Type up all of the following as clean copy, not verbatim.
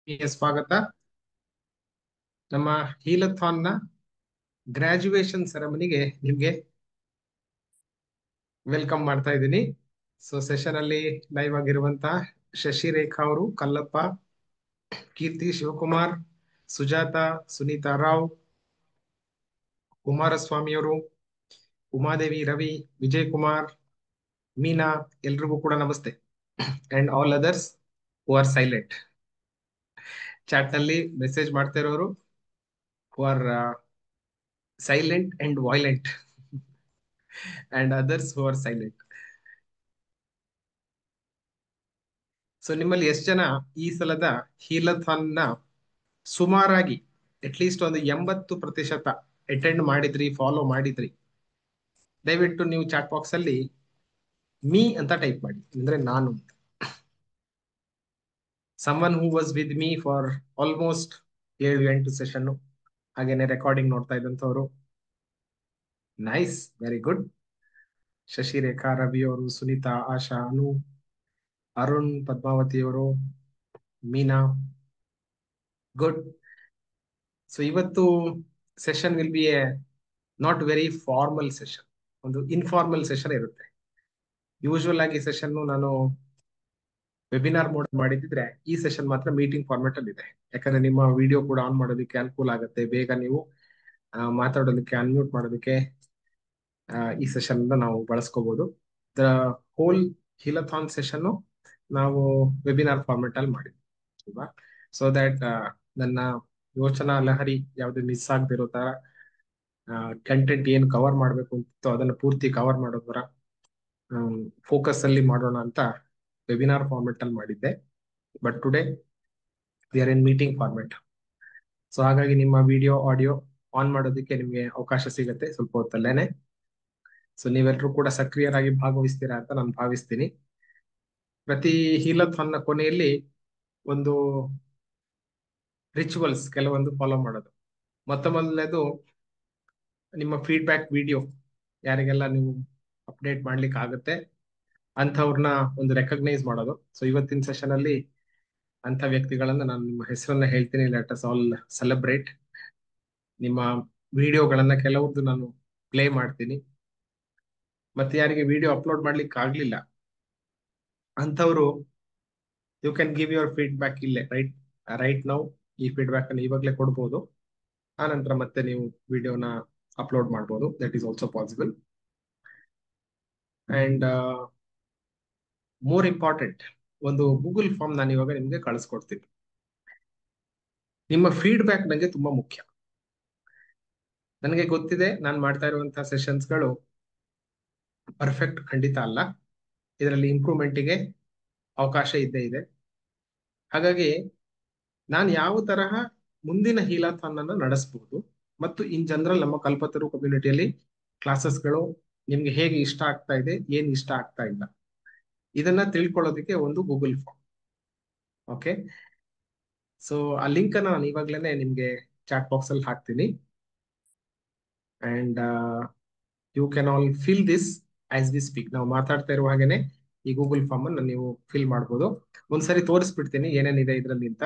ಸ್ವಾಗತ. ನಮ್ಮ ಹೀಲಥಾನ್ ನ ಗ್ರಾಜುಯೇಷನ್ ಸೆರೆಮನಿಗೆ ನಿಮ್ಗೆ ವೆಲ್ಕಮ್ ಮಾಡ್ತಾ ಇದ್ದೀನಿ. ಸೊ ಸೆಷನ್ ಅಲ್ಲಿ ಲೈವ್ ಆಗಿರುವಂತಹ ಶಶಿರೇಖಾ ಅವರು, ಕಲ್ಲಪ್ಪ, ಕೀರ್ತಿ, ಶಿವಕುಮಾರ್, ಸುಜಾತ, ಸುನೀತಾ ರಾವ್, ಕುಮಾರಸ್ವಾಮಿ ಅವರು, ಉಮಾದೇವಿ, ರವಿ, ವಿಜಯ್ ಕುಮಾರ್, ಮೀನಾ, ಎಲ್ರಿಗೂ ಕೂಡ namaste. And all others who are silent, chat ನಲ್ಲಿ ಮೆಸೇಜ್ ಮಾಡ್ತಾ ಇರೋರು who are silent and violent and others who are silent. So ನಿಮ್ಮಲ್ಲಿ ಎಷ್ಟು ಜನ ಈ ಸಲದ ಹೀಲಥಾನ್ ನ ಸುಮಾರಾಗಿ ಅಟ್ಲೀಸ್ಟ್ ಒಂದು 80% ಅಟೆಂಡ್ ಮಾಡಿದ್ರಿ, ಫಾಲೋ ಮಾಡಿದ್ರಿ? ದಯವಿಟ್ಟು ನೀವು ಚಾಟ್ ಬಾಕ್ಸ್ ಅಲ್ಲಿ ಮೀ ಅಂತ ಟೈಪ್ ಮಾಡಿ, ಅಂದ್ರೆ ನಾನು ಅಂತ. Someone who was with me for almost 7-8 session, ಹಾಗೇನೆ ರೆಕಾರ್ಡಿಂಗ್ ನೋಡ್ತಾ ಇದ್ದಂಥವ್ರು. Nice, very good. Shashirekha, Ravi ಅವರು, ಸುನೀತಾ, ಆಶಾ, ಅನು, ಅರುಣ್, ಪದ್ಮಾವತಿ ಅವರು, ಮೀನಾ, ಗುಡ್. ಸೊ ಇವತ್ತು session will be a not very formal session, ಒಂದು ಇನ್ಫಾರ್ಮಲ್ ಸೆಷನ್ ಇರುತ್ತೆ. ಯೂಶುವಲ್ ಆಗಿ ಸೆಷನ್ ನಾನು ವೆಬಿನಾರ್ ಮೋಡ್ ಮಾಡಿದ್ರೆ, ಈ ಸೆಷನ್ ಮಾತ್ರ ಮೀಟಿಂಗ್ ಫಾರ್ಮೆಟ್ ಅಲ್ಲಿ ಇದೆ. ಯಾಕಂದ್ರೆ ನಿಮ್ಮ ವಿಡಿಯೋ ಕೂಡ ಆನ್ ಮಾಡೋದಕ್ಕೆ ಅನುಕೂಲ ಆಗುತ್ತೆ, ಬೇಗ ನೀವು ಮಾತಾಡೋದಕ್ಕೆ, ಅನ್ಮ್ಯೂಟ್ ಮಾಡೋದಕ್ಕೆ ಈ ಸೆಷನ್ ನಾವು ಬಳಸ್ಕೋಬಹುದು. ದ ಹೋಲ್ ಹೀಲಥಾನ್ ಸೆಷನ್ ನಾವು ವೆಬಿನಾರ್ ಫಾರ್ಮೆಟ್ ಅಲ್ಲಿ ಮಾಡಿದ್ವಿ ಅಲ್ವಾ? ಸೊ ದಟ್ ನನ್ನ ಯೋಚನಾ ಲಹರಿ ಯಾವ್ದು ಮಿಸ್ ಆಗದಿರೋ ತರ, ಕಂಟೆಂಟ್ ಏನು ಕವರ್ ಮಾಡ್ಬೇಕು ಅಂತಿತ್ತು ಅದನ್ನ ಪೂರ್ತಿ ಕವರ್ ಮಾಡೋದ್ರ ಫೋಕಸ್ ಅಲ್ಲಿ ಮಾಡೋಣ ಅಂತ ವೆಬಿನಾರ್ ಫಾರ್ಮೆಟ್ ಅಲ್ಲಿ ಮಾಡಿದ್ದೆ. But today we are in meeting format. So ಹಾಗಾಗಿ ನಿಮ್ಮ ವಿಡಿಯೋ, ಆಡಿಯೋ ಆನ್ ಮಾಡೋದಕ್ಕೆ ನಿಮ್ಗೆ ಅವಕಾಶ ಸಿಗತ್ತೆ ಸ್ವಲ್ಪ ಹೊತ್ತಲ್ಲೇನೆ. ಸೊ ನೀವೆಲ್ಲರೂ ಕೂಡ ಸಕ್ರಿಯರಾಗಿ ಭಾಗವಹಿಸ್ತೀರಾ ಅಂತ ನಾನು ಭಾವಿಸ್ತೀನಿ. ಪ್ರತಿ ಹೀಲಥಾನ್ ನ ಕೊನೆಯಲ್ಲಿ ಒಂದು ರಿಚುವಲ್ಸ್ ಕೆಲವೊಂದು ಫಾಲೋ ಮಾಡೋದು. ಮೊದಲನೇದು ನಿಮ್ಮ ಫೀಡ್ಬ್ಯಾಕ್ ವಿಡಿಯೋ, ಯಾರಿಗೆಲ್ಲ ನೀವು ಅಪ್ಡೇಟ್ ಮಾಡ್ಲಿಕ್ಕೆ ಆಗುತ್ತೆ ಅಂಥವ್ರನ್ನ ಒಂದು ರೆಕಗ್ನೈಸ್ ಮಾಡೋದು. ಸೊ ಇವತ್ತಿನ ಸೆಷನ್ ಅಲ್ಲಿ ಅಂತ ವ್ಯಕ್ತಿಗಳನ್ನ ನಾನು ನಿಮ್ಮ ಹೆಸರನ್ನ ಹೇಳ್ತೀನಿ. Let us all celebrate. ನಿಮ್ಮ ವಿಡಿಯೋಗಳನ್ನ ಕೆಲವ್ರದ್ದು ನಾನು ಪ್ಲೇ ಮಾಡ್ತೀನಿ. ಮತ್ತೆ ಯಾರಿಗೆ ವಿಡಿಯೋ ಅಪ್ಲೋಡ್ ಮಾಡ್ಲಿಕ್ಕೆ ಆಗ್ಲಿಲ್ಲ ಅಂಥವ್ರು you can give your feedback ಇಲ್ಲೇ ರೈಟ್ ನೌ. ಈ ಫೀಡ್ಬ್ಯಾಕ್ ಅನ್ನು ಇವಾಗಲೇ ಕೊಡ್ಬೋದು, ಆ ನಂತರ ಮತ್ತೆ ನೀವು ವಿಡಿಯೋನ ಅಪ್ಲೋಡ್ ಮಾಡ್ಬೋದು. That is also possible. And more important, ಒಂದು ಗೂಗಲ್ ಫಾರ್ಮ್ ನಾನು ಇವಾಗ ನಿಮ್ಗೆ ಕಳಿಸ್ಕೊಡ್ತೀನಿ. ನಿಮ್ಮ ಫೀಡ್ಬ್ಯಾಕ್ ನನಗೆ ತುಂಬಾ ಮುಖ್ಯ. ನನಗೆ ಗೊತ್ತಿದೆ ನಾನು ಮಾಡ್ತಾ ಇರುವಂತಹ ಸೆಷನ್ಸ್ಗಳು ಪರ್ಫೆಕ್ಟ್ ಖಂಡಿತ ಅಲ್ಲ, ಇದರಲ್ಲಿ ಇಂಪ್ರೂವ್ಮೆಂಟ್ಗೆ ಅವಕಾಶ ಇದ್ದೇ ಇದೆ. ಹಾಗಾಗಿ ನಾನು ಯಾವ ತರಹ ಮುಂದಿನ ಹೀಲಾಥಾನ್ ಅನ್ನು ನಡೆಸಬಹುದು ಮತ್ತು ಇನ್ ಜನರಲ್ ನಮ್ಮ ಕಲ್ಪತರು ಕಮ್ಯುನಿಟಿಯಲ್ಲಿ ಕ್ಲಾಸಸ್ಗಳು ನಿಮ್ಗೆ ಹೇಗೆ ಇಷ್ಟ ಆಗ್ತಾ ಇದೆ, ಏನ್ ಇಷ್ಟ ಆಗ್ತಾ ಇಲ್ಲ, ಇದನ್ನ ತಿಳ್ಕೊಳ್ಳೋದಕ್ಕೆ ಒಂದು ಗೂಗಲ್ ಫಾರ್ಮ್. ಓಕೆ, ಸೊ ಆ ಲಿಂಕ್ ಅನ್ನ ನಾನು ಇವಾಗ್ಲೇನೆ ನಿಮ್ಗೆ ಚಾಟ್ ಬಾಕ್ಸ್ ಅಲ್ಲಿ ಹಾಕ್ತೀನಿ. And you can all fill this as we speak. ನಾವು ಮಾತಾಡ್ತಾ ಇರುವ ಹಾಗೇನೆ ಈ ಗೂಗಲ್ ಫಾರ್ಮ್ ಅನ್ನು ನೀವು ಫಿಲ್ ಮಾಡ್ಬೋದು. ಒಂದ್ಸರಿ ತೋರಿಸ್ಬಿಡ್ತೀನಿ ಏನೇನಿದೆ ಇದರಲ್ಲಿ ಅಂತ.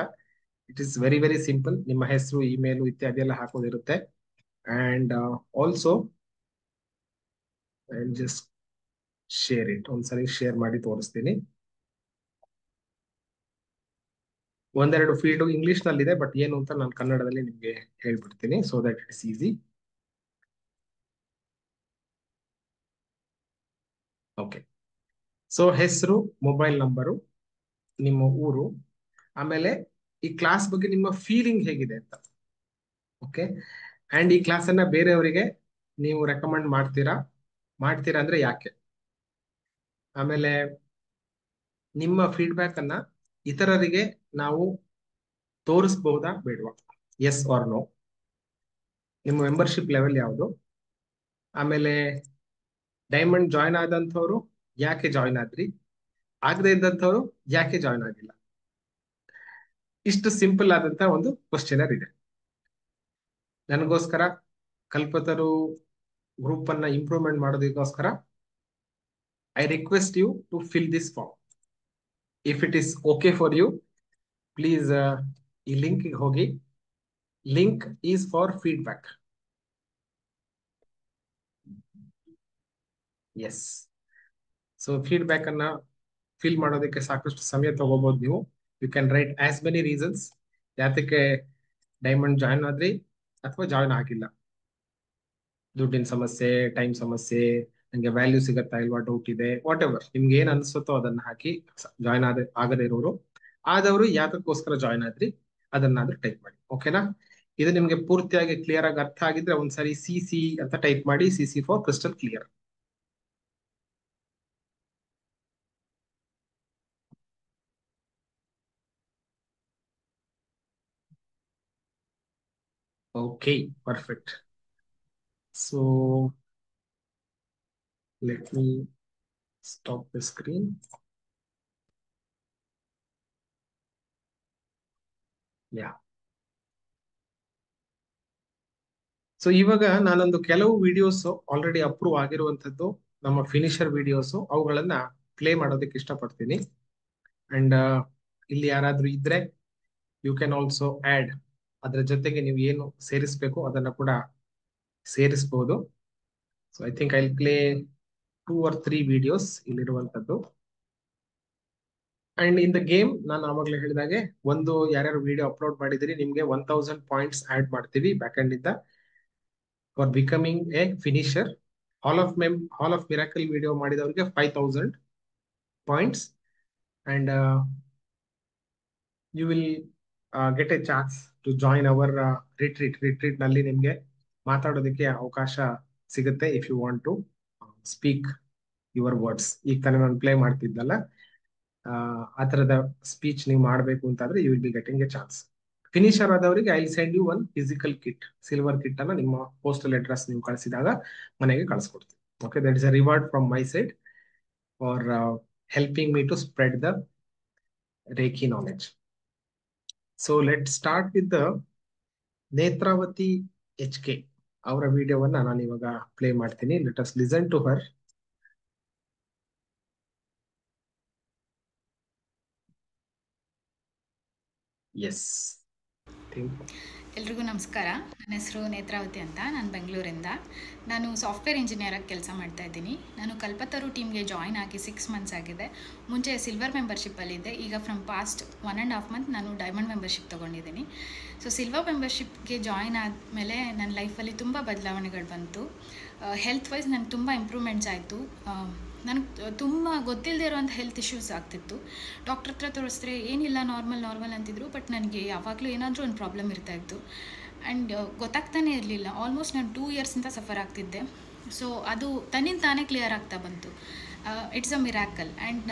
It is very very simple. ನಿಮ್ಮ ಹೆಸರು, ಇಮೇಲ್ ಇತ್ಯಾದಿ ಎಲ್ಲ ಹಾಕೋದಿರುತ್ತೆ. And also I just share it. ಒಂದ್ಸರಿ ಶೇರ್ ಮಾಡಿ ತೋರಿಸ್ತೀನಿ. ಒಂದೆರಡು ಫೀಲ್ಡ್ ಇಂಗ್ಲಿಷ್ ನಲ್ಲಿ ಇದೆ, ಬಟ್ ಏನು ಅಂತ ನಾನು ಕನ್ನಡದಲ್ಲಿ ನಿಮ್ಗೆ ಹೇಳ್ಬಿಡ್ತೀನಿ so that it is easy. Okay, so ಹೆಸರು, ಮೊಬೈಲ್ ನಂಬರು, ನಿಮ್ಮ ಊರು, ಆಮೇಲೆ ಈ ಕ್ಲಾಸ್ ಬಗ್ಗೆ ನಿಮ್ಮ ಫೀಲಿಂಗ್ ಹೇಗಿದೆ ಅಂತ. ಓಕೆ, ಅಂಡ್ ಈ ಕ್ಲಾಸ್ ಅನ್ನ ಬೇರೆಯವರಿಗೆ ನೀವು ರೆಕಮೆಂಡ್ ಮಾಡ್ತೀರಾ ಅಂದ್ರೆ ಯಾಕೆ? ಆಮೇಲೆ ನಿಮ್ಮ ಫೀಡ್ಬ್ಯಾಕ್ ಅನ್ನ ಇತರರಿಗೆ ನಾವು ತೋರಿಸಬಹುದಾ ಬೇಡವಾ? Yes or no. ನಿಮ್ಮ ಮೆಂಬರ್ಶಿಪ್ ಲೆವೆಲ್ ಯಾವುದು? ಆಮೇಲೆ ಡೈಮಂಡ್ ಜಾಯ್ನ್ ಆದಂಥವ್ರು ಯಾಕೆ ಜಾಯ್ನ್ ಆದ್ರಿ, ಆಗದೆ ಇದ್ದಂಥವ್ರು ಯಾಕೆ ಜಾಯ್ನ್ ಆಗಿಲ್ಲ? ಇಷ್ಟು ಸಿಂಪಲ್ ಆದಂತ ಒಂದು ಕ್ವಶನರ್ ಇದೆ. ನನಗೋಸ್ಕರ ಕಲ್ಪತರು ಗ್ರೂಪ್ ಅನ್ನ ಇಂಪ್ರೂವ್ಮೆಂಟ್ ಮಾಡೋದಕ್ಕೋಸ್ಕರ I request you to fill this form. If it is okay for you, please ಈ ಲಿಂಕ್ಗೆ ಹೋಗಿ. Link is for feedback. Yes. So feedback ಅನ್ನ ಫಿಲ್ ಮಾಡೋದಕ್ಕೆ ಸಾಕಷ್ಟು ಸಮಯ ತಗೋಬಹುದು ನೀವು. You can write as many reasons ಯಾತಕ್ಕೆ ಡೈಮಂಡ್ ಜಾಯ್ನ್ ಆದ್ರಿ ಅಥವಾ ಜಾಯ್ನ್ ಆಗಿಲ್ಲ. ದುಡ್ಡಿನ ಸಮಸ್ಯೆ, ಟೈಮ್ ಸಮಸ್ಯೆ, ನಂಗೆ ವ್ಯಾಲ್ಯೂ ಸಿಗತ್ತಾ ಇಲ್ವಾ, ಡೌಟ್ ಇದೆ, ವಾಟ್ ಎವರ್ ನಿಮ್ಗೆ ಏನ್ ಅನ್ಸುತ್ತೋ ಅದನ್ನ ಹಾಕಿ. ಜಾಯ್ನ್ ಆಗದೇ ಇರೋರು, ಆದವರು ಯಾತಕ್ಕೋಸ್ಕರ ಜಾಯ್ನ್ ಆದ್ರಿ ಅದನ್ನಾದ್ರೂ ಟೈಪ್ ಮಾಡಿ. ಓಕೆನಾ? ಇದು ನಿಮ್ಗೆ ಪೂರ್ತಿಯಾಗಿ ಕ್ಲಿಯರ್ ಆಗಿ ಅರ್ಥ ಆಗಿದ್ರೆ ಒಂದ್ಸರಿ ಸಿ ಅಂತ ಟೈಪ್ ಮಾಡಿ. C for crystal clear. Okay, perfect. So let me stop the screen. Yeah. So ಇವಾಗ ನಾನೊಂದು ಕೆಲವು ವಿಡಿಯೋಸ್ ಆಲ್ರೆಡಿ ಅಪ್ರೂವ್ ಆಗಿರುವಂತದ್ದು, ನಮ್ಮ ಫಿನಿಶರ್ ವಿಡಿಯೋಸ್, ಅವುಗಳನ್ನ ಪ್ಲೇ ಮಾಡೋದಕ್ಕೆ ಇಷ್ಟಪಡ್ತೀನಿ. ಅಂಡ್ ಇಲ್ಲಿ ಯಾರಾದ್ರೂ ಇದ್ರೆ ಯು ಕ್ಯಾನ್ ಆಲ್ಸೋ ಆಡ್. ಅದ್ರ ಜೊತೆಗೆ ನೀವು ಏನು ಸೇರಿಸ್ಬೇಕು ಅದನ್ನ ಕೂಡ ಸೇರಿಸಬಹುದು. So I think I play 2 or 3 videos ಇಲ್ಲಿರುವಂತದ್ದು. ಅಂಡ್ ಇನ್ ದ ಗೇಮ್ ನಾನು ಆವಾಗಲೇ ಹೇಳಿದಾಗೆ, ಒಂದು ಯಾರ್ಯಾರು ವಿಡಿಯೋ ಅಪ್ಲೋಡ್ ಮಾಡಿದಿರಿ ನಿಮ್ಗೆ 1000 ಪಾಯಿಂಟ್ಸ್ ಆಡ್ ಮಾಡ್ತೀವಿ ಬ್ಯಾಕ್ ಎಂಡ್ ಇಂದ for becoming a finisher. Hall of miracle video ಮಾಡಿದವರಿಗೆ 5000 points. And you will get a chance to join our retreat ನಲ್ಲಿ ನಿಮ್ಗೆ ಮಾತಾಡೋದಕ್ಕೆ ಅವಕಾಶ ಸಿಗುತ್ತೆ. If you want to speak your words, ಈಗ ತಾನೇ ನಾನು ಪ್ಲೇ ಮಾಡ್ತಿದ್ದಲ್ಲ, ಆ ತರದ ಸ್ಪೀಚ್ ನೀವು ಮಾಡಬೇಕು ಅಂತಾದ್ರೆ you will be getting a chance. Finisher ಆದವರಿಗೆ I will send you one physical kit, silver kit ಅನ್ನ ನಿಮ್ಮ ಪೋಸ್ಟಲ್ ಅಡ್ರೆಸ್ ನೀವು ಕಳಿಸಿದಾಗ ಮನೆಗೆ ಕಳಿಸ್ಕೊಡ್ತೀವಿ. Okay, that is a reiki from my side for helping me to spread the reiki knowledge. So let start with the Netravati HK ಅವರ ವಿಡಿಯೋವನ್ನ ನಾನು ಇವಾಗ ಪ್ಲೇ ಮಾಡ್ತೀನಿ. Let us listen to her. Yes. ಎಲ್ರಿಗೂ ನಮಸ್ಕಾರ. ನನ್ನ ಹೆಸರು ನೇತ್ರಾವತಿ ಅಂತ. ನಾನು ಬೆಂಗಳೂರಿಂದ. ನಾನು ಸಾಫ್ಟ್ವೇರ್ ಇಂಜಿನಿಯರಾಗಿ ಕೆಲಸ ಮಾಡ್ತಾ ಇದ್ದೀನಿ. ನಾನು ಕಲ್ಪತರು ಟೀಮ್ಗೆ ಜಾಯ್ನ್ ಆಗಿ 6 ಮಂತ್ಸ್ ಆಗಿದೆ. ಮುಂಚೆ ಸಿಲ್ವರ್ ಮೆಂಬರ್ಶಿಪ್ಪಲ್ಲಿದ್ದೆ. ಈಗ ಫ್ರಮ್ ಪಾಸ್ಟ್ 1.5 ಮಂತ್ ನಾನು ಡೈಮಂಡ್ ಮೆಂಬರ್ಶಿಪ್ ತೊಗೊಂಡಿದ್ದೀನಿ. ಸೊ ಸಿಲ್ವರ್ ಮೆಂಬರ್ಶಿಪ್ಗೆ ಜಾಯ್ನ್ ಆದಮೇಲೆ ನನ್ನ ಲೈಫಲ್ಲಿ ತುಂಬ ಬದಲಾವಣೆಗಳು ಬಂತು. ಹೆಲ್ತ್ ವೈಸ್ ನನಗೆ ತುಂಬ ಇಂಪ್ರೂವ್ಮೆಂಟ್ಸ್ ಆಯಿತು. ನನಗೆ ತುಂಬ ಗೊತ್ತಿಲ್ಲದೆ ಇರೋವಂಥ ಹೆಲ್ತ್ ಇಶ್ಯೂಸ್ ಆಗ್ತಿತ್ತು. ಡಾಕ್ಟ್ರ್ ಹತ್ರ ತೋರಿಸಿದ್ರೆ ಏನಿಲ್ಲ, ನಾರ್ಮಲ್ ಅಂತಿದ್ರು. ಬಟ್ ನನಗೆ ಯಾವಾಗಲೂ ಏನಾದರೂ ಒಂದು ಪ್ರಾಬ್ಲಮ್ ಇರ್ತಾಯಿತ್ತು. ಆ್ಯಂಡ್ ಗೊತ್ತಾಗ್ತಾನೇ ಇರಲಿಲ್ಲ. ಆಲ್ಮೋಸ್ಟ್ ನಾನು 2 ಇಯರ್ಸಿಂದ ಸಫರ್ ಆಗ್ತಿದ್ದೆ. ಸೊ ಅದು ತನ್ನಿಂದ ತಾನೇ ಕ್ಲಿಯರ್ ಆಗ್ತಾ ಬಂತು. It's a miracle. ಆ್ಯಂಡ್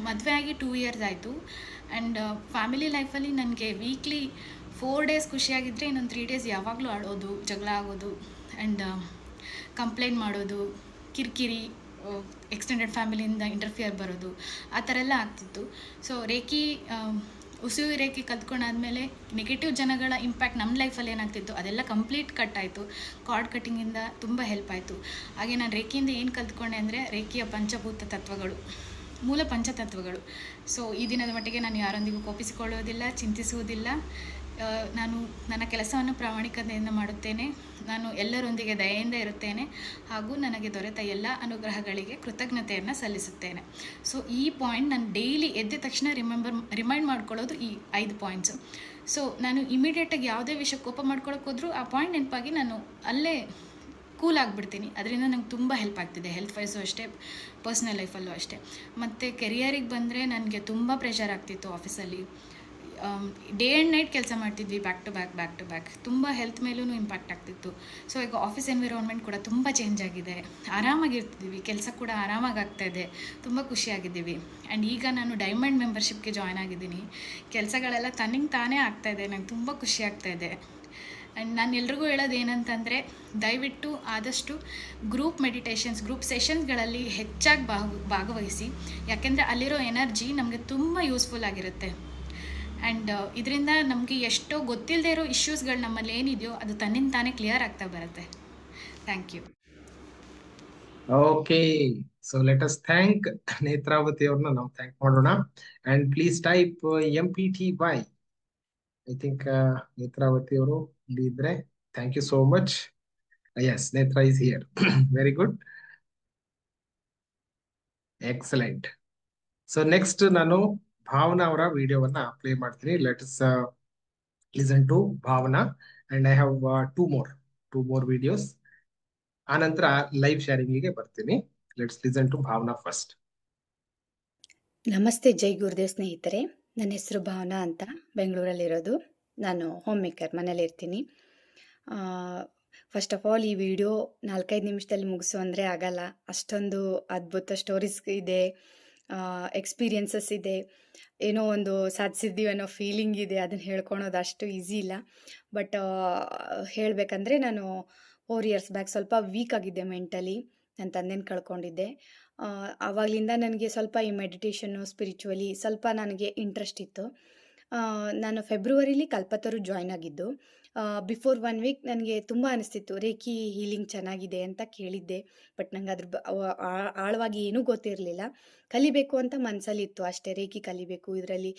ಮದುವೆ ಆಗಿ 2 ಇಯರ್ಸ್ ಆಯಿತು. ಆ್ಯಂಡ್ ಫ್ಯಾಮಿಲಿ ಲೈಫಲ್ಲಿ ನನಗೆ ವೀಕ್ಲಿ 4 ಡೇಸ್ ಖುಷಿಯಾಗಿದ್ದರೆ ಇನ್ನೊಂದು 3 ಡೇಸ್ ಯಾವಾಗಲೂ ಆಡೋದು, ಜಗಳ ಆಗೋದು, ಆ್ಯಂಡ್ ಕಂಪ್ಲೇಂಟ್ ಮಾಡೋದು, ಕಿರಿಕಿರಿ, ಎಕ್ಸ್ಟೆಂಡೆಡ್ ಫ್ಯಾಮಿಲಿಯಿಂದ ಇಂಟರ್ಫಿಯರ್ ಬರೋದು, ಆ ಥರ ಎಲ್ಲ ಆಗ್ತಿತ್ತು. ಸೊ ಉಸಿರು ರೇಖೆ ಕಲ್ತ್ಕೊಂಡಾದ್ಮೇಲೆ ನೆಗೆಟಿವ್ ಜನಗಳ ಇಂಪ್ಯಾಕ್ಟ್ ನಮ್ಮ ಲೈಫಲ್ಲಿ ಏನಾಗ್ತಿತ್ತು ಅದೆಲ್ಲ ಕಂಪ್ಲೀಟ್ ಕಟ್ ಆಯಿತು. ಕಾರ್ಡ್ ಕಟ್ಟಿಂಗಿಂದ ತುಂಬ ಹೆಲ್ಪ್ ಆಯಿತು. ಹಾಗೆ ನಾನು ರೇಖೆಯಿಂದ ಏನು ಕಲ್ತ್ಕೊಂಡೆ ಅಂದರೆ ರೇಖೆಯ ಪಂಚಭೂತ ತತ್ವಗಳು, ಮೂಲ ಪಂಚತತ್ವಗಳು. ಸೊ ಈ ದಿನದ ಮಟ್ಟಿಗೆ ನಾನು ಯಾರೊಂದಿಗೂ ಕೋಪಿಸಿಕೊಳ್ಳುವುದಿಲ್ಲ, ಚಿಂತಿಸುವುದಿಲ್ಲ. ನಾನು ನನ್ನ ಕೆಲಸವನ್ನು ಪ್ರಾಮಾಣಿಕತೆಯಿಂದ ಮಾಡುತ್ತೇನೆ. ನಾನು ಎಲ್ಲರೊಂದಿಗೆ ದಯೆಯಿಂದ ಇರುತ್ತೇನೆ ಹಾಗೂ ನನಗೆ ದೊರೆತ ಎಲ್ಲ ಅನುಗ್ರಹಗಳಿಗೆ ಕೃತಜ್ಞತೆಯನ್ನು ಸಲ್ಲಿಸುತ್ತೇನೆ. ಸೊ ಈ ಪಾಯಿಂಟ್ ನಾನು ಡೈಲಿ ಎದ್ದ ತಕ್ಷಣ ರಿಮೈಂಡ್ ಮಾಡ್ಕೊಳ್ಳೋದು ಈ 5 ಪಾಯಿಂಟ್ಸು. ಸೊ ನಾನು ಇಮಿಡಿಯೇಟಾಗಿ ಯಾವುದೇ ವಿಷಯ ಕೋಪ ಮಾಡ್ಕೊಳ್ಳೋಕೆ ಹೋದರೂ ಆ ಪಾಯಿಂಟ್ ನೆನಪಾಗಿ ನಾನು ಅಲ್ಲೇ ಕೂಲ್ ಆಗಿಬಿಡ್ತೀನಿ. ಅದರಿಂದ ನಂಗೆ ತುಂಬ ಹೆಲ್ಪ್ ಆಗ್ತಿದೆ. ಹೆಲ್ತ್ ವೈಸು ಅಷ್ಟೇ, ಪರ್ಸ್ನಲ್ ಲೈಫಲ್ಲೂ ಅಷ್ಟೇ. ಮತ್ತು ಕೆರಿಯರಿಗೆ ಬಂದರೆ ನನಗೆ ತುಂಬ ಪ್ರೆಷರ್ ಆಗ್ತಿತ್ತು ಆಫೀಸಲ್ಲಿ. ಡೇ ಆ್ಯಂಡ್ ನೈಟ್ ಕೆಲಸ ಮಾಡ್ತಿದ್ವಿ, ಬ್ಯಾಕ್ ಟು ಬ್ಯಾಕ್. ತುಂಬ ಹೆಲ್ತ್ ಮೇಲೂ ಇಂಪ್ಯಾಕ್ಟ್ ಆಗ್ತಿತ್ತು. ಸೊ ಈಗ ಆಫೀಸ್ ಎನ್ವಿರಾನ್ಮೆಂಟ್ ಕೂಡ ತುಂಬ ಚೇಂಜ್ ಆಗಿದೆ. ಆರಾಮಾಗಿರ್ತಿದ್ವಿ, ಕೆಲಸ ಕೂಡ ಆರಾಮಾಗಿ ಆಗ್ತಾಯಿದೆ, ತುಂಬ ಖುಷಿಯಾಗಿದ್ದೀವಿ. ಆ್ಯಂಡ್ ಈಗ ನಾನು ಡೈಮಂಡ್ ಮೆಂಬರ್ಶಿಪ್ಗೆ ಜಾಯ್ನ್ ಆಗಿದ್ದೀನಿ. ಕೆಲಸಗಳೆಲ್ಲ ತನ್ನಿಂದ ತಾನೇ ಆಗ್ತಾಯಿದೆ. ನಂಗೆ ತುಂಬ ಖುಷಿ ಆಗ್ತಾಯಿದೆ. ಆ್ಯಂಡ್ ನಾನು ಎಲ್ರಿಗೂ ಹೇಳೋದು ಏನಂತಂದರೆ, ದಯವಿಟ್ಟು ಆದಷ್ಟು ಗ್ರೂಪ್ ಮೆಡಿಟೇಷನ್ಸ್, ಗ್ರೂಪ್ ಸೆಷನ್ಸ್ಗಳಲ್ಲಿ ಹೆಚ್ಚಾಗಿ ಭಾಗವಹಿಸಿ. ಯಾಕೆಂದರೆ ಅಲ್ಲಿರೋ ಎನರ್ಜಿ ನಮಗೆ ತುಂಬ ಯೂಸ್ಫುಲ್ ಆಗಿರುತ್ತೆ. ಆ್ಯಂಡ್ ಇದರಿಂದ ನಮಗೆ ಎಷ್ಟೋ ಗೊತ್ತಿಲ್ಲದೆ ಇರೋ ಇಶ್ಯೂಸ್ಗಳು ನಮ್ಮಲ್ಲಿ ಏನಿದೆಯೋ ಅದು ತನ್ನಿಂದ ತಾನೇ ಕ್ಲಿಯರ್ ಆಗ್ತಾ ಬರುತ್ತೆ. Thank you. Okay, so let us thank Netravati ಅವ್ರನ್ನ ನಾವು ಥ್ಯಾಂಕ್ ಮಾಡೋಣ. And please type MPTY I think Netravati ಅವರು ಇಲ್ಲಿ ಇದ್ರೆ thank you so much. Yes, Netra is here. Very good, excellent. So next ನಾನು ಭಾವನಾ ಅವರ ವಿಡಿಯೋವನ್ನ ಪ್ಲೇ ಮಾಡ್ತೀನಿ. Let's listen to Bhavana and I have two more videos. ಆನಂತರ ಲೈವ್ ಶೇರಿಂಗಿಗೆ ಬರ್ತೀನಿ. Let's listen to Bhavana first. ನಮಸ್ತೆ, ಜೈ ಗುರುದೇವ್ ಸ್ನೇಹಿತರೆ. ನನ್ನ ಹೆಸರು ಭಾವನಾ ಅಂತ, ಬೆಂಗಳೂರಲ್ಲಿರೋದು. ನಾನು ಹೋಮ್ ಮೇಕರ್, ಮನೇಲಿರ್ತೀನಿ. ಫಸ್ಟ್ ಆಫ್ ಆಲ್ ಈ ವಿಡಿಯೋ 4-5 ನಿಮಿಷದಲ್ಲಿ ಮುಗಿಸು ಅಂದರೆ ಆಗಲ್ಲ. ಅಷ್ಟೊಂದು ಅದ್ಭುತ ಸ್ಟೋರೀಸ್ ಇದೆ, ಎಕ್ಸ್ಪೀರಿಯನ್ಸಸ್ ಇದೆ, ಏನೋ ಒಂದು ಸಾಧಿಸಿದ್ದೀವಿ ಅನ್ನೋ ಫೀಲಿಂಗ್ ಇದೆ. ಅದನ್ನು ಹೇಳ್ಕೊಳೋದು ಅಷ್ಟು ಈಸಿ ಇಲ್ಲ. ಬಟ್ ಹೇಳಬೇಕಂದ್ರೆ ನಾನು 4 ಇಯರ್ಸ್ ಬ್ಯಾಕ್ ಸ್ವಲ್ಪ ವೀಕ್ ಆಗಿದ್ದೆ ಮೆಂಟಲಿ. ನನ್ನ ತಂದೆನ ಕಳ್ಕೊಂಡಿದ್ದೆ. ಆವಾಗಲಿಂದ ನನಗೆ ಸ್ವಲ್ಪ ಈ ಮೆಡಿಟೇಷನ್ನು, ಸ್ಪಿರಿಚುವಲಿ ಸ್ವಲ್ಪ ನನಗೆ ಇಂಟ್ರೆಸ್ಟ್ ಇತ್ತು. ನಾನು ಫೆಬ್ರವರಿಲಿ ಕಲ್ಪತರು ಜಾಯ್ನ್ ಆಗಿದ್ದು. ಬಿಫೋರ್ 1 ವೀಕ್ ನನಗೆ ತುಂಬ ಅನಿಸ್ತಿತ್ತು, ರೇಖಿ ಹೀಲಿಂಗ್ ಚೆನ್ನಾಗಿದೆ ಅಂತ ಕೇಳಿದ್ದೆ. ಬಟ್ ನಂಗೆ ಅದ್ರ ಆಳವಾಗಿ ಏನೂ ಗೊತ್ತಿರಲಿಲ್ಲ. ಕಲಿಬೇಕು ಅಂತ ಮನಸ್ಸಲ್ಲಿತ್ತು ಅಷ್ಟೇ. ರೇಖಿ ಕಲಿಬೇಕು, ಇದರಲ್ಲಿ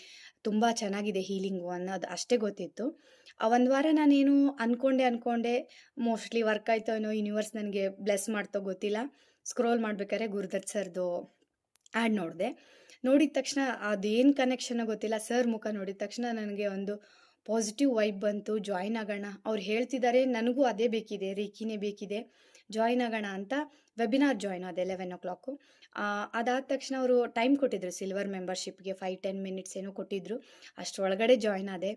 ತುಂಬ ಚೆನ್ನಾಗಿದೆ ಹೀಲಿಂಗು ಅನ್ನೋದು ಅಷ್ಟೇ ಗೊತ್ತಿತ್ತು. ಆ 1 ವಾರ ನಾನೇನು ಅನ್ಕೊಂಡೆ ಮೋಸ್ಟ್ಲಿ ವರ್ಕ್ ಆಯ್ತೋ ಏನೋ, ಯೂನಿವರ್ಸ್ ನನಗೆ ಬ್ಲೆಸ್ ಮಾಡ್ತೋ ಗೊತ್ತಿಲ್ಲ. ಸ್ಕ್ರೋಲ್ ಮಾಡ್ಬೇಕಾದ್ರೆ ಗುರುದತ್ ಸರ್ದು ಆ್ಯಡ್ ನೋಡಿದ ತಕ್ಷಣ ಅದೇನು ಕನೆಕ್ಷನ್ ಗೊತ್ತಿಲ್ಲ. ಸರ್ ಮುಖ ನೋಡಿದ ತಕ್ಷಣ ನನಗೆ ಒಂದು ಪಾಸಿಟಿವ್ ವೈಬ್ ಬಂತು. ಜಾಯ್ನ್ ಆಗೋಣ, ಅವ್ರು ಹೇಳ್ತಿದ್ದಾರೆ, ನನಗೂ ಅದೇ ಬೇಕಿದೆ, ರೇಖಿನೇ ಬೇಕಿದೆ, ಜಾಯ್ನ್ ಆಗೋಣ ಅಂತ ವೆಬಿನಾರ್ ಜಾಯ್ನ್ ಆದೆ 11 o'clock. ಅದಾದ ತಕ್ಷಣ ಅವರು ಟೈಮ್ ಕೊಟ್ಟಿದ್ರು ಸಿಲ್ವರ್ ಮೆಂಬರ್ಶಿಪ್ಗೆ 5-10 ಮಿನಿಟ್ಸ್ ಏನೋ ಕೊಟ್ಟಿದ್ರು. ಅಷ್ಟರೊಳಗಡೆ ಜಾಯ್ನ್ ಆದೆ.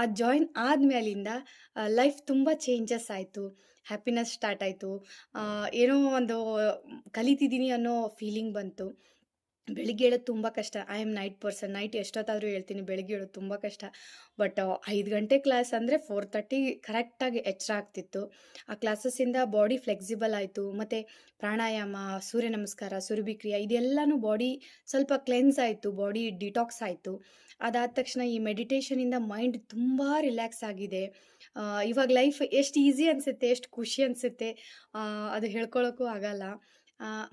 ಅದು ಜಾಯ್ನ್ ಆದಮೇಲಿಂದ ಲೈಫ್ ತುಂಬ ಚೇಂಜಸ್ ಆಯಿತು. ಹ್ಯಾಪಿನೆಸ್ ಸ್ಟಾರ್ಟ್ ಆಯಿತು. ಏನೋ ಒಂದು ಕಲಿತಿದ್ದೀನಿ ಅನ್ನೋ ಫೀಲಿಂಗ್ ಬಂತು. ಬೆಳಿಗ್ಗೆ ಹೇಳೋದು ತುಂಬ ಕಷ್ಟ. I am night person. Night ಎಷ್ಟೊತ್ತಾದರೂ ಹೇಳ್ತೀನಿ, ಬೆಳಿಗ್ಗೆ ಹೇಳೋದು ತುಂಬ ಕಷ್ಟ. ಬಟ್ 5 ಗಂಟೆ ಕ್ಲಾಸ್ ಅಂದರೆ 4:30 ಕರೆಕ್ಟಾಗಿ ಎಚ್ಚರ ಆಗ್ತಿತ್ತು. ಆ ಕ್ಲಾಸಸ್ಸಿಂದ ಬಾಡಿ ಫ್ಲೆಕ್ಸಿಬಲ್ ಆಯಿತು. ಮತ್ತು ಪ್ರಾಣಾಯಾಮ, ಸೂರ್ಯ ನಮಸ್ಕಾರ, ಸುರಭಿಕ್ರಿಯೆ ಇದೆಲ್ಲನೂ ಬಾಡಿ ಸ್ವಲ್ಪ ಕ್ಲೆನ್ಸ್ ಆಯಿತು, ಬಾಡಿ ಡಿಟಾಕ್ಸ್ ಆಯಿತು. ಅದಾದ ತಕ್ಷಣ ಈ ಮೆಡಿಟೇಷನಿಂದ ಮೈಂಡ್ ತುಂಬ ರಿಲ್ಯಾಕ್ಸ್ ಆಗಿದೆ. ಇವಾಗ ಲೈಫ್ ಎಷ್ಟು ಈಸಿ ಅನಿಸುತ್ತೆ, ಎಷ್ಟು ಖುಷಿ ಅನಿಸುತ್ತೆ, ಅದು ಹೇಳ್ಕೊಳ್ಳೋಕ್ಕೂ ಆಗಲ್ಲ.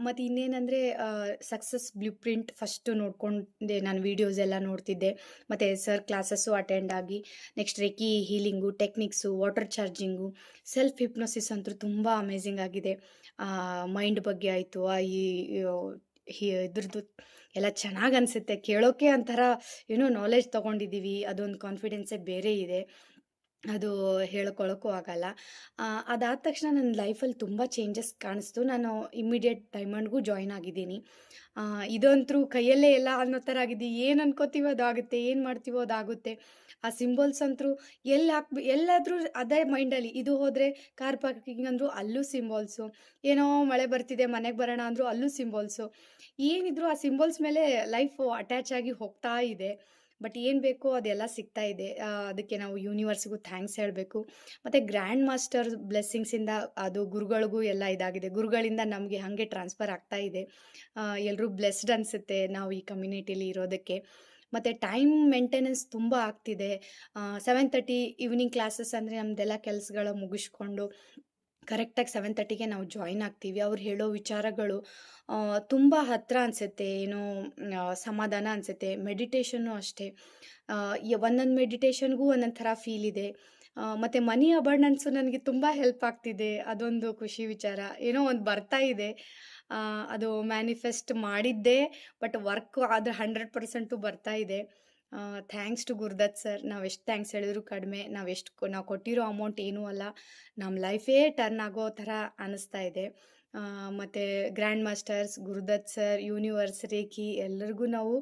ಮತ್ತು ಇನ್ನೇನಂದರೆ ಸಕ್ಸಸ್ ಬ್ಲೂ ಪ್ರಿಂಟ್ ಫಸ್ಟು ನೋಡ್ಕೊಂಡೆ. ನಾನು ವೀಡಿಯೋಸ್ ಎಲ್ಲ ನೋಡ್ತಿದ್ದೆ, ಮತ್ತು ಸರ್ ಕ್ಲಾಸಸ್ಸು ಅಟೆಂಡ್ ಆಗಿ, next reiki healing, techniques, water charging, self hypnosis ಅಂತೂ ತುಂಬ ಅಮೇಝಿಂಗ್ ಆಗಿದೆ. ಮೈಂಡ್ ಬಗ್ಗೆ ಆಯಿತು, ಇದ್ರದ್ದು ಎಲ್ಲ ಚೆನ್ನಾಗಿ ಅನಿಸುತ್ತೆ ಕೇಳೋಕ್ಕೆ. ಒಂಥರ ಏನೋ ನಾಲೆಜ್ ತೊಗೊಂಡಿದ್ದೀವಿ, ಅದೊಂದು ಕಾನ್ಫಿಡೆನ್ಸೇ ಬೇರೆ ಇದೆ, ಅದು ಹೇಳ್ಕೊಳ್ಳೋಕ್ಕೂ ಆಗಲ್ಲ. ಅದಾದ ತಕ್ಷಣ ನನ್ನ ಲೈಫಲ್ಲಿ ತುಂಬ ಚೇಂಜಸ್ ಕಾಣಿಸ್ತು. ನಾನು ಇಮ್ಮಿಡಿಯೇಟ್ ಡೈಮಂಡ್ಗೂ ಜಾಯ್ನ್ ಆಗಿದ್ದೀನಿ. ಇದಂತೂ ಕೈಯಲ್ಲೇ ಎಲ್ಲ ಅನ್ನೋ ಥರ ಆಗಿದೆ. ಏನು ಅನ್ಕೋತೀವೋ ಅದಾಗುತ್ತೆ, ಏನು ಮಾಡ್ತೀವೋ ಅದಾಗುತ್ತೆ. ಆ ಸಿಂಬಲ್ಸ್ ಅಂತೂ ಎಲ್ಲಾದರೂ ಅದೇ ಮೈಂಡಲ್ಲಿ. ಇದು ಹೋದರೆ ಕಾರ್ ಪಾರ್ಕಿಂಗ್ ಅಂದರು ಅಲ್ಲೂ ಸಿಂಬಲ್ಸು, ಏನೋ ಮಳೆ ಬರ್ತಿದೆ ಮನೆಗೆ ಬರೋಣ ಅಂದರು ಅಲ್ಲೂ ಸಿಂಬಲ್ಸು. ಏನಿದ್ರು ಆ ಸಿಂಬಲ್ಸ್ ಮೇಲೆ ಲೈಫು ಅಟ್ಯಾಚ್ ಆಗಿ ಹೋಗ್ತಾ ಇದೆ. ಬಟ್ ಏನು ಬೇಕೋ ಅದೆಲ್ಲ ಸಿಗ್ತಾ ಇದೆ. ಅದಕ್ಕೆ ನಾವು ಯೂನಿವರ್ಸ್ಗೂ ಥ್ಯಾಂಕ್ಸ್ ಹೇಳಬೇಕು. ಮತ್ತು ಗ್ರ್ಯಾಂಡ್ ಮಾಸ್ಟರ್ ಬ್ಲೆಸ್ಸಿಂಗ್ಸಿಂದ ಅದು ಗುರುಗಳಿಗೂ ಎಲ್ಲ ಇದಾಗಿದೆ. ಗುರುಗಳಿಂದ ನಮಗೆ ಹಾಗೆ ಟ್ರಾನ್ಸ್ಫರ್ ಆಗ್ತಾ ಇದೆ. ಎಲ್ಲರೂ ಬ್ಲೆಸ್ಡ್ ಅನಿಸುತ್ತೆ ನಾವು ಈ ಕಮ್ಯುನಿಟಿಲಿ ಇರೋದಕ್ಕೆ. ಮತ್ತು ಟೈಮ್ ಮೇಂಟೆನೆನ್ಸ್ ತುಂಬ ಆಗ್ತಿದೆ. 7:30 ಈವ್ನಿಂಗ್ ಕ್ಲಾಸಸ್ ಅಂದರೆ ನಮ್ಮದೆಲ್ಲ ಕೆಲಸಗಳು ಮುಗಿಸ್ಕೊಂಡು ಕರೆಕ್ಟಾಗಿ 7:30ಗೆ ನಾವು ಜಾಯ್ನ್ ಆಗ್ತೀವಿ. ಅವ್ರು ಹೇಳೋ ವಿಚಾರಗಳು ತುಂಬ ಹತ್ತಿರ ಅನಿಸುತ್ತೆ, ಏನೋ ಸಮಾಧಾನ ಅನಿಸುತ್ತೆ. ಮೆಡಿಟೇಷನ್ನು ಅಷ್ಟೇ, ಒಂದೊಂದು ಮೆಡಿಟೇಷನ್ಗೂ ಒಂದೊಂದು ಥರ ಫೀಲ್ ಇದೆ. ಮತ್ತು ಮನಿ ಅಬಂಡೆನ್ಸು ನನಗೆ ತುಂಬ ಹೆಲ್ಪ್ ಆಗ್ತಿದೆ. ಅದೊಂದು ಖುಷಿ ವಿಚಾರ. ಏನೋ ಒಂದು ಬರ್ತಾ ಇದೆ, ಅದು ಮ್ಯಾನಿಫೆಸ್ಟ್ ಮಾಡಿದ್ದೆ, ಬಟ್ ವರ್ಕ್ ಅದು 100% ಬರ್ತಾ ಇದೆ. Thanks to Gurudatt sir. ನಾವು ಎಷ್ಟು ಥ್ಯಾಂಕ್ಸ್ ಹೇಳಿದ್ರು ಕಡಿಮೆ. ನಾವು ಕೊಟ್ಟಿರೋ ಅಮೌಂಟ್ ಏನೂ ಅಲ್ಲ, ನಮ್ಮ ಲೈಫೇ ಟರ್ನ್ ಆಗೋ ಥರ ಅನ್ನಿಸ್ತಾ ಇದೆ. ಮತ್ತು grand masters, Gurudatt sir, universe, reiki ಎಲ್ಲರಿಗೂ ನಾವು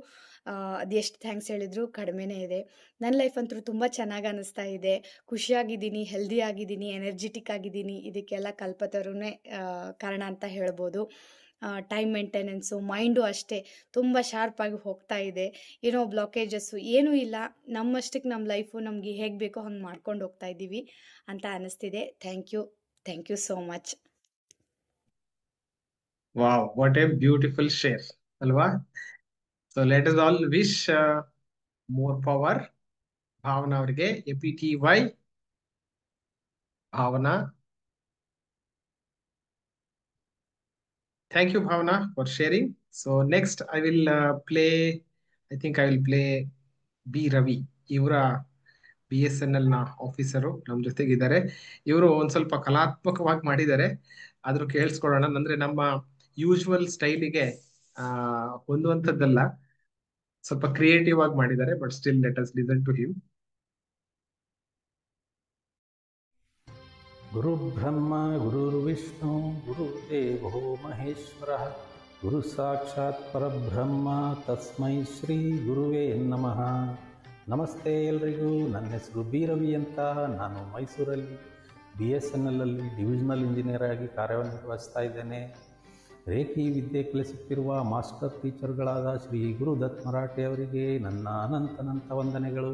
ಅದೆಷ್ಟು ಥ್ಯಾಂಕ್ಸ್ ಹೇಳಿದ್ರು ಕಡಿಮೆನೇ ಇದೆ. ನನ್ನ ಲೈಫ್ ಅಂತೂ ತುಂಬ ಚೆನ್ನಾಗಿ ಅನ್ನಿಸ್ತಾ ಇದೆ. ಖುಷಿಯಾಗಿದ್ದೀನಿ, ಹೆಲ್ದಿ ಆಗಿದ್ದೀನಿ, ಎನರ್ಜಿಟಿಕ್ ಆಗಿದ್ದೀನಿ. ಇದಕ್ಕೆಲ್ಲ ಕಲ್ಪತರುನೇ ಕಾರಣ ಅಂತ ಹೇಳ್ಬೋದು. ಟೈಮ್ ಮೇಂಟೆನೆನ್ಸು, ಮೈಂಡು ಅಷ್ಟೇ ತುಂಬ ಶಾರ್ಪಾಗಿ ಹೋಗ್ತಾ ಇದೆ. ಏನೋ ಬ್ಲಾಕೇಜಸ್ಸು ಏನೂ ಇಲ್ಲ. ನಮ್ಮಷ್ಟಕ್ಕೆ ನಮ್ಮ ಲೈಫು ನಮಗೆ ಹೇಗೆ ಬೇಕೋ ಹಂಗೆ ಮಾಡ್ಕೊಂಡು ಹೋಗ್ತಾ ಇದ್ದೀವಿ ಅಂತ ಅನ್ನಿಸ್ತಿದೆ. Thank you so much. Wow, what a beautiful share ಅಲ್ವಾ? So let us all wish more power Bhavana ಅವರಿಗೆ. APTY Bhavana. Thank you, Bhavana, for sharing. So next I will play B. Ravi. ಇವರ B. BSNL ನ officer ನಮ್ಮ ಜೊತೆಗಿದ್ದಾರೆ. ಇವರು ಒಂದ್ ಸ್ವಲ್ಪ ಕಲಾತ್ಮಕವಾಗಿ ಮಾಡಿದ್ದಾರೆ, ಆದ್ರೂ ಕೇಳಿಸ್ಕೊಳ್ಳೋಣ. ಅಂದ್ರೆ ನಮ್ಮ ಯೂಶುವಲ್ ಸ್ಟೈಲಿಗೆ ಹೊಂದುವಂಥದ್ದಲ್ಲ, ಸ್ವಲ್ಪ ಕ್ರಿಯೇಟಿವ್ ಆಗಿ ಮಾಡಿದ್ದಾರೆ. But still let us listen to him. ಗುರು ಬ್ರಹ್ಮ ಗುರುರ್ವಿಷ್ಣು ಗುರುದೇವೋ ಮಹೇಶ್ವರಃ ಗುರು ಸಾಕ್ಷಾತ್ ಪರಬ್ರಹ್ಮ ತಸ್ಮೈ ಶ್ರೀ ಗುರುವೇ ನಮಃ. ನಮಸ್ತೆ ಎಲ್ರಿಗೂ. ನನ್ನ ಹೆಸರು ಬಿ ರವಿ ಅಂತ. ನಾನು ಮೈಸೂರಲ್ಲಿ BSNL ಅಲ್ಲಿ ಡಿವಿಷನಲ್ ಇಂಜಿನಿಯರ್ ಆಗಿ ಕಾರ್ಯನಿರ್ವಹಿಸ್ತಾ ಇದ್ದೇನೆ. ರೇಖಿ ವಿದ್ಯೆ ಕಲಿಸುತ್ತಿರುವ ಮಾಸ್ಟರ್ ಟೀಚರ್ಗಳಾದ ಶ್ರೀ ಗುರುದತ್ ಮರಾಠೆ ಅವರಿಗೆ ನನ್ನ ಅನಂತ ವಂದನೆಗಳು.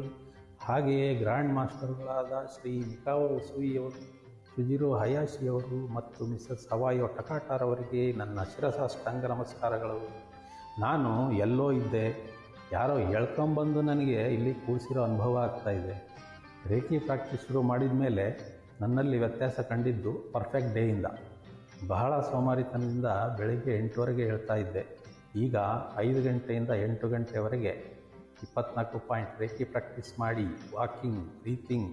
ಹಾಗೆಯೇ ಗ್ರ್ಯಾಂಡ್ ಮಾಸ್ಟರ್ಗಳಾದ ಶ್ರೀ ಮಿಕಾವೋ ಸುಯಿಯವರು, ಸುಜಿರೋ ಹಯಾಶಿಯವರು ಮತ್ತು ಮಿಸಸ್ ಹವಾಯೋ ಟಕಾಟಾರ್ ಅವರಿಗೆ ನನ್ನ ಶಿರಸಾಷ್ಟಾಂಗ ನಮಸ್ಕಾರಗಳು. ನಾನು ಎಲ್ಲೋ ಇದ್ದೆ, ಯಾರೋ ಹೇಳ್ಕೊಂಬಂದು ನನಗೆ ಇಲ್ಲಿ ಕೂರಿಸಿರೋ ಅನುಭವ ಆಗ್ತಾಯಿದೆ. ರೇಖಿ ಪ್ರಾಕ್ಟೀಸ್ ಶುರು ಮಾಡಿದ ಮೇಲೆ ನನ್ನಲ್ಲಿ ವ್ಯತ್ಯಾಸ ಕಂಡಿದ್ದು ಪರ್ಫೆಕ್ಟ್ ಡೇಯಿಂದ. ಬಹಳ ಸೋಮಾರಿತನದಿಂದ ಬೆಳಗ್ಗೆ 8 ಹೇಳ್ತಾ ಇದ್ದೆ. ಈಗ 5 ಗಂಟೆಯಿಂದ 8 ಗಂಟೆವರೆಗೆ 24 ಪಾಯಿಂಟ್ ರೇಖಿ ಪ್ರಾಕ್ಟೀಸ್ ಮಾಡಿ ವಾಕಿಂಗ್, ಬ್ರೀತಿಂಗ್,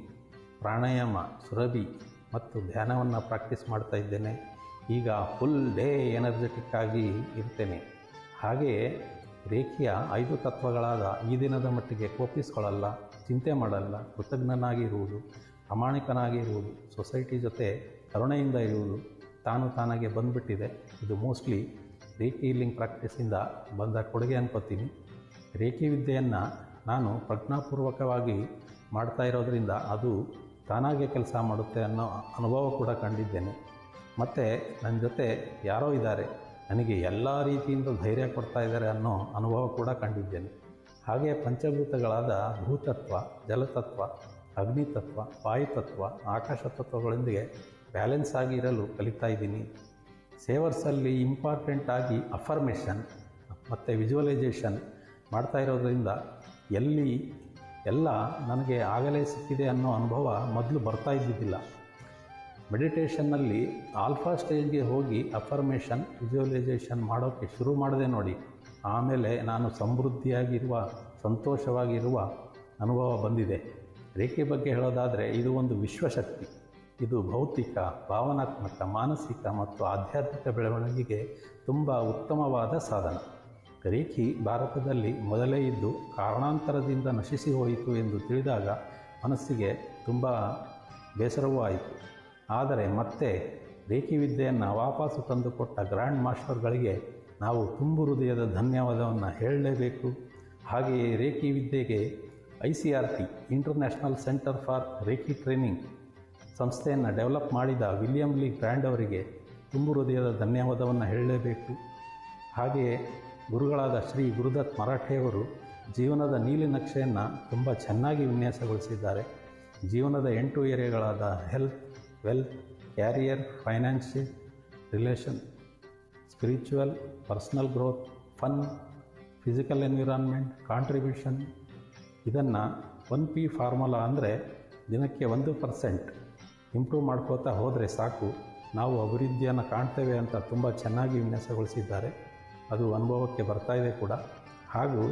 ಪ್ರಾಣಾಯಾಮ, ಸುರಭಿ ಮತ್ತು ಧ್ಯಾನವನ್ನು ಪ್ರಾಕ್ಟೀಸ್ ಮಾಡ್ತಾ ಇದ್ದೇನೆ. ಈಗ ಫುಲ್ ಡೇ ಎನರ್ಜೆಟಿಕ್ ಆಗಿ ಇರ್ತೇನೆ. ಹಾಗೆಯೇ ರೇಖಿಯ 5 ತತ್ವಗಳಾದ ಈ ದಿನದ ಮಟ್ಟಿಗೆ ಕೋಪಿಸ್ಕೊಳ್ಳಲ್ಲ, ಚಿಂತೆ ಮಾಡಲ್ಲ, ಕೃತಜ್ಞನಾಗಿರುವುದು, ಪ್ರಾಮಾಣಿಕನಾಗಿರುವುದು, ಸೊಸೈಟಿ ಜೊತೆ ಕರುಣೆಯಿಂದ ಇರುವುದು ತಾನಾಗೆ ಬಂದುಬಿಟ್ಟಿದೆ. ಇದು ಮೋಸ್ಟ್ಲಿ ರೇಖಿ ಹೀಲಿಂಗ್ ಪ್ರಾಕ್ಟೀಸಿಂದ ಬಂದ ಕೊಡುಗೆ ಅನ್ಕೋತೀನಿ. ರೇಖಿ ವಿದ್ಯೆಯನ್ನು ನಾನು ಪ್ರಜ್ಞಾಪೂರ್ವಕವಾಗಿ ಮಾಡ್ತಾ ಇರೋದರಿಂದ ಅದು ತಾನಾಗೆ ಕೆಲಸ ಮಾಡುತ್ತೆ ಅನ್ನೋ ಅನುಭವ ಕೂಡ ಕಂಡಿದ್ದೇನೆ. ಮತ್ತು ನನ್ನ ಜೊತೆ ಯಾರೋ ಇದ್ದಾರೆ, ನನಗೆ ಎಲ್ಲ ರೀತಿಯಿಂದ ಧೈರ್ಯ ಕೊಡ್ತಾ ಇದ್ದಾರೆ ಅನ್ನೋ ಅನುಭವ ಕೂಡ ಕಂಡಿದ್ದೇನೆ. ಹಾಗೆ ಪಂಚಭೂತಗಳಾದ ಭೂತತ್ವ, ಜಲತತ್ವ, ಅಗ್ನಿತತ್ವ, ವಾಯುತತ್ವ, ಆಕಾಶ ತತ್ವಗಳೊಂದಿಗೆ ಬ್ಯಾಲೆನ್ಸ್ ಆಗಿ ಇರಲು ಕಲಿತಾ ಇದ್ದೀನಿ. ಸೇವರ್ಸಲ್ಲಿ ಇಂಪಾರ್ಟೆಂಟ್ ಆಗಿ ಅಫರ್ಮೇಷನ್ ಮತ್ತು ವಿಜುವಲೈಸೇಷನ್ ಮಾಡ್ತಾ ಇರೋದ್ರಿಂದ ಎಲ್ಲ ನನಗೆ ಆಗಲೇ ಸಿಕ್ಕಿದೆ ಅನ್ನೋ ಅನುಭವ ಮೊದಲು ಬರ್ತಾ ಇದ್ದಿದ್ದಿಲ್ಲ. ಮೆಡಿಟೇಷನ್ನಲ್ಲಿ ಆಲ್ಫಾ ಸ್ಟೇಜ್ಗೆ ಹೋಗಿ ಅಫರ್ಮೇಷನ್, ವಿಜುವಲೈಸೇಷನ್ ಮಾಡೋಕ್ಕೆ ಶುರು ಮಾಡಿದೆ ನೋಡಿ. ಆಮೇಲೆ ನಾನು ಸಮೃದ್ಧಿಯಾಗಿರುವ, ಸಂತೋಷವಾಗಿರುವ ಅನುಭವ ಬಂದಿದೆ. ರೇಖೆ ಬಗ್ಗೆ ಹೇಳೋದಾದರೆ ಇದು ಒಂದು ವಿಶ್ವಶಕ್ತಿ. ಇದು ಭೌತಿಕ, ಭಾವನಾತ್ಮಕ, ಮಾನಸಿಕ ಮತ್ತು ಆಧ್ಯಾತ್ಮಿಕ ಬೆಳವಣಿಗೆಗೆ ತುಂಬ ಉತ್ತಮವಾದ ಸಾಧನ. ರೇಖಿ ಭಾರತದಲ್ಲಿ ಮೊದಲೇ ಇದ್ದು ಕಾರಣಾಂತರದಿಂದ ನಶಿಸಿ ಹೋಯಿತು ಎಂದು ತಿಳಿದಾಗ ಮನಸ್ಸಿಗೆ ತುಂಬ ಬೇಸರವೂ ಆಯಿತು. ಆದರೆ ಮತ್ತೆ ರೇಖಿ ವಿದ್ಯೆಯನ್ನು ವಾಪಸ್ಸು ತಂದುಕೊಟ್ಟ ಗ್ರ್ಯಾಂಡ್ ಮಾಸ್ಟರ್ಗಳಿಗೆ ನಾವು ತುಂಬು ಹೃದಯದ ಧನ್ಯವಾದವನ್ನು ಹೇಳಲೇಬೇಕು. ಹಾಗೆಯೇ ರೇಖಿ ವಿದ್ಯೆಗೆ ICRT international centre for reiki training ಸಂಸ್ಥೆಯನ್ನು ಡೆವಲಪ್ ಮಾಡಿದ ವಿಲಿಯಂ ಲೀ ಗ್ರ್ಯಾಂಡ್ ಅವರಿಗೆ ತುಂಬು ಹೃದಯದ ಧನ್ಯವಾದವನ್ನು ಹೇಳಲೇಬೇಕು. ಹಾಗೆಯೇ ಗುರುಗಳಾದ ಶ್ರೀ ಗುರುದತ್ ಮರಾಠೆಯವರು ಜೀವನದ ನೀಲಿ ನಕ್ಷೆಯನ್ನು ತುಂಬ ಚೆನ್ನಾಗಿ ವಿನ್ಯಾಸಗೊಳಿಸಿದ್ದಾರೆ. ಜೀವನದ 8 ಏರಿಯಾಗಳಾದ health, wealth, career, financial, relation, spiritual, personal growth, fun, physical environment, contribution, ಇದನ್ನು 1P ಫಾರ್ಮುಲಾ ಅಂದರೆ ದಿನಕ್ಕೆ 1% ಇಂಪ್ರೂವ್ ಮಾಡ್ಕೋತಾ ಹೋದರೆ ಸಾಕು, ನಾವು ಅಭಿವೃದ್ಧಿಯನ್ನು ಕಾಣ್ತೇವೆ ಅಂತ ತುಂಬ ಚೆನ್ನಾಗಿ ವಿನ್ಯಾಸಗೊಳಿಸಿದ್ದಾರೆ. ಅದು ಅನುಭವಕ್ಕೆ ಬರ್ತಾಯಿದೆ ಕೂಡ. ಹಾಗೂ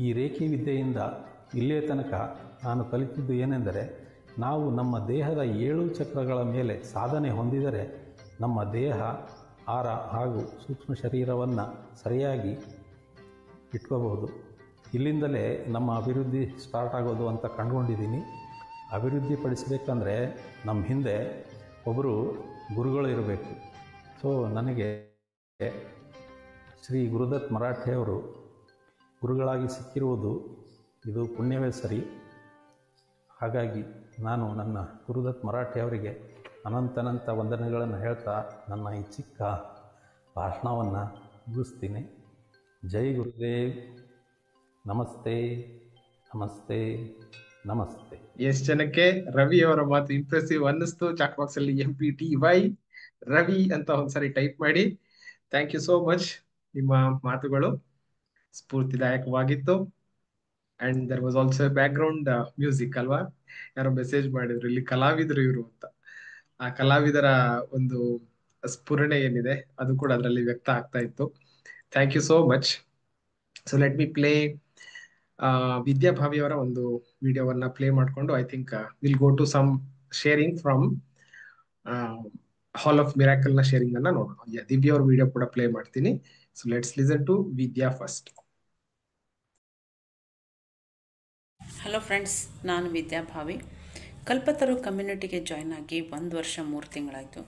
ಈ ರೇಖಿ ವಿದ್ಯೆಯಿಂದ ಇಲ್ಲಿಯ ತನಕ ನಾನು ಕಲಿತಿದ್ದು ಏನೆಂದರೆ, ನಾವು ನಮ್ಮ ದೇಹದ 7 ಚಕ್ರಗಳ ಮೇಲೆ ಸಾಧನೆ ಹೊಂದಿದರೆ ನಮ್ಮ ದೇಹ, ಆಹಾರ ಹಾಗೂ ಸೂಕ್ಷ್ಮ ಶರೀರವನ್ನು ಸರಿಯಾಗಿ ಇಟ್ಕೋಬಹುದು. ಇಲ್ಲಿಂದಲೇ ನಮ್ಮ ಅಭಿವೃದ್ಧಿ ಸ್ಟಾರ್ಟ್ ಆಗೋದು ಅಂತ ಕಂಡುಕೊಂಡಿದ್ದೀನಿ. ಅಭಿವೃದ್ಧಿ ಪಡಿಸಬೇಕಂದ್ರೆ ನಮ್ಮ ಹಿಂದೆ ಒಬ್ಬರು ಗುರುಗಳು ಇರಬೇಕು. ಸೊ ನನಗೆ ಶ್ರೀ ಗುರುದತ್ ಮರಾಠೆಯವರು ಗುರುಗಳಾಗಿ ಸಿಕ್ಕಿರುವುದು ಇದು ಪುಣ್ಯವೇ ಸರಿ. ಹಾಗಾಗಿ ನಾನು ನನ್ನ ಗುರುದತ್ ಮರಾಠೆಯವರಿಗೆ ಅನಂತ ವಂದನೆಗಳನ್ನು ಹೇಳ್ತಾ ನನ್ನ ಈ ಚಿಕ್ಕ ಭಾಷಣವನ್ನು ಮುಗಿಸ್ತೀನಿ. ಜೈ ಗುರುದೇವ್. ನಮಸ್ತೆ, ನಮಸ್ತೆ, ನಮಸ್ತೆ. ಎಷ್ಟು ಜನಕ್ಕೆ ರವಿ ಅವರ ಮಾತು ಇಂಪ್ರೆಸಿವ್ ಅನ್ನಿಸ್ತು? ಚಾಟ್ ಬಾಕ್ಸ್ ಅಲ್ಲಿ MPTY ರವಿ ಅಂತ ಒಂದ್ಸರಿ ಟೈಪ್ ಮಾಡಿ. Thank you so much. ನಿಮ್ಮ ಮಾತುಗಳು ಸ್ಫೂರ್ತಿದಾಯಕವಾಗಿತ್ತು. And there was also background music ಅಲ್ವಾ? ಯಾರೋ ಮೆಸೇಜ್ ಮಾಡಿದ್ರು ಇಲ್ಲಿ ಕಲಾವಿದರು ಇವರು ಅಂತ. ಆ ಕಲಾವಿದರ ಒಂದು ಸ್ಫುರಣೆ ಏನಿದೆ ಅದು ಕೂಡ ಅದರಲ್ಲಿ ವ್ಯಕ್ತ ಆಗ್ತಾ ಇತ್ತು. Thank you so much. So let me play Vidyabhavi ಅವರ ಒಂದು ವಿಡಿಯೋವನ್ನ ಪ್ಲೇ ಮಾಡಿಕೊಂಡು I think will go to some sharing from hall of miracle ನ ಶೇರಿಂಗ್ ಅನ್ನ ನೋಡೋಣ. ದಿವ್ಯ ಅವ್ರ ವಿಡಿಯೋ ಕೂಡ ಪ್ಲೇ ಮಾಡ್ತೀನಿ. So let's listen to Vidya first. Hello friends, ನಾನು ವಿದ್ಯಾಭಾವಿ. ಕಲ್ಪತರು ಕಮ್ಯುನಿಟಿಗೆ ಜಾಯ್ನ್ ಆಗಿ 1 ವರ್ಷ 3 ತಿಂಗಳಾಯಿತು.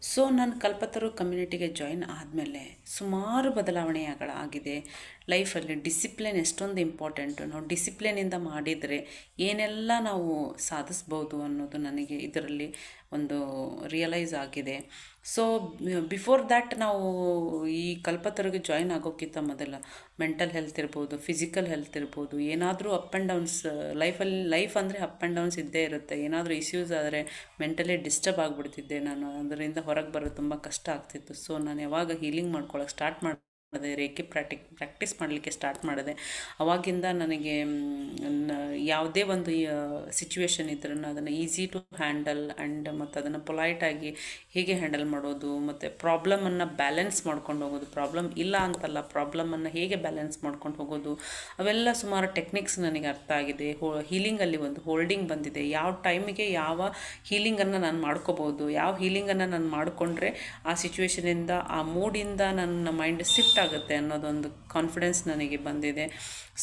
ಸೊ ನಾನು ಕಲ್ಪತರು ಕಮ್ಯುನಿಟಿಗೆ ಜಾಯ್ನ್ ಆದಮೇಲೆ ಸುಮಾರು ಬದಲಾವಣೆಗಳಾಗಿದೆ ಲೈಫಲ್ಲಿ. ಡಿಸಿಪ್ಲಿನ್ ಎಷ್ಟೊಂದು ಇಂಪಾರ್ಟೆಂಟು. ನಾವು ಡಿಸಿಪ್ಲಿನಿಂದ ಮಾಡಿದರೆ ಏನೆಲ್ಲ ನಾವು ಸಾಧಿಸ್ಬೋದು ಅನ್ನೋದು ನನಗೆ ಇದರಲ್ಲಿ ಒಂದು ರಿಯಲೈಸ್ ಆಗಿದೆ. ಸೊ ಬಿಫೋರ್ ದ್ಯಾಟ್ ನಾವು ಈ ಕಲ್ಪತರುಗೆ ಜಾಯ್ನ್ ಆಗೋಕ್ಕಿಂತ ಮೊದಲ ಮೆಂಟಲ್ ಹೆಲ್ತ್ ಇರ್ಬೋದು, ಫಿಸಿಕಲ್ ಹೆಲ್ತ್ ಇರ್ಬೋದು, ಏನಾದರೂ ಅಪ್ ಆ್ಯಂಡ್ ಡೌನ್ಸ್ ಲೈಫ್ ಅಂದರೆ ಅಪ್ ಆ್ಯಂಡ್ ಡೌನ್ಸ್ ಇದ್ದೇ ಇರುತ್ತೆ. ಏನಾದರೂ ಇಶ್ಯೂಸ್ ಆದರೆ ಮೆಂಟಲಿ ಡಿಸ್ಟರ್ಬ್ ಆಗಿಬಿಡ್ತಿದ್ದೆ ನಾನು. ಅದರಿಂದ ಹೊರಗೆ ಬರೋದು ತುಂಬ ಕಷ್ಟ ಆಗ್ತಿತ್ತು. ಸೊ ನಾನು ಯಾವಾಗ ಹೀಲಿಂಗ್ ಮಾಡ್ಕೊಳ್ಳೋಕೆ ಸ್ಟಾರ್ಟ್ ಮಾಡಿದೆ, ರೇಖೆ ಪ್ರಾಕ್ಟೀಸ್ ಮಾಡಲಿಕ್ಕೆ ಸ್ಟಾರ್ಟ್ ಮಾಡಿದೆ, ಅವಾಗಿಂದ ನನಗೆ ಯಾವುದೇ ಒಂದು ಸಿಚುವೇಶನ್ ಇದ್ರೂ ಅದನ್ನು ಈಸಿ ಟು ಹ್ಯಾಂಡಲ್ ಆ್ಯಂಡ್ ಮತ್ತು ಅದನ್ನು ಪೊಲೈಟಾಗಿ ಹೇಗೆ ಹ್ಯಾಂಡಲ್ ಮಾಡೋದು, ಮತ್ತು ಪ್ರಾಬ್ಲಮನ್ನು ಬ್ಯಾಲೆನ್ಸ್ ಮಾಡ್ಕೊಂಡು ಹೋಗೋದು. ಪ್ರಾಬ್ಲಮ್ ಇಲ್ಲ ಅಂತಲ್ಲ, ಪ್ರಾಬ್ಲಮನ್ನು ಹೇಗೆ ಬ್ಯಾಲೆನ್ಸ್ ಮಾಡ್ಕೊಂಡು ಹೋಗೋದು, ಅವೆಲ್ಲ ಸುಮಾರು ಟೆಕ್ನಿಕ್ಸ್ ನನಗೆ ಅರ್ಥ ಆಗಿದೆ. ಹೀಲಿಂಗಲ್ಲಿ ಒಂದು ಹೋಲ್ಡಿಂಗ್ ಬಂದಿದೆ. ಯಾವ ಟೈಮಿಗೆ ಯಾವ ಹೀಲಿಂಗನ್ನು ನಾನು ಮಾಡ್ಕೋಬೋದು, ಯಾವ ಹೀಲಿಂಗನ್ನು ನಾನು ಮಾಡಿಕೊಂಡ್ರೆ ಆ ಸಿಚುವೇಶನಿಂದ, ಆ ಮೂಡಿಂದ ನನ್ನ ಮೈಂಡ್ ಶಿಫ್ಟ್ ಆಗುತ್ತೆ ಅನ್ನೋದೊಂದು ಕಾನ್ಫಿಡೆನ್ಸ್ ನನಗೆ ಬಂದಿದೆ.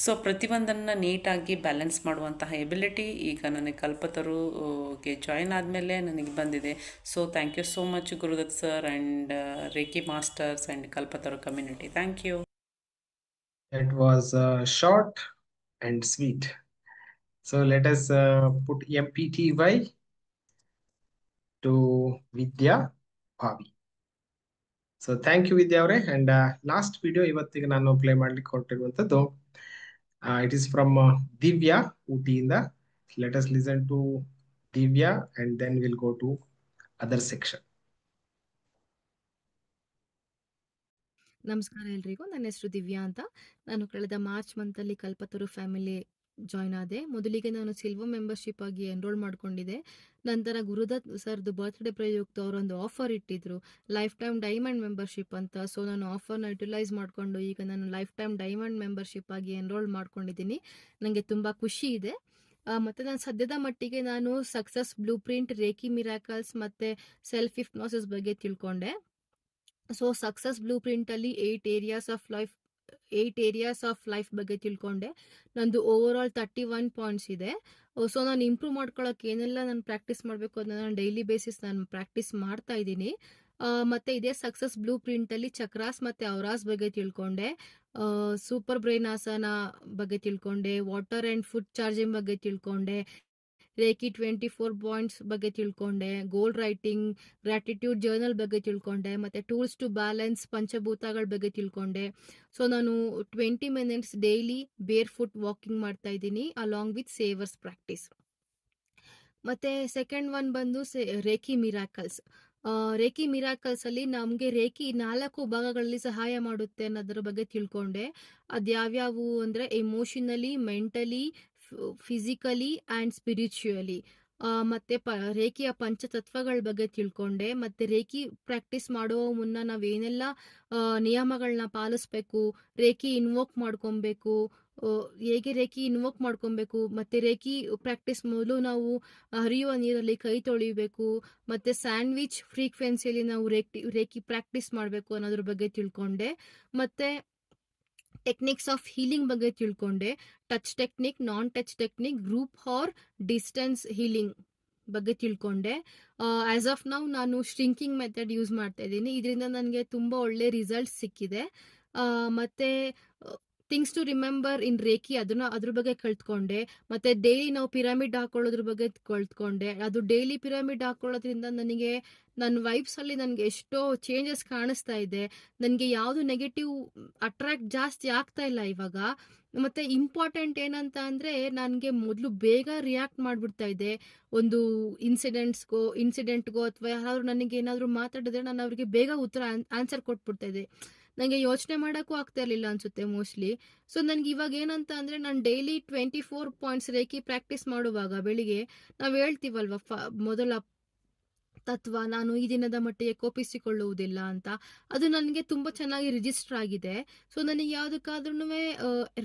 ಸೊ ಪ್ರತಿಯೊಂದನ್ನು ನೀಟಾಗಿ ಬ್ಯಾಲೆನ್ಸ್ ಮಾಡುವಂತಹ ಎಬಿಲಿಟಿ ಈಗ ನನಗೆ ಕಲ್ಪತರುಗೆ ಜಾಯ್ನ್ ಆದಮೇಲೆ ನನಗೆ ಬಂದಿದೆ. So thank you so much Gurudatt sir and reiki masters and Kalpataru community. Thank you. It was short and sweet. So let us put MPTY to Vidya Bhavi. So thank you Vidya ಅವರೇ. And last video ಇವತ್ತಿಗೆ ನಾನು play ಮಾಡ್ಲಿಕ್ಕೆ ಹೊರಟಿರುವಂತದ್ದು it is from Divya ಊಟಿಯಿಂದ. Let us listen to Divya and then will go to other section. ನಮಸ್ಕಾರ ಎಲ್ರಿಗೂ. ನನ್ನ ಹೆಸರು ದಿವ್ಯಾ ಅಂತ. ನಾನು ಕಳೆದ ಮಾರ್ಚ್ ಮಂತಲ್ಲಿ ಕಲ್ಪತರು ಫ್ಯಾಮಿಲಿ ಜಾಯ್ನ್ ಆದೆ. ಮೊದಲಿಗೆ ನಾನು ಸಿಲ್ವರ್ ಮೆಂಬರ್ಶಿಪ್ ಆಗಿ ಎನ್ರೋಲ್ ಮಾಡ್ಕೊಂಡಿದ್ದೆ. ನಂತರ ಗುರುದತ್ ಸರ್ದು ಬರ್ತ್ಡೇ ಪ್ರಯುಕ್ತ ಅವರೊಂದು ಆಫರ್ ಇಟ್ಟಿದ್ರು, ಲೈಫ್ ಟೈಮ್ ಡೈಮಂಡ್ ಮೆಂಬರ್ಶಿಪ್ ಅಂತ. ಸೊ ನಾನು ಆಫರ್ನ ಯುಟಿಲೈಸ್ ಮಾಡಿಕೊಂಡು ಈಗ ನಾನು ಲೈಫ್ ಟೈಮ್ ಡೈಮಂಡ್ ಮೆಂಬರ್ಶಿಪ್ ಆಗಿ ಎನ್ರೋಲ್ ಮಾಡ್ಕೊಂಡಿದ್ದೀನಿ. ನನಗೆ ತುಂಬ ಖುಷಿ ಇದೆ. ಮತ್ತು ನಾನು ಸದ್ಯದ ಮಟ್ಟಿಗೆ ನಾನು success blueprint, reiki miracles ಮತ್ತು ಸೆಲ್ಫ್ ಹಿಪ್ನಾಸಿಸ್ ಬಗ್ಗೆ ತಿಳ್ಕೊಂಡೆ. ಸೊ ಸಕ್ಸಸ್ ಬ್ಲೂ ಪ್ರಿಂಟಲ್ಲಿ 8 ಏರಿಯಾಸ್ ಆಫ್ ಲೈಫ್ ಬಗ್ಗೆ ತಿಳ್ಕೊಂಡೆ. ನಂದು ಓವರ್ ಆಲ್ 31 ಪಾಯಿಂಟ್ಸ್ ಇದೆ. ಸೊ ನಾನು ಇಂಪ್ರೂವ್ ಮಾಡ್ಕೊಳ್ಳೋಕೆ ಏನೆಲ್ಲ ನಾನು ಪ್ರಾಕ್ಟೀಸ್ ಮಾಡಬೇಕು ಅದನ್ನ ನಾನು ಡೈಲಿ ಬೇಸಿಸ್ ನಾನು ಪ್ರಾಕ್ಟೀಸ್ ಮಾಡ್ತಾ ಇದ್ದೀನಿ. ಮತ್ತು ಇದೇ ಸಕ್ಸಸ್ ಬ್ಲೂ ಪ್ರಿಂಟಲ್ಲಿ ಚಕ್ರಾಸ್ ಮತ್ತು ಔರಾಸ್ ಬಗ್ಗೆ ತಿಳ್ಕೊಂಡೆ. ಸೂಪರ್ ಬ್ರೈನ್ ಆಸನ ಬಗ್ಗೆ ತಿಳ್ಕೊಂಡೆ. ವಾಟರ್ ಆ್ಯಂಡ್ ಫುಡ್ ಚಾರ್ಜಿಂಗ್ ಬಗ್ಗೆ ತಿಳ್ಕೊಂಡೆ. ರೇಖಿ 24 ಪಾಯಿಂಟ್ಸ್ ಬಗ್ಗೆ ತಿಳ್ಕೊಂಡೆ. ಗೋಲ್ ರೈಟಿಂಗ್, ಗ್ರಾಟಿಟ್ಯೂಡ್ ಜರ್ನಲ್ ಬಗ್ಗೆ ತಿಳ್ಕೊಂಡೆ. ಮತ್ತು ಟೂಲ್ಸ್ ಟು ಬ್ಯಾಲೆನ್ಸ್, ಪಂಚಭೂತಗಳ ಬಗ್ಗೆ ತಿಳ್ಕೊಂಡೆ. ಸೊ ನಾನು 20 ಮಿನಿಟ್ಸ್ ಡೈಲಿ ಬೇರ್ ಫುಟ್ ವಾಕಿಂಗ್ ಮಾಡ್ತಾ ಇದ್ದೀನಿ ಅಲಾಂಗ್ ವಿತ್ ಸೇವರ್ಸ್ ಪ್ರಾಕ್ಟೀಸ್. ಮತ್ತು ಸೆಕೆಂಡ್ ಒನ್ ಬಂದು ರೇಖಿ ಮಿರಾಕಲ್ಸ್. ರೇಖಿ ಮಿರಾಕಲ್ಸಲ್ಲಿ ನಮಗೆ ರೇಖಿ 4 ಭಾಗಗಳಲ್ಲಿ ಸಹಾಯ ಮಾಡುತ್ತೆ ಅನ್ನೋದ್ರ ಬಗ್ಗೆ ತಿಳ್ಕೊಂಡೆ. ಅದ್ಯಾವ್ಯಾವು ಅಂದರೆ emotionally, mentally, physically and spiritually. ಮತ್ತು ರೇಖಿಯ ಪಂಚತತ್ವಗಳ ಬಗ್ಗೆ ತಿಳ್ಕೊಂಡೆ. ಮತ್ತು ರೇಖಿ ಪ್ರಾಕ್ಟೀಸ್ ಮಾಡೋ ಮುನ್ನ ನಾವೇನೆಲ್ಲ ನಿಯಮಗಳನ್ನ ಪಾಲಿಸ್ಬೇಕು, ರೇಖಿ ಇನ್ವೋಕ್ ಮಾಡ್ಕೊಬೇಕು, ಹೇಗೆ ರೇಖಿ ಇನ್ವೋಕ್ ಮಾಡ್ಕೊಬೇಕು, ಮತ್ತು ರೇಖಿ ಪ್ರಾಕ್ಟೀಸ್ ಮೊದಲು ನಾವು ಹರಿಯುವ ನೀರಲ್ಲಿ ಕೈ ತೊಳಿಬೇಕು, ಮತ್ತು ಸ್ಯಾಂಡ್ವಿಚ್ ಫ್ರೀಕ್ವೆನ್ಸಿಯಲ್ಲಿ ನಾವು ರೇಖಿ ಪ್ರಾಕ್ಟೀಸ್ ಮಾಡಬೇಕು ಅನ್ನೋದ್ರ ಬಗ್ಗೆ ತಿಳ್ಕೊಂಡೆ. ಮತ್ತು ಟೆಕ್ನಿಕ್ಸ್ ಆಫ್ ಹೀಲಿಂಗ್ ಬಗ್ಗೆ ತಿಳ್ಕೊಂಡೆ. Touch technique, non touch technique, group or distance healing ಬಗ್ಗೆ ತಿಳ್ಕೊಂಡೆ. ಆ್ಯಸ್ ಆಫ್ ನೌ ನಾನು ಶ್ರಿಂಕಿಂಗ್ ಮೆಥಡ್ ಯೂಸ್ ಮಾಡ್ತಾ ಇದ್ದೀನಿ. ಇದರಿಂದ ನನಗೆ ತುಂಬ ಒಳ್ಳೆ ರಿಸಲ್ಟ್ಸ್ ಸಿಕ್ಕಿದೆ. ಮತ್ತು things to remember in reiki ಅದ್ರ ಬಗ್ಗೆ ಕಲ್ತ್ಕೊಂಡೆ. ಮತ್ತು ಡೈಲಿ ನಾವು ಪಿರಮಿಡ್ ಹಾಕೊಳ್ಳೋದ್ರ ಬಗ್ಗೆ ಕಲ್ತ್ಕೊಂಡೆ. ಅದು ಡೈಲಿ ಪಿರಮಿಡ್ ಹಾಕೊಳ್ಳೋದ್ರಿಂದ ನನಗೆ ನನ್ನ ವೈಬ್ಸಲ್ಲಿ ನನಗೆ ಎಷ್ಟೋ ಚೇಂಜಸ್ ಕಾಣಿಸ್ತಾ ಇದೆ. ನನಗೆ ಯಾವುದು ನೆಗೆಟಿವ್ ಅಟ್ರಾಕ್ಟ್ ಜಾಸ್ತಿ ಆಗ್ತಾ ಇಲ್ಲ ಇವಾಗ. ಮತ್ತು ಇಂಪಾರ್ಟೆಂಟ್ ಏನಂತ ಅಂದರೆ ನನಗೆ ಮೊದಲು ಬೇಗ ರಿಯಾಕ್ಟ್ ಮಾಡಿಬಿಡ್ತಾ ಇದೆ. ಒಂದು ಇನ್ಸಿಡೆಂಟ್ಗೋ ಅಥವಾ ಯಾರಾದರೂ ನನಗೆ ಏನಾದರೂ ಮಾತಾಡಿದ್ರೆ ನಾನು ಅವ್ರಿಗೆ ಬೇಗ ಆನ್ಸರ್ ಕೊಟ್ಬಿಡ್ತಾ ಇದ್ದೆ. ನನಗೆ ಯೋಚನೆ ಮಾಡೋಕ್ಕೂ ಆಗ್ತಾ ಇರಲಿಲ್ಲ ಅನಿಸುತ್ತೆ ಮೋಸ್ಟ್ಲಿ. ಸೊ ನನಗೆ ಇವಾಗ ಏನಂತ ಅಂದರೆ ನಾನು ಡೈಲಿ 24 ಪಾಯಿಂಟ್ಸ್ ರೇಖಿ ಪ್ರಾಕ್ಟೀಸ್ ಮಾಡುವಾಗ ಬೆಳಿಗ್ಗೆ ನಾವು ಹೇಳ್ತೀವಲ್ವ ಮೊದಲ ತತ್ವ, ನಾನು ಈ ದಿನದ ಮಟ್ಟಿಗೆ ಕೋಪಿಸಿಕೊಳ್ಳುವುದಿಲ್ಲ ಅಂತ, ಅದು ನನಗೆ ತುಂಬ ಚೆನ್ನಾಗಿ ರಿಜಿಸ್ಟರ್ ಆಗಿದೆ. ಸೊ ನನಗೆ ಯಾವುದಕ್ಕಾದ್ರೂ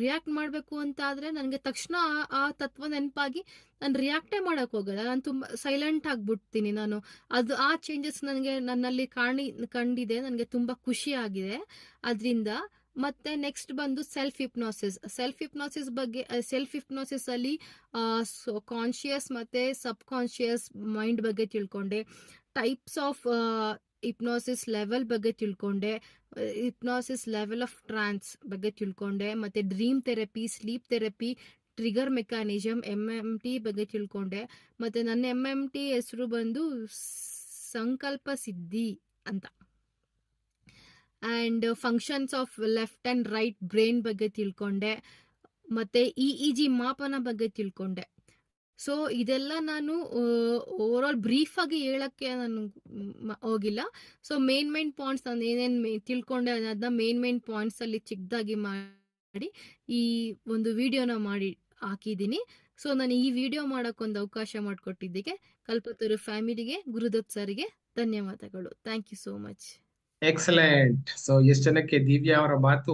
ರಿಯಾಕ್ಟ್ ಮಾಡಬೇಕು ಅಂತ ಆದರೆ ನನಗೆ ತಕ್ಷಣ ಆ ತತ್ವ ನೆನಪಾಗಿ ನಾನು ರಿಯಾಕ್ಟೇ ಮಾಡೋಕ್ಕೆ ಹೋಗಲ್ಲ. ನಾನು ತುಂಬ ಸೈಲೆಂಟ್ ಆಗಿಬಿಡ್ತೀನಿ ನಾನು. ಅದು ಆ ಚೇಂಜಸ್ ನನಗೆ ನನ್ನಲ್ಲಿ ಕಂಡಿದೆ. ನನಗೆ ತುಂಬ ಖುಷಿ ಆಗಿದೆ ಅದರಿಂದ. ಮತ್ತೆ ನೆಕ್ಸ್ಟ್ ಬಂದು ಸೆಲ್ಫ್ ಬಗ್ಗೆ, ಸೆಲ್ಫ್ ಹಿಪ್ನೋಸಿಸ್ ಅಲ್ಲಿ ಕಾನ್ಶಿಯಸ್ ಮತ್ತೆ ಸಬ್ ಕಾನ್ಶಿಯಸ್ ಮೈಂಡ್ ಬಗ್ಗೆ ತಿಳ್ಕೊಂಡೆ, ಟೈಪ್ಸ್ ಆಫ್ ಹಿಪ್ನೋಸಿಸ್ ಲೆವೆಲ್ ಬಗ್ಗೆ ತಿಳ್ಕೊಂಡೆ, ಹಿಪ್ನೋಸಿಸ್ ಲೆವೆಲ್ ಆಫ್ ಟ್ರಾನ್ಸ್ ಬಗ್ಗೆ ತಿಳ್ಕೊಂಡೆ, ಮತ್ತೆ dream therapy, sleep therapy, trigger mechanism, MMT ಬಗ್ಗೆ ತಿಳ್ಕೊಂಡೆ. ಮತ್ತೆ ನನ್ನ MMT ಹೆಸರು ಬಂದು ಸಂಕಲ್ಪ ಸಿದ್ಧಿ ಅಂತ. And functions of left and right brain ಬಗ್ಗೆ ತಿಳ್ಕೊಂಡೆ. ಮತ್ತು EEG ಮಾಪನ ಬಗ್ಗೆ ತಿಳ್ಕೊಂಡೆ. ಸೊ ಇದೆಲ್ಲ ನಾನು ಓವರಾಲ್ ಬ್ರೀಫಾಗಿ ಹೇಳೋಕ್ಕೆ ನಾನು ಹೋಗಿಲ್ಲ. ಸೊ ಮೇನ್ ಪಾಯಿಂಟ್ಸ್ ನಾನು ಏನೇನು ತಿಳ್ಕೊಂಡೆ ಅನ್ನೋದನ್ನ ಮೇನ್ ಪಾಯಿಂಟ್ಸಲ್ಲಿ ಚಿಕ್ಕದಾಗಿ ಮಾಡಿ ಈ ಒಂದು ವಿಡಿಯೋನ ಮಾಡಿ ಹಾಕಿದ್ದೀನಿ. ಸೊ ನಾನು ಈ ವಿಡಿಯೋ ಮಾಡೋಕ್ಕೊಂದು ಅವಕಾಶ ಮಾಡಿಕೊಟ್ಟಿದ್ದಕ್ಕೆ ಕಲ್ಪತರು ಫ್ಯಾಮಿಲಿಗೆ, ಗುರುದತ್ ಸರ್ಗೆ ಧನ್ಯವಾದಗಳು. Thank you so much. Excellent. So ಎಷ್ಟು ಜನಕ್ಕೆ ದಿವ್ಯಾ ಅವರ ಮಾತು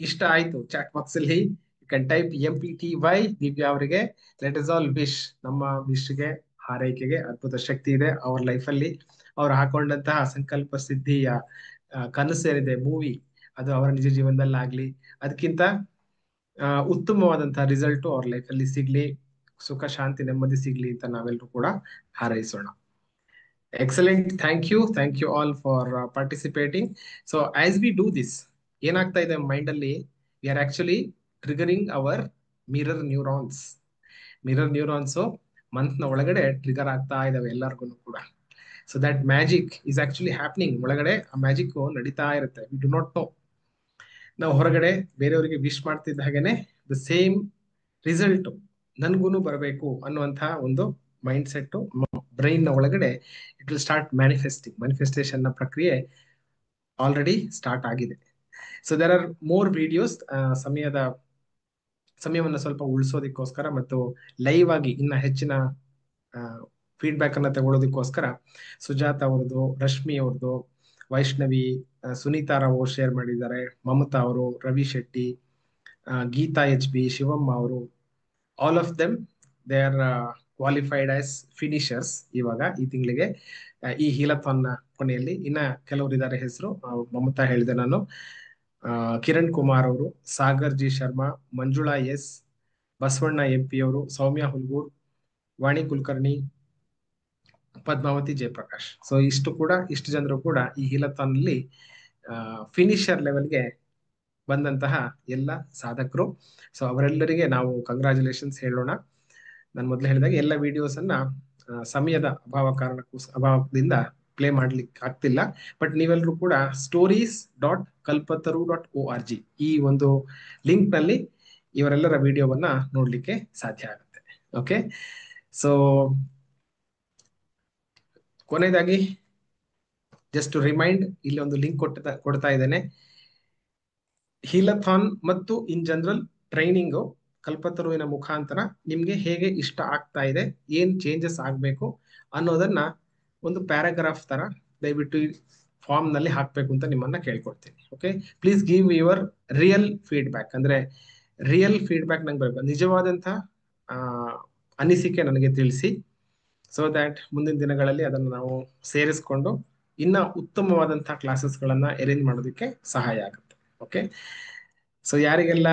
ಇಷ್ಟ ಆಯ್ತು ಚಾಟ್ ಬಾಕ್ಸ್ ಅಲ್ಲಿ you can type MPTY Divya ಅವರಿಗೆ. ಲೆಟ್ ಇಸ್ ಆಲ್ ವಿಶ್, ನಮ್ಮ ವಿಶ್ಗೆ, ಹಾರೈಕೆಗೆ ಅದ್ಭುತ ಶಕ್ತಿ ಇದೆ ಅವ್ರ ಲೈಫ್ ಅಲ್ಲಿ. ಅವ್ರು ಹಾಕೊಂಡಂತಹ ಸಂಕಲ್ಪ ಸಿದ್ಧಿಯ ಕನಸು ಏನಿದೆ ಮೂವಿ, ಅದು ಅವರ ನಿಜ ಜೀವನದಲ್ಲಿ ಆಗ್ಲಿ, ಅದಕ್ಕಿಂತ ಉತ್ತಮವಾದಂತಹ ರಿಸಲ್ಟ್ ಅವ್ರ ಲೈಫ್ ಅಲ್ಲಿ ಸಿಗ್ಲಿ, ಸುಖ ಶಾಂತಿ ನೆಮ್ಮದಿ ಸಿಗ್ಲಿ ಅಂತ ನಾವೆಲ್ಲರೂ ಕೂಡ ಹಾರೈಸೋಣ. Excellent. Thank you all for participating. So as we do this, ಏನಾಗ್ತಾ ಇದೆ ಮೈಂಡ್ ಅಲ್ಲಿ, we are actually triggering our mirror neurons. Mirror neurons ಮಂತ್ ನ ಒಳಗಡೆ ಟ್ರಿಗರ್ ಆಗ್ತಾ ಇದಾವೆ ಎಲ್ಲರಿಗೂ ಕೂಡ. So that magic is actually happening. ಒಳಗಡೆ ಆ ಮ್ಯಾಜಿಕ್ ನಡೀತಾ ಇರುತ್ತೆ. We do not know. ನಾವು ಹೊರಗಡೆ ಬೇರೆಯವರಿಗೆ ವಿಶ್ ಮಾಡ್ತಿದ್ದ ಹಾಗೇನೆ ದ ಸೇಮ್ ರಿಸಲ್ಟ್ ನನ್ಗೂನು ಬರಬೇಕು ಅನ್ನುವಂತಹ ಒಂದು ಮೈಂಡ್ ಸೆಟ್ ಬ್ರೈನ್ ನ ಒಳಗಡೆ ಇಟ್ ವಿಲ್ ಸ್ಟಾರ್ಟ್ ಮ್ಯಾನಿಫೆಸ್ಟೇಷನ್ ನ ಪ್ರಕ್ರಿಯೆ ಆಲ್ರೆಡಿ ಸ್ಟಾರ್ಟ್ ಆಗಿದೆ. So there are more videos. ಸಮಯವನ್ನು ಸ್ವಲ್ಪ ಉಳಿಸೋದಕ್ಕೋಸ್ಕರ ಮತ್ತು ಲೈವ್ ಆಗಿ ಇನ್ನ ಹೆಚ್ಚಿನ ಫೀಡ್ಬ್ಯಾಕ್ ಅನ್ನ ತಗೊಳ್ಳೋದಕ್ಕೋಸ್ಕರ ಸುಜಾತ ಅವ್ರದ್ದು, ರಶ್ಮಿ ಅವ್ರದ್ದು, ವೈಷ್ಣವಿ, ಸುನೀತಾ ರಾವ್ ಅವರು ಶೇರ್ ಮಾಡಿದ್ದಾರೆ, ಮಮತಾ ಅವರು, ರವಿ ಶೆಟ್ಟಿ, ಗೀತಾ HB, ಶಿವಮ್ಮ ಅವರು, all of them they are qualified as finishers ಇವಾಗ ಈ ತಿಂಗಳಿಗೆ ಈ ಹೀಲಥಾನ್ ಕೊನೆಯಲ್ಲಿ. ಇನ್ನ ಕೆಲವರು ಇದ್ದಾರೆ ಹೆಸರು, ಮಮತಾ ಹೇಳಿದೆ ನಾನು, ಕಿರಣ್ ಕುಮಾರ್ ಅವರು, Sagar G Sharma, Manjula S, Basavanna MP ಅವರು, ಸೌಮ್ಯ ಹುಲ್ಗೂರ್, ವಾಣಿ ಕುಲಕರ್ಣಿ, ಪದ್ಮಾವತಿ ಜಯಪ್ರಕಾಶ್. ಸೊ ಇಷ್ಟು ಜನರು ಕೂಡ ಈ ಹೀಲಥಾನ್ ಅಲ್ಲಿ ಫಿನಿಷರ್ ಲೆವೆಲ್ಗೆ ಬಂದಂತಹ ಎಲ್ಲ ಸಾಧಕರು. ಸೊ ಅವರೆಲ್ಲರಿಗೆ ನಾವು ಕಂಗ್ರಾಚುಲೇಷನ್ಸ್ ಹೇಳೋಣ. ನಾನು ಮೊದಲು ಹೇಳಿದಾಗ ಎಲ್ಲ ವಿಡಿಯೋಸ್ ಅನ್ನ ಸಮಯದ ಅಭಾವದಿಂದ ಪ್ಲೇ ಮಾಡ್ಲಿಕ್ಕೆ ಆಗ್ತಿಲ್ಲ. ಬಟ್ ನೀವೆಲ್ಲರೂ ಕೂಡ stories.kalpataru.org ಈ ಒಂದು ಲಿಂಕ್ ನಲ್ಲಿ ಇವರೆಲ್ಲರ ವಿಡಿಯೋವನ್ನ ನೋಡ್ಲಿಕ್ಕೆ ಸಾಧ್ಯ ಆಗುತ್ತೆ. ಓಕೆ, ಸೊ ಕೊನೆಯದಾಗಿ ಜಸ್ಟ್ ರಿಮೈಂಡ್, ಇಲ್ಲಿ ಒಂದು ಲಿಂಕ್ ಕೊಡ್ತಾ ಇದ್ದೇನೆ. ಹೀಲಥಾನ್ ಮತ್ತು ಇನ್ ಜನರಲ್ ಟ್ರೈನಿಂಗು ಕಲ್ಪತರುವಿನ ಮುಖಾಂತರ ನಿಮ್ಗೆ ಹೇಗೆ ಇಷ್ಟ ಆಗ್ತಾ ಇದೆ, ಏನ್ ಚೇಂಜಸ್ ಆಗ್ಬೇಕು ಅನ್ನೋದನ್ನ ಒಂದು ಪ್ಯಾರಾಗ್ರಾಫ್ ತರ ದಯವಿಟ್ಟು ಫಾರ್ಮ್ ನಲ್ಲಿ ಹಾಕ್ಬೇಕು ಅಂತ ನಿಮ್ಮನ್ನ ಕೇಳ್ಕೊಡ್ತೀನಿ. Okay, please give your real feedback. ಅಂದ್ರೆ ರಿಯಲ್ ಫೀಡ್ಬ್ಯಾಕ್ ನಂಗೆ ಬರಬೇಕು, ನಿಜವಾದಂತ ಅನಿಸಿಕೆ ನನಗೆ ತಿಳಿಸಿ. ಸೊ ದ್ಯಾಟ್ ಮುಂದಿನ ದಿನಗಳಲ್ಲಿ ಅದನ್ನು ನಾವು ಸೇರಿಸ್ಕೊಂಡು ಇನ್ನ ಉತ್ತಮವಾದಂತಹ ಕ್ಲಾಸಸ್ಗಳನ್ನ ಅರೇಂಜ್ ಮಾಡೋದಕ್ಕೆ ಸಹಾಯ ಆಗುತ್ತೆ. ಓಕೆ, ಸೊ ಯಾರಿಗೆಲ್ಲ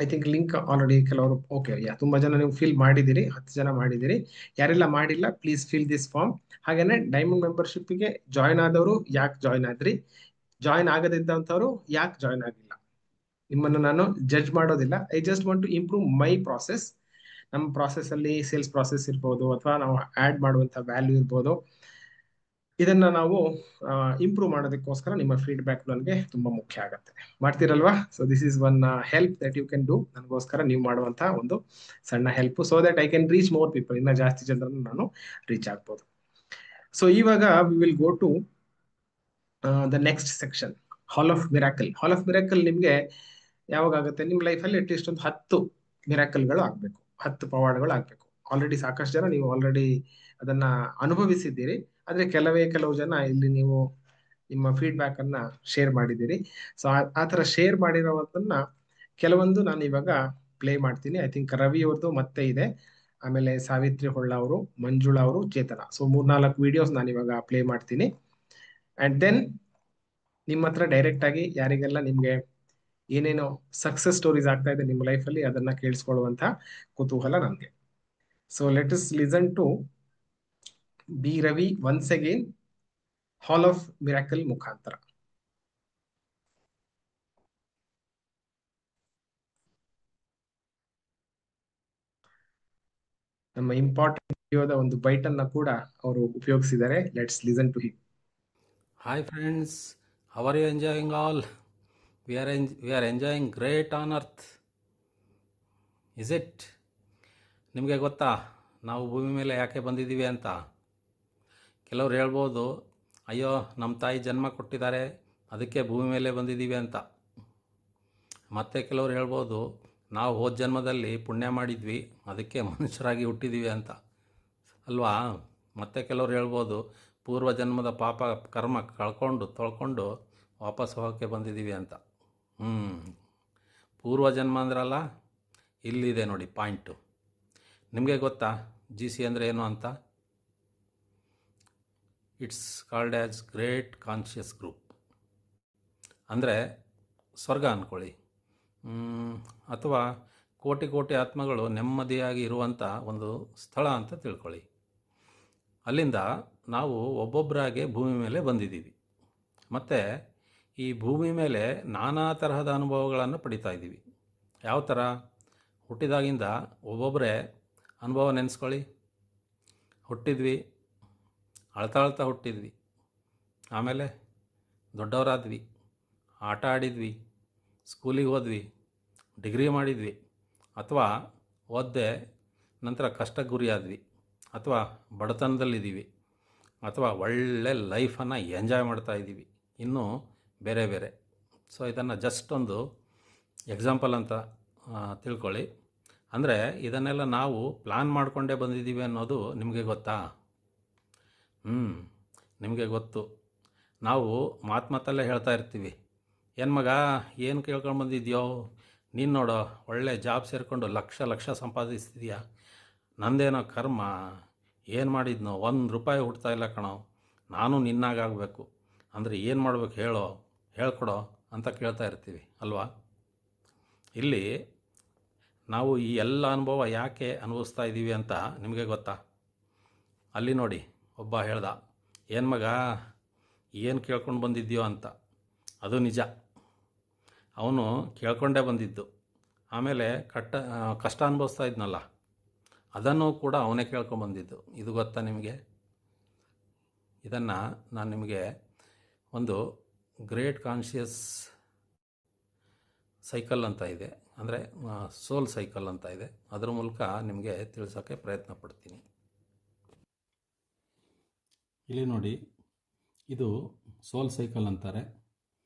ಐ ಥಿಂಕ್ ಲಿಂಕ್ ಆಲ್ರೆಡಿ ಕೆಲವರು ಓಕೆ ತುಂಬಾ ಜನ ನೀವು ಫಿಲ್ ಮಾಡಿದಿರಿ, 10 ಜನ ಮಾಡಿದಿರಿ. ಯಾರೆಲ್ಲ ಮಾಡಿಲ್ಲ ಪ್ಲೀಸ್ ಫಿಲ್ ದಿಸ್ ಫಾರ್ಮ್. ಹಾಗೇನೆ ಡೈಮಂಡ್ ಮೆಂಬರ್ಶಿಪ್ಗೆ ಜಾಯ್ನ್ ಆದವರು ಯಾಕೆ ಜಾಯ್ನ್ ಆದ್ರಿ, ಜಾಯ್ನ್ ಆಗದಿದ್ದಂಥವ್ರು ಯಾಕೆ ಜಾಯ್ನ್ ಆಗಿಲ್ಲ, ನಿಮ್ಮನ್ನು ನಾನು ಜಡ್ಜ್ ಮಾಡೋದಿಲ್ಲ. I just want to improve my process. ನಮ್ಮ ಪ್ರಾಸೆಸ್ ಅಲ್ಲಿ ಸೇಲ್ಸ್ ಪ್ರಾಸೆಸ್ ಇರ್ಬೋದು, ಅಥವಾ ನಾವು ಆಡ್ ಮಾಡುವಂತ ವ್ಯಾಲ್ಯೂ ಇರ್ಬೋದು, ಇದನ್ನ ನಾವು ಇಂಪ್ರೂವ್ ಮಾಡೋದಕ್ಕೋಸ್ಕರ ನಿಮ್ಮ ಫೀಡ್ಬ್ಯಾಕ್ ನನಗೆ ತುಂಬಾ ಮುಖ್ಯ ಆಗುತ್ತೆ. ಮಾಡ್ತೀರಲ್ವಾ? So this is one help that you can do. ನನಗೋಸ್ಕರ ನೀವು ಮಾಡುವಂತಹ ಒಂದು ಸಣ್ಣ help, so that I can reach more people, ಇನ್ನ ಜಾಸ್ತಿ ಜನರನ್ನು ನಾನು ರೀಚ್ ಆಗ್ಬೋದು. ಸೊ ಇವಾಗ we will go to the next section, hall of miracle. Hall of miracle ನಿಮ್ಗೆ ಯಾವಾಗ ಆಗುತ್ತೆ, ನಿಮ್ ಲೈಫಲ್ಲಿ ಅಟ್ಲೀಸ್ಟ್ ಒಂದು 10 ಮಿರಾಕಲ್ಗಳು ಆಗ್ಬೇಕು, 10 ಪವಾಡಗಳು ಆಗ್ಬೇಕು. ಆಲ್ರೆಡಿ ಸಾಕಷ್ಟು ಜನ ನೀವು ಆಲ್ರೆಡಿ ಅದನ್ನ ಅನುಭವಿಸಿದ್ದೀರಿ. ಆದ್ರೆ ಕೆಲವು ಜನ ಇಲ್ಲಿ ನೀವು ನಿಮ್ಮ ಫೀಡ್ಬ್ಯಾಕ್ ಅನ್ನ ಶೇರ್ ಮಾಡಿದ್ದೀರಿ. ಸೊ ಆ ತರ ಶೇರ್ ಮಾಡಿರೋದನ್ನ ಕೆಲವೊಂದು ನಾನು ಇವಾಗ ಪ್ಲೇ ಮಾಡ್ತೀನಿ. ಐ ಥಿಂಕ್ ರವಿ ಅವ್ರದ್ದು ಮತ್ತೆ ಇದೆ, ಆಮೇಲೆ ಸಾವಿತ್ರಿ ಹೊಳ್ಳ ಅವರು, ಮಂಜುಳಾ ಅವರು, ಚೇತನ. ಸೊ 3-4 ವಿಡಿಯೋಸ್ ನಾನು ಇವಾಗ ಪ್ಲೇ ಮಾಡ್ತೀನಿ. ಅಂಡ್ ದೆನ್ ನಿಮ್ಮ ಹತ್ರ ಡೈರೆಕ್ಟ್ ಆಗಿ ಯಾರಿಗೆಲ್ಲ ನಿಮ್ಗೆ ಏನೇನೋ ಸಕ್ಸಸ್ ಸ್ಟೋರೀಸ್ ಆಗ್ತಾ ಇದೆ ನಿಮ್ಮ ಲೈಫಲ್ಲಿ ಅದನ್ನ ಕೇಳಿಸ್ಕೊಳ್ಳುವಂತ ಕುತೂಹಲ ನಮ್ಗೆ. So let us listen to B Ravi once again, hall of miracle ಮುಖಾಂತರ. ನಮ್ಮ ಇಂಪಾರ್ಟೆಂಟ್ ವಿಡಿಯೋದ ಒಂದು ಬೈಟ್ ಅನ್ನ ಕೂಡ ಅವರು ಉಪಯೋಗಿಸಿದ್ದಾರೆ. Let's listen to him. Hi friends, how are you enjoying all? We are enjoying great on earth. Is it? ನಿಮಗೆ ಗೊತ್ತಾ ನಾವು ಭೂಮಿ ಮೇಲೆ ಯಾಕೆ ಬಂದಿದ್ದೀವಿ ಅಂತ? ಕೆಲವ್ರು ಹೇಳ್ಬೋದು, ಅಯ್ಯೋ ನಮ್ಮ ತಾಯಿ ಜನ್ಮ ಕೊಟ್ಟಿದ್ದಾರೆ ಅದಕ್ಕೆ ಭೂಮಿ ಮೇಲೆ ಬಂದಿದ್ದೀವಿ ಅಂತ. ಮತ್ತು ಕೆಲವ್ರು ಹೇಳ್ಬೋದು, ನಾವು ಹೋದ ಜನ್ಮದಲ್ಲಿ ಪುಣ್ಯ ಮಾಡಿದ್ವಿ ಅದಕ್ಕೆ ಮನುಷ್ಯರಾಗಿ ಹುಟ್ಟಿದ್ದೀವಿ ಅಂತ ಅಲ್ವಾ. ಮತ್ತು ಕೆಲವ್ರು ಹೇಳ್ಬೋದು, ಪೂರ್ವ ಜನ್ಮದ ಪಾಪ ಕರ್ಮ ತೊಳ್ಕೊಂಡು ವಾಪಸ್ ಹೋಗೋಕ್ಕೆ ಬಂದಿದ್ದೀವಿ ಅಂತ. ಪೂರ್ವ ಜನ್ಮ ಅಂದ್ರಲ್ಲ, ಇಲ್ಲಿದೆ ನೋಡಿ ಪಾಯಿಂಟು. ನಿಮಗೆ ಗೊತ್ತಾ GC ಅಂದರೆ ಏನು ಅಂತ? It's called as great conscious group. ಅಂದರೆ ಸ್ವರ್ಗ ಅಂದ್ಕೊಳ್ಳಿ, ಅಥವಾ ಕೋಟಿ ಕೋಟಿ ಆತ್ಮಗಳು ನೆಮ್ಮದಿಯಾಗಿ ಇರುವಂಥ ಒಂದು ಸ್ಥಳ ಅಂತ ತಿಳ್ಕೊಳ್ಳಿ. ಅಲ್ಲಿಂದ ನಾವು ಒಬ್ಬೊಬ್ಬರಾಗೆ ಭೂಮಿ ಮೇಲೆ ಬಂದಿದ್ದೀವಿ. ಮತ್ತು ಈ ಭೂಮಿ ಮೇಲೆ ನಾನಾ ತರಹದ ಅನುಭವಗಳನ್ನು ಪಡಿತಾ ಇದ್ದೀವಿ. ಯಾವ ಥರ? ಹುಟ್ಟಿದಾಗಿಂದ ಒಬ್ಬೊಬ್ಬರೇ ಅನುಭವ ನೆನೆಸ್ಕೊಳ್ಳಿ. ಹುಟ್ಟಿದ್ವಿ, ಅಳ್ತಾ ಹುಟ್ಟಿದ್ವಿ, ಆಮೇಲೆ ದೊಡ್ಡವರಾದ್ವಿ, ಆಟ ಆಡಿದ್ವಿ, ಸ್ಕೂಲಿಗೆ ಹೋದ್ವಿ, ಡಿಗ್ರಿ ಮಾಡಿದ್ವಿ, ಅಥವಾ ಓದ್ದೆ ನಂತರ ಕಷ್ಟಕ್ಕೆ ಗುರಿಯಾದ್ವಿ, ಅಥವಾ ಬಡತನದಲ್ಲಿದ್ದೀವಿ, ಅಥವಾ ಒಳ್ಳೆ ಲೈಫನ್ನು ಎಂಜಾಯ್ ಮಾಡ್ತಾ ಇದ್ದೀವಿ, ಇನ್ನೂ ಬೇರೆ ಬೇರೆ. ಸೊ ಇದನ್ನು ಜಸ್ಟ್ ಒಂದು ಎಕ್ಸಾಂಪಲ್ ಅಂತ ತಿಳ್ಕೊಳ್ಳಿ. ಅಂದರೆ ಇದನ್ನೆಲ್ಲ ನಾವು ಪ್ಲ್ಯಾನ್ ಮಾಡಿಕೊಂಡೇ ಬಂದಿದ್ದೀವಿ ಅನ್ನೋದು ನಿಮಗೆ ಗೊತ್ತಾ? ನಿಮಗೆ ಗೊತ್ತು. ನಾವು ಮಾತಲ್ಲೇ ಹೇಳ್ತಾ ಇರ್ತೀವಿ, ಏನು ಮಗ ಏನು ಕೇಳ್ಕೊಂಡು ಬಂದಿದ್ಯೋ, ನೀನು ನೋಡೋ ಒಳ್ಳೆ ಜಾಬ್ ಸೇರಿಕೊಂಡು ಲಕ್ಷ ಸಂಪಾದಿಸ್ತಿದ್ಯಾ, ನಂದೇನೋ ಕರ್ಮ, ಏನು ಮಾಡಿದ್ನೋ ₹1 ಹುಡ್ತಾ ಇಲ್ಲ ಕಣೋ, ನಾನು ನಿನ್ನಾಗಬೇಕು ಅಂದರೆ ಏನು ಮಾಡಬೇಕು ಹೇಳ್ಕೊಡೋ ಅಂತ ಕೇಳ್ತಾ ಇರ್ತೀವಿ ಅಲ್ವಾ. ಇಲ್ಲಿ ನಾವು ಈ ಎಲ್ಲ ಅನುಭವ ಯಾಕೆ ಅನುಭವಿಸ್ತಾ ಇದ್ದೀವಿ ಅಂತ ನಿಮಗೆ ಗೊತ್ತಾ? ಅಲ್ಲಿ ನೋಡಿ, ಒಬ್ಬ ಹೇಳ್ದ, ಏನು ಮಗ ಏನು ಕೇಳ್ಕೊಂಡು ಬಂದಿದ್ಯೋ ಅಂತ. ಅದು ನಿಜ, ಅವನು ಕೇಳ್ಕೊಂಡೇ ಬಂದಿದ್ದು. ಆಮೇಲೆ ಕಷ್ಟ ಅನುಭವಿಸ್ತಾ ಇದ್ನಲ್ಲ, ಅದನ್ನು ಕೂಡ ಅವನೇ ಕೇಳ್ಕೊಂಬಂದಿದ್ದು. ಇದು ಗೊತ್ತಾ ನಿಮಗೆ? ಇದನ್ನು ನಾನು ನಿಮಗೆ ಒಂದು ಗ್ರೇಟ್ ಕಾನ್ಷಿಯಸ್ ಸೈಕಲ್ ಅಂತ ಇದೆ, ಅಂದರೆ ಸೋಲ್ ಸೈಕಲ್ ಅಂತ ಇದೆ, ಅದರ ಮೂಲಕ ನಿಮಗೆ ತಿಳಿಸೋಕ್ಕೆ ಪ್ರಯತ್ನ ಪಡ್ತೀನಿ. ಇಲ್ಲಿ ನೋಡಿ, ಇದು ಸೋಲ್ ಸೈಕಲ್ ಅಂತಾರೆ.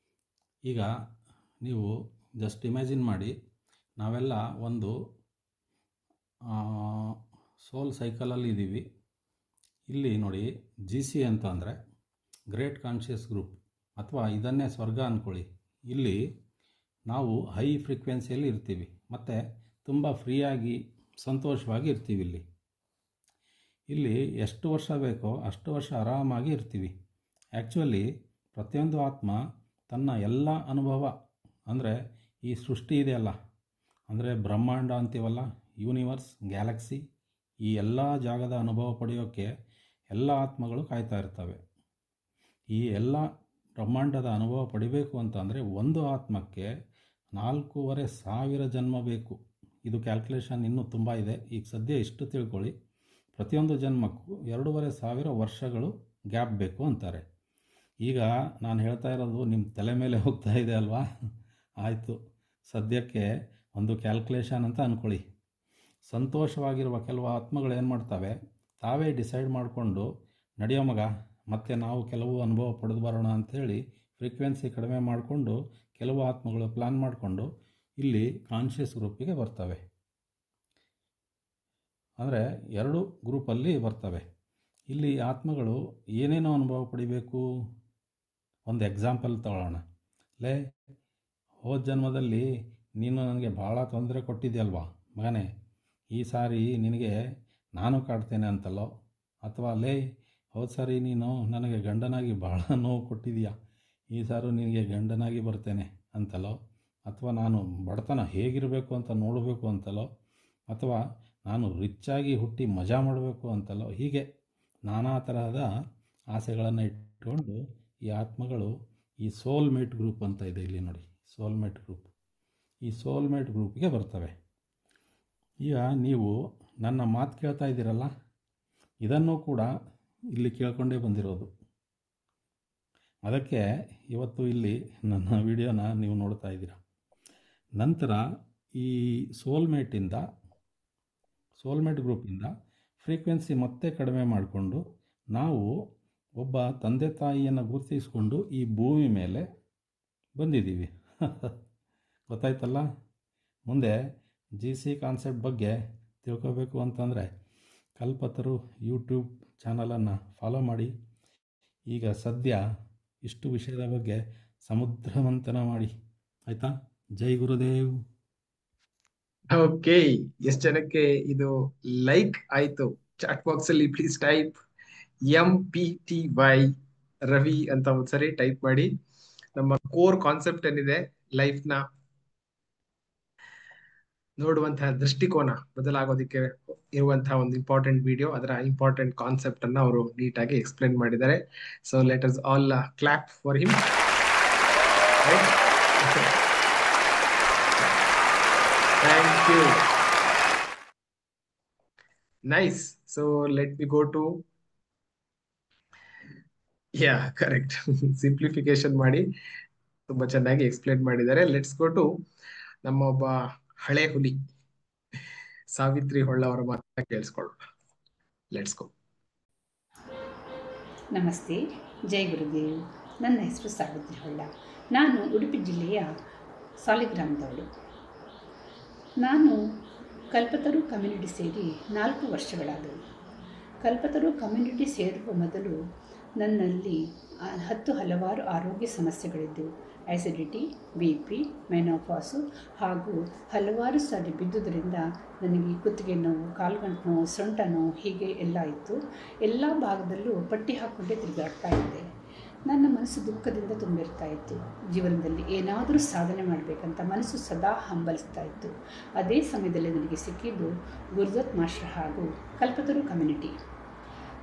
ಈಗ ನೀವು ಜಸ್ಟ್ ಇಮ್ಯಾಜಿನ್ ಮಾಡಿ, ನಾವೆಲ್ಲ ಒಂದು ಸೋಲ್ ಸೈಕಲಲ್ಲಿ ಇದ್ದೀವಿ. ಇಲ್ಲಿ ನೋಡಿ, GC ಅಂತ ಅಂದರೆ ಗ್ರೇಟ್ ಕಾನ್ಷಿಯಸ್ ಗ್ರೂಪ್, ಅಥವಾ ಇದನ್ನೇ ಸ್ವರ್ಗ ಅಂದ್ಕೊಳ್ಳಿ. ಇಲ್ಲಿ ನಾವು ಹೈ ಫ್ರೀಕ್ವೆನ್ಸಿಯಲ್ಲಿ ಇರ್ತೀವಿ ಮತ್ತು ತುಂಬ ಫ್ರೀಯಾಗಿ ಸಂತೋಷವಾಗಿ ಇರ್ತೀವಿ. ಇಲ್ಲಿ ಎಷ್ಟು ವರ್ಷ ಬೇಕೋ ಅಷ್ಟು ವರ್ಷ ಆರಾಮಾಗಿ ಇರ್ತೀವಿ. ಆ್ಯಕ್ಚುಲಿ ಪ್ರತಿಯೊಂದು ಆತ್ಮ ತನ್ನ ಎಲ್ಲ ಅನುಭವ, ಅಂದರೆ ಈ ಸೃಷ್ಟಿ ಇದೆಯಲ್ಲ, ಅಂದರೆ ಬ್ರಹ್ಮಾಂಡ ಅಂತೀವಲ್ಲ, ಯೂನಿವರ್ಸ್, ಗ್ಯಾಲಕ್ಸಿ, ಈ ಎಲ್ಲ ಜಾಗದ ಅನುಭವ ಪಡೆಯೋಕ್ಕೆ ಎಲ್ಲ ಆತ್ಮಗಳು ಕಾಯ್ತಾ ಇರ್ತವೆ. ಈ ಎಲ್ಲ ಬ್ರಹ್ಮಾಂಡದ ಅನುಭವ ಪಡಿಬೇಕು ಅಂತಂದರೆ ಒಂದು ಆತ್ಮಕ್ಕೆ 4,500 ಜನ್ಮ ಬೇಕು. ಇದು ಕ್ಯಾಲ್ಕುಲೇಷನ್ ಇನ್ನೂ ತುಂಬ ಇದೆ, ಈಗ ಸದ್ಯ ಇಷ್ಟು ತಿಳ್ಕೊಳ್ಳಿ. ಪ್ರತಿಯೊಂದು ಜನ್ಮಕ್ಕೂ 2,500 ವರ್ಷಗಳು ಗ್ಯಾಪ್ ಬೇಕು ಅಂತಾರೆ. ಈಗ ನಾನು ಹೇಳ್ತಾ ಇರೋದು ನಿಮ್ಮ ತಲೆ ಮೇಲೆ ಹೋಗ್ತಾ ಇದೆ ಅಲ್ವಾ? ಆಯಿತು, ಸದ್ಯಕ್ಕೆ ಒಂದು ಕ್ಯಾಲ್ಕುಲೇಷನ್ ಅಂತ ಅಂದ್ಕೊಳ್ಳಿ. ಸಂತೋಷವಾಗಿರುವ ಕೆಲವು ಆತ್ಮಗಳು ಏನು ಮಾಡ್ತವೆ, ತಾವೇ ಡಿಸೈಡ್ ಮಾಡಿಕೊಂಡು, ನಡೆಯೋ ಮಗ ಮತ್ತು ನಾವು ಕೆಲವು ಅನುಭವ ಪಡೆದು ಬರೋಣ ಅಂಥೇಳಿ ಫ್ರೀಕ್ವೆನ್ಸಿ ಕಡಿಮೆ ಮಾಡಿಕೊಂಡು ಕೆಲವು ಆತ್ಮಗಳು ಪ್ಲ್ಯಾನ್ ಮಾಡಿಕೊಂಡು ಇಲ್ಲಿ ಕಾನ್ಷಿಯಸ್ ಗ್ರೂಪಿಗೆ ಬರ್ತವೆ. ಅಂದರೆ 2 ಗ್ರೂಪಲ್ಲಿ ಬರ್ತವೆ. ಇಲ್ಲಿ ಆತ್ಮಗಳು ಏನೇನೋ ಅನುಭವ ಪಡಿಬೇಕು. ಒಂದು ಎಕ್ಸಾಂಪಲ್ ತಗೊಳ್ಳೋಣ. ಹೋದ ಜನ್ಮದಲ್ಲಿ ನೀನು ನನಗೆ ಭಾಳ ತೊಂದರೆ ಕೊಟ್ಟಿದ್ಯಲ್ವಾ ಮಗನೇ, ಈ ಸಾರಿ ನಿನಗೆ ನಾನು ಕಾಡ್ತೇನೆ ಅಂತಲೋ, ಅಥವಾ ಹೋದ ಸಾರಿ ನೀನು ನನಗೆ ಗಂಡನಾಗಿ ಭಾಳ ನೋವು ಕೊಟ್ಟಿದೀಯ, ಈ ಸಾರಿ ನಿನಗೆ ಗಂಡನಾಗಿ ಬರ್ತೇನೆ ಅಂತಲೋ, ಅಥವಾ ನಾನು ಬಡತನ ಹೇಗಿರಬೇಕು ಅಂತ ನೋಡಬೇಕು ಅಂತಲೋ, ಅಥವಾ ನಾನು ರಿಚ್ಚಾಗಿ ಹುಟ್ಟಿ ಮಜಾ ಮಾಡಬೇಕು ಅಂತಲೋ, ಹೀಗೆ ನಾನಾ ತರಹದ ಆಸೆಗಳನ್ನು ಇಟ್ಕೊಂಡು ಈ ಆತ್ಮಗಳು ಈ ಸೋಲ್ಮೇಟ್ ಗ್ರೂಪ್ ಅಂತ ಇದೆ ಇಲ್ಲಿ ನೋಡಿ, ಸೋಲ್ಮೇಟ್ ಗ್ರೂಪ್. ಈ ಸೋಲ್ಮೇಟ್ ಗ್ರೂಪ್ಗೆ ಬರ್ತವೆ. ಈಗ ನೀವು ನನ್ನ ಮಾತು ಕೇಳ್ತಾ ಇದ್ದೀರಲ್ಲ, ಇದನ್ನು ಕೂಡ ಇಲ್ಲಿ ಕೇಳ್ಕೊಂಡೇ ಬಂದಿರೋದು. ಅದಕ್ಕೆ ಇವತ್ತು ಇಲ್ಲಿ ನನ್ನ ವಿಡಿಯೋನ ನೀವು ನೋಡ್ತಾ ಇದ್ದೀರ. ನಂತರ ಈ ಸೋಲ್ಮೇಟ್ ಗ್ರೂಪಿಂದ ಫ್ರೀಕ್ವೆನ್ಸಿ ಮತ್ತೆ ಕಡಿಮೆ ಮಾಡಿಕೊಂಡು ನಾವು ಒಬ್ಬ ತಂದೆ ತಾಯಿಯನ್ನು ಗುರುತಿಸಿಕೊಂಡು ಈ ಭೂಮಿ ಮೇಲೆ ಬಂದಿದ್ದೀವಿ. ಗೊತ್ತಾಯ್ತಲ್ಲ. ಮುಂದೆ GC ಕಾನ್ಸೆಪ್ಟ್ ಬಗ್ಗೆ ತಿಳ್ಕೋಬೇಕು ಅಂತಂದರೆ ಕಲ್ಪತರು ಯೂಟ್ಯೂಬ್ ಚಾನಲನ್ನು ಫಾಲೋ ಮಾಡಿ. ಈಗ ಸದ್ಯ ಇಷ್ಟು ವಿಷಯದ ಬಗ್ಗೆ ಸಮುದ್ರ ಮಂಥನ ಮಾಡಿ, ಆಯಿತಾ? ಜೈ ಗುರುದೇವ್. ಓಕೆ, ಎಷ್ಟು ಜನಕ್ಕೆ ಇದು ಲೈಕ್ ಆಯ್ತು ಚಾಟ್ ಬಾಕ್ಸ್ ಅಲ್ಲಿ ಪ್ಲೀಸ್ ಟೈಪ್ MPTY ರವಿ ಅಂತ ಒಂದ್ಸರಿ ಟೈಪ್ ಮಾಡಿ. ನಮ್ಮ ಕೋರ್ ಕಾನ್ಸೆಪ್ಟ್ ಏನಿದೆ, ಲೈಫ್ ನ ನೋಡುವಂತಹ ದೃಷ್ಟಿಕೋನ ಬದಲಾಗೋದಕ್ಕೆ ಇರುವಂತಹ ಒಂದು ಇಂಪಾರ್ಟೆಂಟ್ ವಿಡಿಯೋ, ಅದರ ಇಂಪಾರ್ಟೆಂಟ್ ಕಾನ್ಸೆಪ್ಟ್ ಅನ್ನ ಅವರು ನೀಟಾಗಿ ಎಕ್ಸ್ಪ್ಲೇನ್ ಮಾಡಿದ್ದಾರೆ. So let us all clap for him. Thank you. Nice. So let me go to correct simplification ಮಾಡಿ ತುಂಬಾ ಚೆನ್ನಾಗಿ ಎಕ್ಸ್ಪ್ಲೇನ್ ಮಾಡಿದ್ದಾರೆ. ಲೆಟ್ಸ್ ಗೋ ಟು ನಮ್ಮ ಒಬ್ಬ ಹಳೆ ಹುಲಿ ಸಾವಿತ್ರಿ ಹೊಳ್ಳ ಅವರ ಮಾತನ್ನ ಕೇಳಿಸ್ಕೊಳ್ಳೋಣ. Let's go. ನಮಸ್ತೆ, ಜೈ ಗುರುದೇವ್. ನನ್ನ ಹೆಸರು ಸಾವಿತ್ರಿ ಹೊಳ್ಳ. ನಾನು ಉಡುಪಿ ಜಿಲ್ಲೆಯ ಸಾಲಿಗ್ರಾಮದವಳು. ನಾನು ಕಲ್ಪತರು ಕಮ್ಯುನಿಟಿ ಸೇರಿ 4 ವರ್ಷಗಳಾದವು. ಕಲ್ಪತರು ಕಮ್ಯುನಿಟಿ ಸೇರುವ ಮೊದಲು ನನ್ನಲ್ಲಿ ಹಲವಾರು ಆರೋಗ್ಯ ಸಮಸ್ಯೆಗಳಿದ್ದವು. ಆ್ಯಸಿಡಿಟಿ, BP, ಮೆನೋಪಾಸು ಹಾಗೂ ಹಲವಾರು ಸಾರಿ ಬಿದ್ದುದರಿಂದ ನನಗೆ ಕುತ್ತಿಗೆ ನೋವು, ಕಾಲ್ಗಂಟು ನೋವು, ಸೊಂಟ ನೋವು ಹೀಗೆ ಎಲ್ಲ ಇತ್ತು. ಎಲ್ಲ ಭಾಗದಲ್ಲೂ ಪಟ್ಟಿ ಹಾಕ್ಕೊಂಡೇ ತಿರುಗಾಡ್ತಾ ಇದ್ದೆ. ನನ್ನ ಮನಸ್ಸು ದುಃಖದಿಂದ ತುಂಬಿರ್ತಾ ಇತ್ತು. ಜೀವನದಲ್ಲಿ ಏನಾದರೂ ಸಾಧನೆ ಮಾಡಬೇಕಂತ ಮನಸ್ಸು ಸದಾ ಹಂಬಲಿಸ್ತಾ ಇತ್ತು. ಅದೇ ಸಮಯದಲ್ಲಿ ನನಗೆ ಸಿಕ್ಕಿದ್ದು ಗುರುದತ್ ಮಾಸ್ಟರ್ ಹಾಗೂ ಕಲ್ಪತರು ಕಮ್ಯುನಿಟಿ.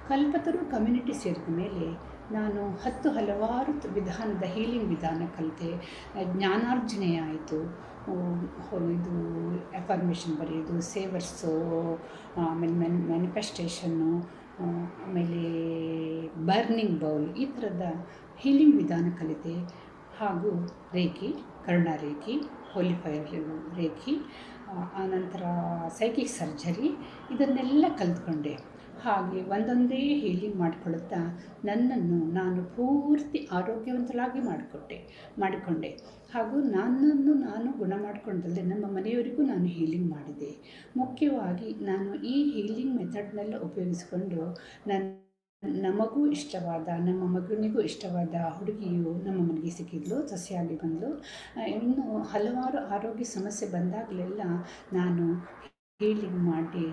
ಕಲ್ಪತರು ಕಮ್ಯುನಿಟಿ ಸೇರಿದ ಮೇಲೆ ನಾನು ಹಲವಾರು ವಿಧಾನದ ಹೀಲಿಂಗ್ ವಿಧಾನ ಕಲಿತೆ. ಜ್ಞಾನಾರ್ಜನೆ ಆಯಿತು. ಇದು ಅಫರ್ಮೇಷನ್ ಬರೆಯೋದು, ಸೇವರ್ಸು, ಆಮೇಲೆ ಮ್ಯಾನಿಫೆಸ್ಟೇಷನ್ನು, ಆಮೇಲೆ ಬರ್ನಿಂಗ್ ಬೌಲ್, ಈ ಥರದ ಹೀಲಿಂಗ್ ವಿಧಾನ ಕಲಿತೆ. ಹಾಗೂ ರೇಖಿ, ಕರುಣಾ ರೇಖಿ, ಹೋಲಿಫೈರ್ ರೇಖಿ, ಆನಂತರ ಸೈಕಿಕ್ ಸರ್ಜರಿ, ಇದನ್ನೆಲ್ಲ ಕಲಿತ್ಕೊಂಡೆ. ಹಾಗೆ ಒಂದೊಂದೇ ಹೀಲಿಂಗ್ ಮಾಡಿಕೊಳ್ಳುತ್ತಾ ನನ್ನನ್ನು ನಾನು ಪೂರ್ತಿ ಆರೋಗ್ಯವಂತರಾಗಿ ಮಾಡಿಕೊಂಡೆ. ಹಾಗೂ ನಾನು ಗುಣ ಮಾಡಿಕೊಂಡಲ್ಲದೆ ನಮ್ಮ ಮನೆಯವರಿಗೂ ನಾನು ಹೀಲಿಂಗ್ ಮಾಡಿದೆ. ಮುಖ್ಯವಾಗಿ ನಾನು ಈ ಹೀಲಿಂಗ್ ಮೆಥಡ್ನೆಲ್ಲ ಉಪಯೋಗಿಸಿಕೊಂಡು ನಮಗೂ ಇಷ್ಟವಾದ, ನಮ್ಮ ಮಗನಿಗೂ ಇಷ್ಟವಾದ ಹುಡುಗಿಯು ನಮ್ಮ ಮನೆಗೆ ಸಿಕ್ಕಿದ್ಲು, ಸಸ್ಯಾಗಿ ಬಂದಳು. ಇನ್ನು ಹಲವಾರು ಆರೋಗ್ಯ ಸಮಸ್ಯೆ ಬಂದಾಗಲೆಲ್ಲ ನಾನು ಹೀಲಿಂಗ್ ಮಾಡಿ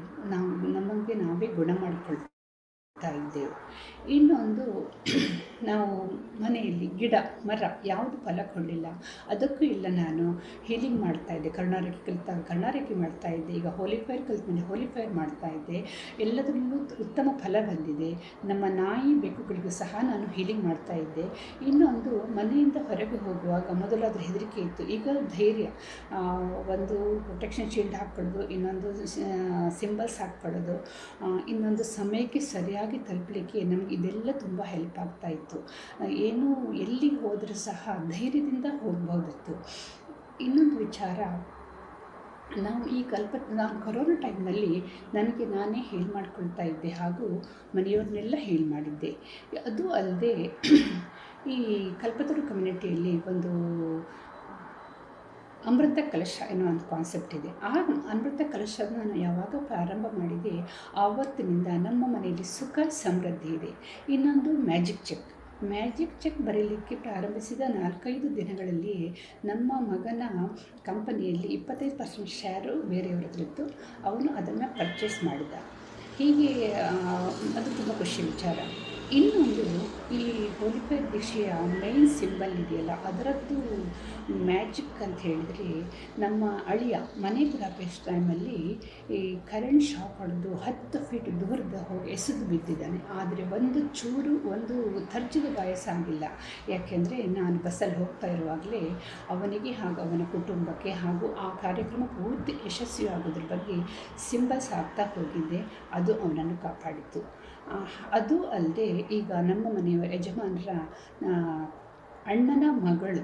ನಮಗೆ ನಾವೇ ಗುಣ ಮಾಡಿಕೊಳ್ತಾ ಇದ್ದೆವು. ಇನ್ನೊಂದು, ನಾವು ಮನೆಯಲ್ಲಿ ಗಿಡ ಮರ ಯಾವುದು ಫಲ ಕೊಡಲಿಲ್ಲ, ಅದಕ್ಕೂ ಇಲ್ಲ ನಾನು ಹೀಲಿಂಗ್ ಮಾಡ್ತಾಯಿದ್ದೆ. ಕರುಣಾರೇಖೆ ಕಲಿತಾಗ ಕರುಣಾರೇಖೆ ಮಾಡ್ತಾಯಿದ್ದೆ. ಈಗ ಹೋಲಿಫೈರ್ ಕಲಿತ ಹೋಲಿಫೈರ್ ಮಾಡ್ತಾಯಿದ್ದೆ. ಎಲ್ಲದರಲ್ಲೂ ಉತ್ತಮ ಫಲ ಬಂದಿದೆ. ನಮ್ಮ ನಾಯಿ ಬೆಕ್ಕುಗಳಿಗೂ ಸಹ ನಾನು ಹೀಲಿಂಗ್ ಮಾಡ್ತಾಯಿದ್ದೆ. ಇನ್ನೊಂದು, ಮನೆಯಿಂದ ಹೊರಗೆ ಹೋಗುವಾಗ ಮೊದಲಾದರೂ ಹೆದರಿಕೆ ಇತ್ತು, ಈಗ ಧೈರ್ಯ. ಒಂದು ಪ್ರೊಟೆಕ್ಷನ್ ಶೀಲ್ಡ್ ಹಾಕ್ಕೊಳ್ಳೋದು, ಇನ್ನೊಂದು ಸಿಂಬಲ್ಸ್ ಹಾಕ್ಕೊಳ್ಳೋದು, ಇನ್ನೊಂದು ಸಮಯಕ್ಕೆ ಸರಿಯಾಗಿ ತಲುಪಲಿಕ್ಕೆ ನಮಗೆ ಇದೆಲ್ಲ ತುಂಬ ಹೆಲ್ಪ್ ಆಗ್ತಾಯಿತ್ತು. ಏನು ಎಲ್ಲಿಗೆ ಹೋದರೂ ಸಹ ಧೈರ್ಯದಿಂದ ಹೋಗ್ಬೋದಿತ್ತು. ಇನ್ನೊಂದು ವಿಚಾರ, ನಾನು ಕೊರೋನಾ ಟೈಮ್ನಲ್ಲಿ ನನಗೆ ನಾನೇ ಹೇಳಿ ಮಾಡ್ಕೊಳ್ತಾ ಇದ್ದೆ ಹಾಗೂ ಮನೆಯವ್ರನ್ನೆಲ್ಲ ಹೇಳಿ ಮಾಡಿದ್ದೆ. ಅದು ಅಲ್ಲದೆ ಈ ಕಲ್ಪತರು ಕಮ್ಯುನಿಟಿಯಲ್ಲಿ ಒಂದು ಅಮೃತ ಕಲಶ ಎನ್ನುವ ಒಂದು ಕಾನ್ಸೆಪ್ಟ್ ಇದೆ. ಆ ಅಮೃತ ಕಲಶನ ನಾನು ಯಾವಾಗ ಪ್ರಾರಂಭ ಮಾಡಿದೆ ಆವತ್ತಿನಿಂದ ನಮ್ಮ ಮನೆಯಲ್ಲಿ ಸುಖ ಸಮೃದ್ಧಿ ಇದೆ. ಇನ್ನೊಂದು ಮ್ಯಾಜಿಕ್ ಚೆಕ್ ಬರೀಲಿಕ್ಕೆ ಪ್ರಾರಂಭಿಸಿದ 4-5 ದಿನಗಳಲ್ಲಿ ನಮ್ಮ ಮಗನ ಕಂಪನಿಯಲ್ಲಿ 25% ಶೇರು ಬೇರೆಯವರದ್ರಿತ್ತು. ಅವನು ಅದನ್ನು ಪರ್ಚೇಸ್ ಮಾಡಿದ. ಹೀಗೆ ಅದು ತುಂಬ ಖುಷಿ ವಿಚಾರ. ಇನ್ನೊಂದು, ಈ ಹೋಲಿಫೇರ್ ದೀಕ್ಷೆಯ ಮೈನ್ ಸಿಂಬಲ್ ಇದೆಯಲ್ಲ, ಅದರದ್ದು ಮ್ಯಾಜಿಕ್ ಅಂತ ಹೇಳಿದರೆ, ನಮ್ಮ ಅಳಿಯ ಮನೆ ಗೃಹಪ್ರವೇಶ ಟೈಮಲ್ಲಿ ಈ ಕರೆಂಟ್ ಶಾಕ್ ಹೊಡೆದು 10 ಫೀಟ್ ದೂರದ ಹೋಗಿ ಎಸೆದು ಬಿದ್ದಿದ್ದಾನೆ. ಆದರೆ ಒಂದು ತರ್ಜಿದ ಗಾಯಸ ಆಗಿಲ್ಲ. ಯಾಕೆಂದರೆ ನಾನು ಬಸ್ಸಲ್ಲಿ ಹೋಗ್ತಾ ಇರುವಾಗಲೇ ಅವನಿಗೆ ಹಾಗೂ ಅವನ ಕುಟುಂಬಕ್ಕೆ ಹಾಗೂ ಆ ಕಾರ್ಯಕ್ರಮ ಪೂರ್ತಿ ಯಶಸ್ವಿಯಾಗೋದ್ರ ಬಗ್ಗೆ ಸಿಂಬಲ್ಸ್ ಆಗ್ತಾ ಹೋಗಿದ್ದೆ. ಅದು ಅವನನ್ನು ಕಾಪಾಡಿತು. ಅದು ಅಲ್ಲದೆ ಈಗ ನಮ್ಮ ಮನೆಯ ಯಜಮಾನರ ಅಣ್ಣನ ಮಗಳು,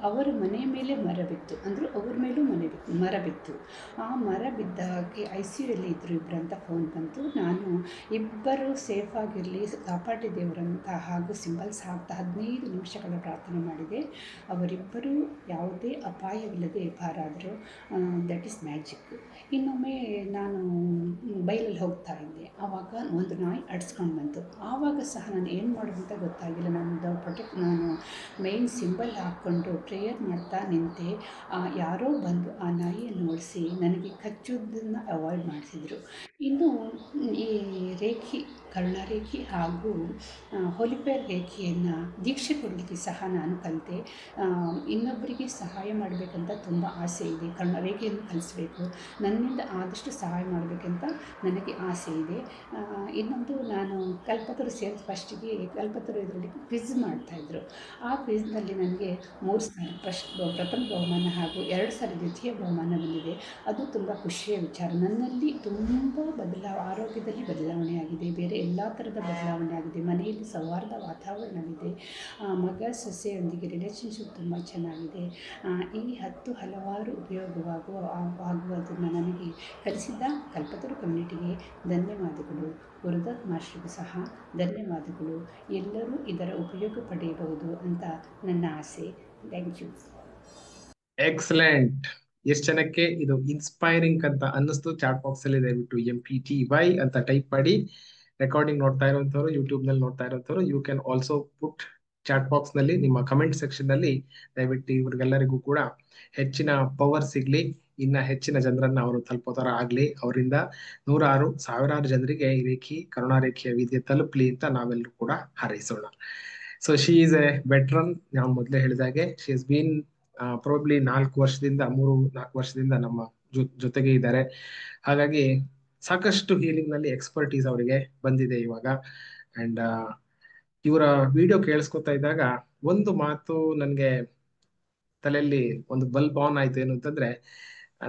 ಅವರ ಮನೆ ಮೇಲೆ ಮರ ಬಿತ್ತು, ಅಂದರೂ ಅವ್ರ ಮೇಲೂ ಮರ ಬಿತ್ತು. ಆ ಮರ ಬಿದ್ದಾಗೆ ICUಯಲ್ಲಿ ಇದ್ದರು ಇಬ್ಬರು ಅಂತ ಫೋನ್ ಬಂತು. ನಾನು ಇಬ್ಬರು ಸೇಫಾಗಿರಲಿ, ಕಾಪಾಡಿ ದೇವರಂತ ಹಾಗೂ ಸಿಂಬಲ್ಸ್ ಹಾಕ್ತಾ 15 ನಿಮಿಷಗಳ ಪ್ರಾರ್ಥನೆ ಮಾಡಿದೆ. ಅವರಿಬ್ಬರೂ ಯಾವುದೇ ಅಪಾಯವಿಲ್ಲದೆ ಪಾರಾದರು. That is magic. ಇನ್ನೊಮ್ಮೆ ನಾನು ಬೈಲಲ್ಲಿ ಹೋಗ್ತಾ ಇದ್ದೆ, ಆವಾಗ ಒಂದು ನಾಯಿ ಅಡ್ಸ್ಕೊಂಡು ಬಂತು. ಆವಾಗ ಸಹ ನಾನು ಏನು ಮಾಡೋದು ಅಂತ ಗೊತ್ತಾಗಿಲ್ಲ. ನಾನು ಮೇನ್ ಸಿಂಬಲ್ ಹಾಕ್ಕೊಂಡು ಪ್ರೇಯರ್ ಮಾಡ್ತಾ ನಿಂತೆ. ಯಾರೋ ಬಂದು ಆ ನಾಯಿಯನ್ನು ಓಡಿಸಿ ನನಗೆ ಕಚ್ಚೋದನ್ನು ಅವಾಯ್ಡ್ ಮಾಡಿಸಿದರು. ಇನ್ನು ಈ ಕರುಣಾರೇಖಿ ಹಾಗೂ ಹೋಲಿಫೇರ್ ರೇಖೆಯನ್ನು ದೀಕ್ಷೆ ಕೊಡಲಿಕ್ಕೆ ಸಹ ನಾನು ಕಲಿತೆ. ಇನ್ನೊಬ್ಬರಿಗೆ ಸಹಾಯ ಮಾಡಬೇಕಂತ ತುಂಬ ಆಸೆ ಇದೆ. ಕರುಣಾರೇಖೆಯನ್ನು ಕಲಿಸಬೇಕು, ನನ್ನಿಂದ ಆದಷ್ಟು ಸಹಾಯ ಮಾಡಬೇಕಂತ ನನಗೆ ಆಸೆ ಇದೆ. ಇನ್ನೊಂದು, ನಾನು ಕಲ್ಪತರು ಸೇರಿದ ಫಸ್ಟಿಗೆ ಕಲ್ಪತರು ಇದರಲ್ಲಿ ಕ್ವಿಜ್ ಮಾಡ್ತಾಯಿದ್ರು. ಆ ಕ್ವಿಜ್ನಲ್ಲಿ ನನಗೆ 3 ಸಾರಿ ಪ್ರಥಮ ಬಹುಮಾನ ಹಾಗೂ 2 ಸಾರಿ ದ್ವಿತೀಯ ಬಹುಮಾನ ಬಂದಿದೆ. ಅದು ತುಂಬ ಖುಷಿಯ ವಿಚಾರ. ನನ್ನಲ್ಲಿ ತುಂಬ ಆರೋಗ್ಯದಲ್ಲಿ ಬದಲಾವಣೆ ಆಗಿದೆ. ಬೇರೆ ಎಲ್ಲ ಥರದ ಬದಲಾವಣೆ ಆಗಿದೆ. ಮನೆಯಲ್ಲಿ ಸೌಹಾರ್ದ ವಾತಾವರಣವಿದೆ. ಮಗ ಸೊಸೆಯೊಂದಿಗೆ ರಿಲೇಷನ್ಶಿಪ್ ತುಂಬ ಚೆನ್ನಾಗಿದೆ. ಈ ಹಲವಾರು ಉಪಯೋಗವಾಗುವುದನ್ನು ನನಗೆ ಕಲಿಸಿದ ಕಲ್ಪತರು ಕಮ್ಯುನಿಟಿಗೆ ಧನ್ಯವಾದಗಳು. ಗುರುದತ್ ಮಾಸ್ಟರ್ಗೂ ಸಹ ಧನ್ಯವಾದಗಳು. ಎಲ್ಲರೂ ಇದರ ಉಪಯೋಗ ಪಡೆಯಬಹುದು ಅಂತ ನನ್ನ ಆಸೆ. Thank you. ಎಕ್ಸಲೆಂಟ್. ಎಷ್ಟು ಜನಕ್ಕೆ ಇದು ಇನ್ಸ್ಪೈರಿಂಗ್ ಅಂತ ಅನ್ನಿಸ್ತು ಚಾಟ್ ಬಾಕ್ಸ್ ಅಲ್ಲಿ ದಯವಿಟ್ಟು MPTY ಅಂತ ಟೈಪ್ ಮಾಡಿ. ರೆಕಾರ್ಡಿಂಗ್ ನೋಡ್ತಾ ಇರುವಂತವ್ರು, ಯೂಟ್ಯೂಬ್ ನಲ್ಲಿ ನೋಡ್ತಾ ಇರುವಂತವ್ರು, you can also put chat box ನಲ್ಲಿ ನಿಮ್ಮ ಕಮೆಂಟ್ ಸೆಕ್ಷನ್ ನಲ್ಲಿ. ದಯವಿಟ್ಟು ಇವ್ರಿಗೆಲ್ಲರಿಗೂ ಕೂಡ ಹೆಚ್ಚಿನ ಪವರ್ ಸಿಗ್ಲಿ, ಇನ್ನ ಹೆಚ್ಚಿನ ಜನರನ್ನ ಅವರು ತಲುಪೋತರ ಆಗ್ಲಿ, ಅವರಿಂದ 100 ಸಾವಿರಾರು ಜನರಿಗೆ ಈ ಕರುಣಾರೇಖೆಯ ವಿದ್ಯೆ ತಲುಪಲಿ ಅಂತ ನಾವೆಲ್ಲರೂ ಕೂಡ ಹಾರೈಸೋಣ. So she is a veteran. ನಾವು ಮೊದಲೇ ಹೇಳಿದಾಗೆ ಶಿ ಹಸ್ ಬೀನ್ ಪ್ರಾಬಬ್ಲಿ 3-4 ವರ್ಷದಿಂದ ನಮ್ಮ ಜೊತೆಗೆ ಇದ್ದಾರೆ. ಹಾಗಾಗಿ ಸಾಕಷ್ಟು ಹೀಲಿಂಗ್ ನಲ್ಲಿ ಎಕ್ಸ್ಪರ್ಟೀಸ್ ಅವರಿಗೆ ಬಂದಿದೆ ಇವಾಗ. ಅಂಡ್ ಇವರ ವಿಡಿಯೋ ಕೇಳಿಸ್ಕೊತಾ ಇದ್ದಾಗ ಒಂದು ಮಾತು ನನಗೆ ತಲೆಯಲ್ಲಿ ಒಂದು ಬಲ್ಬ್ ಆನ್ ಆಯ್ತು. ಏನು ಅಂತಂದ್ರೆ,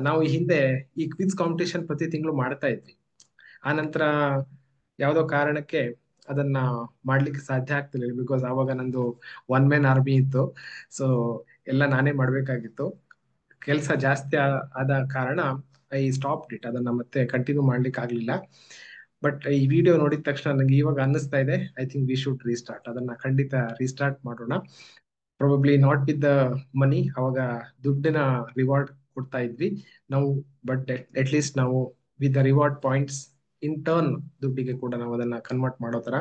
ನಾವು ಈ ಹಿಂದೆ ಈ ಕ್ವಿಜ್ ಕಾಂಪಿಟೇಷನ್ ಪ್ರತಿ ತಿಂಗಳು ಮಾಡ್ತಾ ಇದ್ವಿ. ಆ ನಂತರ ಯಾವುದೋ ಕಾರಣಕ್ಕೆ ಅದನ್ನ ಮಾಡ್ಲಿಕ್ಕೆ ಸಾಧ್ಯ ಆಗ್ತಿರ್ಲಿಲ್ಲ. ಬಿಕಾಸ್ ಆವಾಗ ನಂದು 1 ಮ್ಯಾನ್ ಆರ್ಮಿ ಇತ್ತು. ಸೊ ಎಲ್ಲ ನಾನೇ ಮಾಡ್ಬೇಕಾಗಿತ್ತು. ಕೆಲಸ ಜಾಸ್ತಿ ಆದ ಕಾರಣ ಐ ಸ್ಟಾಪ್ ಇಟ್. ಅದನ್ನ ಮತ್ತೆ ಕಂಟಿನ್ಯೂ ಮಾಡ್ಲಿಕ್ಕೆ ಆಗ್ಲಿಲ್ಲ. ಬಟ್ ಈ ವಿಡಿಯೋ ನೋಡಿದ ತಕ್ಷಣ ನನಗೆ ಇವಾಗ ಅನ್ನಿಸ್ತಾ ಇದೆ, I think we should restart. ಅದನ್ನ ಖಂಡಿತ ರೀಸ್ಟಾರ್ಟ್ ಮಾಡೋಣ. Probably not with the money, ಅವಾಗ ದುಡ್ಡಿನ ರಿವಾರ್ಡ್ ಕೊಡ್ತಾ ಇದ್ವಿ ನಾವು. ಬಟ್ ಅಟ್ ಲೀಸ್ಟ್ ನಾವು with the reward points in turn ದುಡ್ಡಿಗೆ ಕೂಡ ನಾವು ಅದನ್ನ ಕನ್ವರ್ಟ್ ಮಾಡೋ ತರ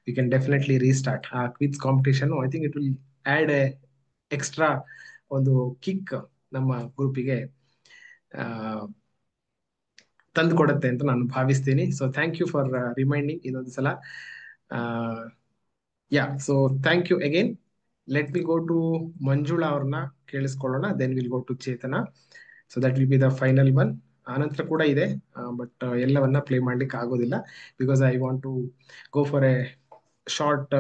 ವಿ ಕ್ಯಾನ್ ಡೆಫಿನೆಟ್ಲಿ ರೀಸ್ಟಾರ್ಟ್ ಆ quiz competition. I think it will add a extra ಒಂದು ಕಿಕ್ ನಮ್ಮ ಗ್ರೂಪಿಗೆ ತಂದು ಕೊಡುತ್ತೆ ಅಂತ ನಾನು ಭಾವಿಸ್ತೀನಿ. So thank you for reminding ಇನ್ನೊಂದು ಸಲ. So thank you again. Let me go to Manjula ಅವ್ರನ್ನ ಕೇಳಿಸ್ಕೊಳ್ಳೋಣ, then will go to Chetana. So that will be the final one. ಆನಂತರ ಕೂಡ ಇದೆ, ಬಟ್ ಎಲ್ಲವನ್ನ ಪ್ಲೇ ಮಾಡ್ಲಿಕ್ಕೆ ಆಗೋದಿಲ್ಲ because I want to go for a short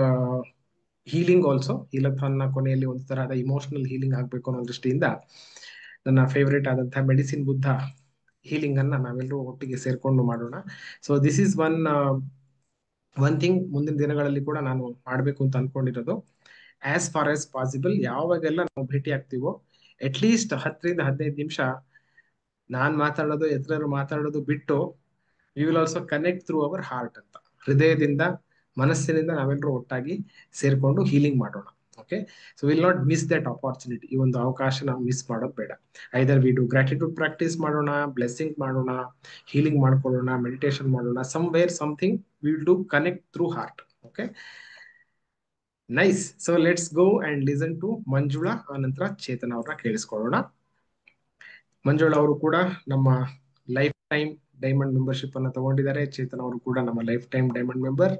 healing also. Healathon ನ ಕೊನೆಯಲ್ಲಿ ಒಂದು ತರಹದ ಇಮೋಷನಲ್ ಹೀಲಿಂಗ್ ಆಗ್ಬೇಕು ಅನ್ನೋ ದೃಷ್ಟಿಯಿಂದ ನನ್ನ ಫೇವರೇಟ್ ಆದಂತಹ ಮೆಡಿಸಿನ್ ಬುದ್ಧ ಹೀಲಿಂಗ್ ಅನ್ನ ನಾವೆಲ್ಲರೂ ಒಟ್ಟಿಗೆ ಸೇರ್ಕೊಂಡು ಮಾಡೋಣ. So this is one thing ಮುಂದಿನ ದಿನಗಳಲ್ಲಿ ಕೂಡ ನಾನು ಮಾಡ್ಬೇಕು ಅಂತ ಅನ್ಕೊಂಡಿರೋದು. ಆಸ್ ಫಾರ್ ಆಸ್ ಪಾಸಿಬಲ್ ಯಾವಾಗೆಲ್ಲ ನಾವು ಭೇಟಿ ಆಗ್ತೀವೋ ಅಟ್ಲೀಸ್ಟ್ 10-15 ನಿಮಿಷ ನಾನ್ ಮಾತಾಡೋದು, ಎದುರು ಮಾತಾಡೋದು ಬಿಟ್ಟು we will also connect through our heart ಅಂತ, ಹೃದಯದಿಂದ ಮನಸ್ಸಿನಿಂದ ನಾವೆಲ್ಲರೂ ಒಟ್ಟಾಗಿ ಸೇರ್ಕೊಂಡು ಹೀಲಿಂಗ್ ಮಾಡೋಣ. Okay, so will not miss that opportunity. ಈ ಒಂದು ಅವಕಾಶ ನಾವು ಮಿಸ್ ಮಾಡೋದು ಬೇಡ. Either we do gratitude practice ಮಾಡೋಣ, ಬ್ಲೆಸ್ಸಿಂಗ್ ಮಾಡೋಣ, ಹೀಲಿಂಗ್ ಮಾಡ್ಕೊಳ್ಳೋಣ, ಮೆಡಿಟೇಷನ್ ಮಾಡೋಣ, somewhere something will do connect through heart. Okay, nice. So let's go and listen to Manjula, ಆನಂತರ ಚೇತನ ಅವ್ರನ್ನ ಕೇಳಿಸ್ಕೊಳ್ಳೋಣ. ಮಂಜುಳಾ ಅವರು ಕೂಡ ನಮ್ಮ ಲೈಫ್ ಟೈಮ್ ಡೈಮಂಡ್ ಮೆಂಬರ್ಶಿಪ್ ಅನ್ನ ತಗೊಂಡಿದ್ದಾರೆ. ಚೇತನ್ ಅವರು ಕೂಡ ನಮ್ಮ lifetime diamond member.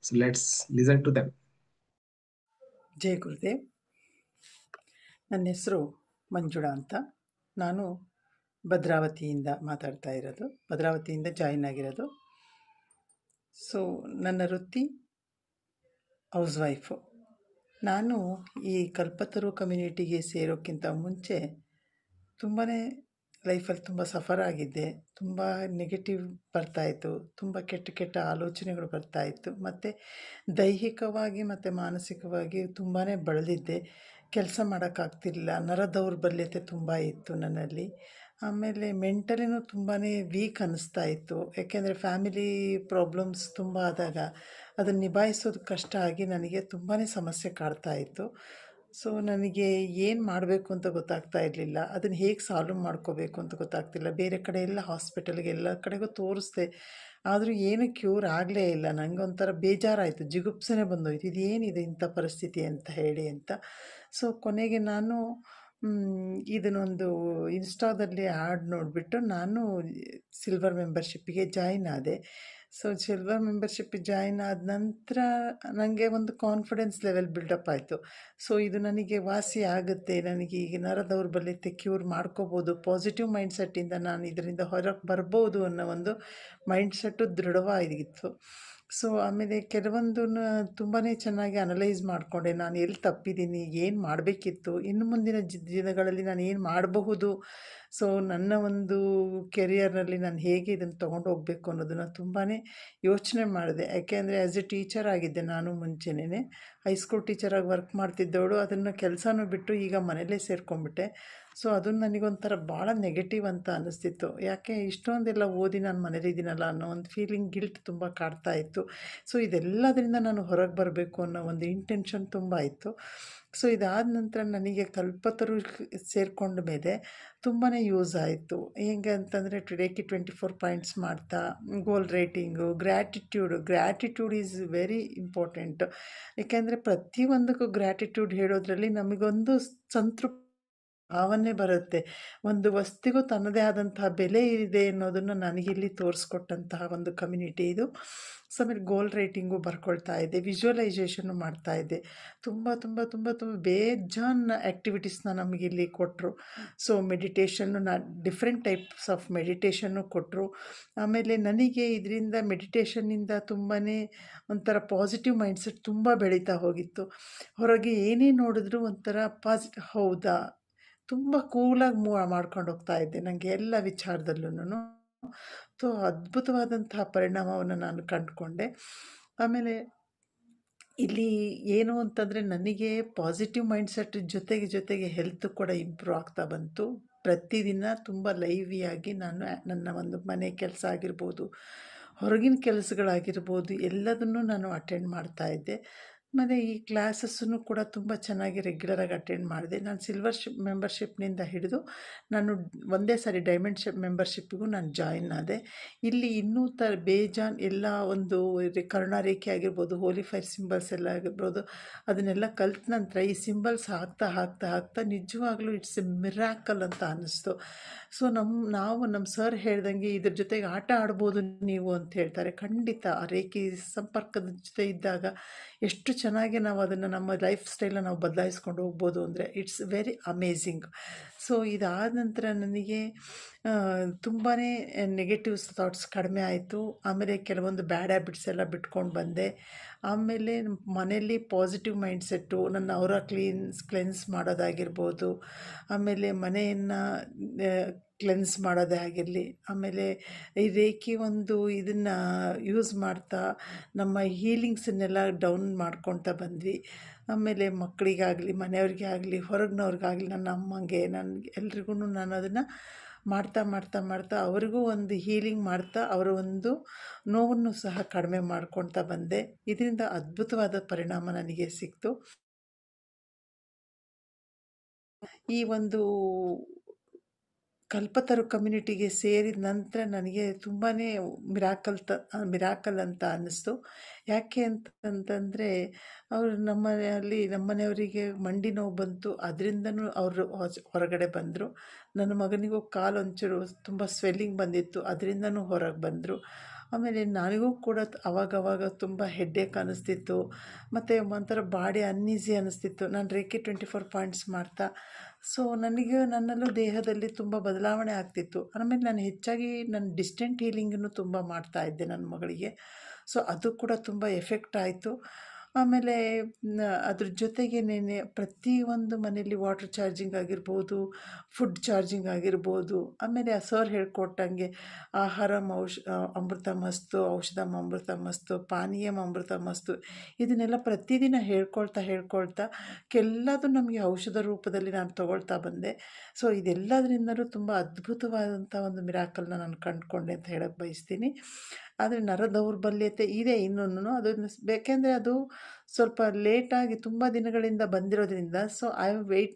So let's listen to them. ಜೈ ಗುರುದೇವ್. ನನ್ನ ಹೆಸರು ಮಂಜುಳಾ ಅಂತ. ನಾನು ಭದ್ರಾವತಿಯಿಂದ ಮಾತಾಡ್ತಾ ಇರೋದು, ಭದ್ರಾವತಿಯಿಂದ ಜಾಯಿನ್ ಆಗಿರೋದು. ಸೊ ನನ್ನ ವೃತ್ತಿ ಹೌಸ್ ವೈಫು. ನಾನು ಈ ಕಲ್ಪತರು ಕಮ್ಯುನಿಟಿಗೆ ಸೇರೋಕ್ಕಿಂತ ಮುಂಚೆ ತುಂಬಾ ಲೈಫಲ್ಲಿ ತುಂಬ ಸಫರ್ ಆಗಿದ್ದೆ. ತುಂಬ ನೆಗೆಟಿವ್ ಬರ್ತಾಯಿತ್ತು, ತುಂಬ ಕೆಟ್ಟ ಕೆಟ್ಟ ಆಲೋಚನೆಗಳು ಬರ್ತಾಯಿತ್ತು, ಮತ್ತು ದೈಹಿಕವಾಗಿ ಮತ್ತು ಮಾನಸಿಕವಾಗಿ ತುಂಬಾ ಬಳಲಿದ್ದೆ. ಕೆಲಸ ಮಾಡೋಕ್ಕಾಗ್ತಿರ್ಲಿಲ್ಲ, ನರ ದೌರ್ಬಲ್ಯತೆ ತುಂಬ ಇತ್ತು ನನ್ನಲ್ಲಿ. ಆಮೇಲೆ ಮೆಂಟಲಿನೂ ತುಂಬಾ ವೀಕ್ ಅನ್ನಿಸ್ತಾ ಇತ್ತು. ಯಾಕೆಂದರೆ ಫ್ಯಾಮಿಲಿ ಪ್ರಾಬ್ಲಮ್ಸ್ ತುಂಬ ಆದಾಗ ಅದನ್ನು ನಿಭಾಯಿಸೋದು ಕಷ್ಟ ಆಗಿ ನನಗೆ ತುಂಬಾ ಸಮಸ್ಯೆ ಕಾಡ್ತಾ ಇತ್ತು. ಸೊ ನನಗೆ ಏನು ಮಾಡಬೇಕು ಅಂತ ಗೊತ್ತಾಗ್ತಾ ಇರಲಿಲ್ಲ, ಅದನ್ನು ಹೇಗೆ ಸಾಲ್ವ್ ಮಾಡ್ಕೋಬೇಕು ಅಂತ ಗೊತ್ತಾಗ್ತಿಲ್ಲ. ಬೇರೆ ಕಡೆ ಎಲ್ಲ ಹಾಸ್ಪಿಟಲ್ಗೆ ಎಲ್ಲ ಕಡೆಗೂ ತೋರಿಸ್ದೆ, ಆದರೂ ಏನೂ ಕ್ಯೂರ್ ಆಗಲೇ ಇಲ್ಲ. ನನಗೊಂಥರ ಬೇಜಾರಾಯಿತು, ಜಿಗುಪ್ಸನೆ ಬಂದೋಯ್ತು, ಇದೇನಿದೆ ಇಂಥ ಪರಿಸ್ಥಿತಿ ಅಂತ ಹೇಳಿ ಅಂತ. ಸೊ ಕೊನೆಗೆ ನಾನು ಇದನ್ನೊಂದು ಇನ್ಸ್ಟಾದಲ್ಲಿ ಆ್ಯಡ್ ನೋಡಿಬಿಟ್ಟು ನಾನು ಸಿಲ್ವರ್ ಮೆಂಬರ್ಶಿಪ್ಪಿಗೆ ಜಾಯಿನ್ ಆದೆ. ಸೊ ಸಿಲ್ವರ್ ಮೆಂಬರ್ಶಿಪ್ಪಿಗೆ ಜಾಯಿನ್ ಆದ ನಂತರ ನನಗೆ ಒಂದು ಕಾನ್ಫಿಡೆನ್ಸ್ ಲೆವೆಲ್ ಬಿಲ್ಡಪ್ ಆಯಿತು. ಸೊ ಇದು ನನಗೆ ವಾಸಿ ಆಗುತ್ತೆ, ನನಗೆ ಈಗ ನರ ದೌರ್ಬಲ್ಯತೆ ಕ್ಯೂರ್ ಮಾಡ್ಕೋಬೋದು, ಪಾಸಿಟಿವ್ ಮೈಂಡ್ಸೆಟ್ಟಿಂದ ನಾನು ಇದರಿಂದ ಹೊರಗೆ ಬರ್ಬೋದು ಅನ್ನೋ ಒಂದು ಮೈಂಡ್ಸೆಟ್ಟು ದೃಢವಾಗಿತ್ತು. ಸೊ ಆಮೇಲೆ ಕೆಲವೊಂದನ್ನ ತುಂಬಾ ಚೆನ್ನಾಗಿ ಅನಲೈಸ್ ಮಾಡಿಕೊಂಡೆ, ನಾನು ಎಲ್ಲಿ ತಪ್ಪಿದ್ದೀನಿ, ಏನು ಮಾಡಬೇಕಿತ್ತು, ಇನ್ನು ಮುಂದಿನ ದಿನಗಳಲ್ಲಿ ನಾನು ಏನು ಮಾಡಬಹುದು. ಸೊ ನನ್ನ ಒಂದು ಕೆರಿಯರ್ನಲ್ಲಿ ನಾನು ಹೇಗೆ ಇದನ್ನು ತೊಗೊಂಡು ಹೋಗಬೇಕು ಅನ್ನೋದನ್ನು ತುಂಬಾ ಯೋಚನೆ ಮಾಡಿದೆ. ಯಾಕೆಂದರೆ ಆ್ಯಸ್ ಎ ಟೀಚರ್ ಆಗಿದ್ದೆ ನಾನು ಮುಂಚೆನೇ, ಹೈಸ್ಕೂಲ್ ಟೀಚರಾಗಿ ವರ್ಕ್ ಮಾಡ್ತಿದ್ದವಳು, ಅದನ್ನು ಕೆಲಸನೂ ಬಿಟ್ಟು ಈಗ ಮನೇಲೇ ಸೇರ್ಕೊಂಡ್ಬಿಟ್ಟೆ. ಸೊ ಅದನ್ನು ನನಗೊಂಥರ ಭಾಳ ನೆಗೆಟಿವ್ ಅಂತ ಅನ್ನಿಸ್ತಿತ್ತು. ಯಾಕೆ ಇಷ್ಟೊಂದೆಲ್ಲ ಓದಿ ನಾನು ಮನೇಲಿದ್ದೀನಲ್ಲ ಅನ್ನೋ ಒಂದು ಫೀಲಿಂಗ್, ಗಿಲ್ಟ್ ತುಂಬ ಕಾಡ್ತಾ ಇತ್ತು. ಸೊ ಇದೆಲ್ಲದರಿಂದ ನಾನು ಹೊರಗೆ ಬರಬೇಕು ಅನ್ನೋ ಒಂದು ಇಂಟೆನ್ಷನ್ ತುಂಬ ಇತ್ತು. ಸೊ ಇದಾದ ನಂತರ ನನಗೆ ಕಲ್ಪತರು ಸೇರಿಕೊಂಡ ಮೇಲೆ ತುಂಬಾ ಯೂಸ್ ಆಯಿತು. ಹೇಗೆ ಅಂತಂದರೆ ಟುಡೇಗೆ 24 ಪಾಯಿಂಟ್ಸ್ ಮಾಡ್ತಾ, goal rating, gratitude is very important. ಏಕೆಂದರೆ ಪ್ರತಿಯೊಂದಕ್ಕೂ ಗ್ರ್ಯಾಟಿಟ್ಯೂಡ್ ಹೇಳೋದ್ರಲ್ಲಿ ನಮಗೊಂದು ಸಂತೃಪ್ತಿ ಭಾವನೆ ಬರುತ್ತೆ. ಒಂದು ವಸ್ತುಗೂ ತನ್ನದೇ ಆದಂತಹ ಬೆಲೆ ಇದೆ ಅನ್ನೋದನ್ನು ನನಗಿಲ್ಲಿ ತೋರಿಸ್ಕೊಟ್ಟಂತಹ ಒಂದು ಕಮ್ಯುನಿಟಿ ಇದು. ಸೊ ಆಮೇಲೆ ಗೋಲ್ ರೇಟಿಂಗು ಬರ್ಕೊಳ್ತಾ ಇದ್ದೆ, ವಿಜುವಲೈಸೇಷನ್ನು ಮಾಡ್ತಾಯಿದ್ದೆ. ತುಂಬ ತುಂಬ ತುಂಬ ತುಂಬ ಬೇಜಾನ್ ಆ್ಯಕ್ಟಿವಿಟೀಸ್ನ ನಮಗಿಲ್ಲಿ ಕೊಟ್ಟರು. ಸೊ ಮೆಡಿಟೇಷನ್ನು ಡಿಫ್ರೆಂಟ್ ಟೈಪ್ಸ್ ಆಫ್ ಮೆಡಿಟೇಷನ್ನು ಕೊಟ್ಟರು. ಆಮೇಲೆ ನನಗೆ ಇದರಿಂದ ಮೆಡಿಟೇಷನ್ನಿಂದ ತುಂಬಾ ಒಂಥರ ಪಾಸಿಟಿವ್ ಮೈಂಡ್ಸೆಟ್ ತುಂಬ ಬೆಳೀತಾ ಹೋಗಿತ್ತು. ಹೊರಗೆ ಏನೇ ನೋಡಿದ್ರೂ ಒಂಥರ ಹೌದಾ, ತುಂಬ ಕೂಲಾಗಿ ಮಾಡ್ಕೊಂಡು ಹೋಗ್ತಾ ಇದ್ದೆ ನನಗೆ ಎಲ್ಲ ವಿಚಾರದಲ್ಲೂ. ಸೊ ಅದ್ಭುತವಾದಂತಹ ಪರಿಣಾಮವನ್ನು ನಾನು ಕಂಡುಕೊಂಡೆ. ಆಮೇಲೆ ಇಲ್ಲಿ ಏನು ಅಂತಂದರೆ ನನಗೆ ಪಾಸಿಟಿವ್ ಮೈಂಡ್ಸೆಟ್ ಜೊತೆಗೆ ಹೆಲ್ತ್ ಕೂಡ ಇಂಪ್ರೂವ್ ಆಗ್ತಾ ಬಂತು. ಪ್ರತಿದಿನ ತುಂಬ ಲೈವಿಯಾಗಿ ನಾನು ನನ್ನ ಒಂದು ಮನೆ ಕೆಲಸ ಆಗಿರ್ಬೋದು, ಹೊರಗಿನ ಕೆಲಸಗಳಾಗಿರ್ಬೋದು, ಎಲ್ಲದನ್ನು ನಾನು ಅಟೆಂಡ್ ಮಾಡ್ತಾಯಿದ್ದೆ. ಮತ್ತು ಈ ಕ್ಲಾಸಸ್ಸನ್ನು ಕೂಡ ತುಂಬ ಚೆನ್ನಾಗಿ ರೆಗ್ಯುಲರಾಗಿ ಅಟೆಂಡ್ ಮಾಡಿದೆ. ನಾನು ಸಿಲ್ವರ್ ಮೆಂಬರ್ಶಿಪ್ನಿಂದ ಹಿಡಿದು ನಾನು ಒಂದೇ ಸಾರಿ ಡೈಮಂಡ್ ಮೆಂಬರ್ಶಿಪ್ಪಿಗೂ ನಾನು ಜಾಯಿನ್ ಆದೆ. ಇಲ್ಲಿ ಇನ್ನೂ ಬೇಜಾನ್ ಎಲ್ಲ ಒಂದು ಕರುಣಾರೇಖೆ ಆಗಿರ್ಬೋದು, ಹೋಲಿ ಫೈರ್ ಸಿಂಬಲ್ಸ್ ಎಲ್ಲ ಆಗಿರ್ಬೋದು, ಅದನ್ನೆಲ್ಲ ಕಲ್ತ ನಂತರ ಈ ಸಿಂಬಲ್ಸ್ ಹಾಕ್ತಾ ನಿಜವಾಗ್ಲೂ ಇಟ್ಸ್ ಎ ಮಿರಾಕಲ್ ಅಂತ ಅನ್ನಿಸ್ತು. ಸೊ ನಮ್ಮ ಸರ್ ಹೇಳ್ದಂಗೆ ಇದ್ರ ಜೊತೆಗೆ ಆಟ ಆಡ್ಬೋದು ನೀವು ಅಂತ ಹೇಳ್ತಾರೆ. ಖಂಡಿತ ಆ ರೇಖೆ ಸಂಪರ್ಕದ ಜೊತೆ ಇದ್ದಾಗ ಎಷ್ಟು ಚೆನ್ನಾಗಿ ನಾವು ಅದನ್ನು ನಮ್ಮ ಲೈಫ್ ಸ್ಟೈಲನ್ನ ನಾವು ಬದಲಾಯಿಸ್ಕೊಂಡು ಹೋಗ್ಬೋದು ಅಂದರೆ ಇಟ್ಸ್ ವೆರಿ ಅಮೇಝಿಂಗ್. ಸೊ ಇದಾದ ನಂತರ ನನಗೆ ತುಂಬಾ ನೆಗೆಟಿವ್ ಥಾಟ್ಸ್ ಕಡಿಮೆ ಆಯಿತು. ಆಮೇಲೆ ಕೆಲವೊಂದು ಬ್ಯಾಡ್ ಹ್ಯಾಬಿಟ್ಸ್ ಎಲ್ಲ ಬಿಟ್ಕೊಂಡು ಬಂದೆ. ಆಮೇಲೆ ಮನೆಯಲ್ಲಿ ಪಾಸಿಟಿವ್ ಮೈಂಡ್ಸೆಟ್ಟು, ನನ್ನ ಅವರ ಕ್ಲೆನ್ಸ್ ಮಾಡೋದಾಗಿರ್ಬೋದು, ಆಮೇಲೆ ಮನೆಯನ್ನು ಕ್ಲೆನ್ಸ್ ಮಾಡೋದೇ ಆಗಿರಲಿ, ಆಮೇಲೆ ಈ ರೇಖೆ ಒಂದು ಇದನ್ನು ಯೂಸ್ ಮಾಡ್ತಾ ನಮ್ಮ ಹೀಲಿಂಗ್ಸನ್ನೆಲ್ಲ ಡೌನ್ ಮಾಡ್ಕೊಳ್ತಾ ಬಂದ್ವಿ. ಆಮೇಲೆ ಮಕ್ಕಳಿಗಾಗಲಿ, ಮನೆಯವ್ರಿಗೆ ಆಗಲಿ, ಹೊರಗಿನವ್ರಿಗಾಗಲಿ, ನನ್ನ ಅಮ್ಮಂಗೆ, ನನಗೆ ಎಲ್ರಿಗೂ ನಾನು ಅದನ್ನು ಮಾಡ್ತಾ ಅವ್ರಿಗೂ ಒಂದು ಹೀಲಿಂಗ್ ಮಾಡ್ತಾ ಅವರ ಒಂದು ನೋವನ್ನು ಸಹ ಕಡಿಮೆ ಮಾಡ್ಕೊಳ್ತಾ ಬಂದೆ. ಇದರಿಂದ ಅದ್ಭುತವಾದ ಪರಿಣಾಮ ನನಗೆ ಸಿಕ್ತು. ಈ ಒಂದು ಕಲ್ಪತರು ಕಮ್ಯುನಿಟಿಗೆ ಸೇರಿದ ನಂತರ ನನಗೆ ತುಂಬಾ ಮಿರಾಕಲ್ ಅಂತ ಅನ್ನಿಸ್ತು. ಯಾಕೆ ಅಂತಂತಂದರೆ ಅವರು ನಮ್ಮ ಮನೆಯವರಿಗೆ ಮಂಡಿ ನೋವು ಬಂತು, ಅದರಿಂದನೂ ಅವರು ಹೊರಗಡೆ ಬಂದರು. ನನ್ನ ಮಗನಿಗೂ ಕಾಲು ಒಂಚೂರು ತುಂಬ ಸ್ವೆಲ್ಲಿಂಗ್ ಬಂದಿತ್ತು, ಅದರಿಂದನೂ ಹೊರಗೆ ಬಂದರು. ಆಮೇಲೆ ನನಗೂ ಕೂಡ ಅವಾಗವಾಗ ತುಂಬ ಹೆಡ್ಡೇಕ್ ಅನ್ನಿಸ್ತಿತ್ತು, ಮತ್ತು ಒಂಥರ ಬಾಡಿ ಅನ್ಈಸಿ ಅನ್ನಿಸ್ತಿತ್ತು. ನಾನು ರೇಖೆ 24 ಪಾಯಿಂಟ್ಸ್ ಮಾಡ್ತಾ, ಸೊ ನನಗೆ ನನ್ನಲ್ಲೂ ದೇಹದಲ್ಲಿ ತುಂಬ ಬದಲಾವಣೆ ಆಗ್ತಿತ್ತು. ಆಮೇಲೆ ನಾನು ಹೆಚ್ಚಾಗಿ ನನ್ನ ಡಿಸ್ಟೆಂಟ್ ಹೀಲಿಂಗನ್ನು ತುಂಬ ಮಾಡ್ತಾ ಇದ್ದೆ ನನ್ನ ಮಗಳಿಗೆ. ಸೊ ಅದು ಕೂಡ ತುಂಬ ಎಫೆಕ್ಟ್ ಆಯಿತು. ಆಮೇಲೆ ಅದ್ರ ಜೊತೆಗೇನೆ ಪ್ರತಿಯೊಂದು ಮನೆಯಲ್ಲಿ ವಾಟರ್ ಚಾರ್ಜಿಂಗ್ ಆಗಿರ್ಬೋದು, ಫುಡ್ ಚಾರ್ಜಿಂಗ್ ಆಗಿರ್ಬೋದು, ಆಮೇಲೆ ಆ ಸರ್ ಹೇಳ್ಕೊಟ್ಟಂಗೆ ಆಹಾರಂ ಅಮೃತ ಮಸ್ತು, ಔಷಧಂ ಅಮೃತ ಮಸ್ತು, ಪಾನೀಯಂ ಅಮೃತ ಮಸ್ತು, ಇದನ್ನೆಲ್ಲ ಪ್ರತಿದಿನ ಹೇಳ್ಕೊಳ್ತಾ ಎಲ್ಲದು ನಮಗೆ ಔಷಧ ರೂಪದಲ್ಲಿ ನಾನು ತಗೊಳ್ತಾ ಬಂದೆ. ಸೊ ಇದೆಲ್ಲದರಿಂದಲೂ ತುಂಬ ಅದ್ಭುತವಾದಂಥ ಒಂದು ಮಿರಾಕಲ್ನ ನಾನು ಕಂಡುಕೊಂಡೆ ಅಂತ ಹೇಳಕ್ಕೆ ಬಯಸ್ತೀನಿ. ಆದರೆ ನರ ದೌರ್ಬಲ್ಯತೆ ಇದೆ ಇನ್ನೂ, ಅದನ್ನು ಬೇಕೆಂದರೆ ಅದು ಸ್ವಲ್ಪ ಲೇಟಾಗಿ ತುಂಬ ದಿನಗಳಿಂದ ಬಂದಿರೋದ್ರಿಂದ, ಸೊ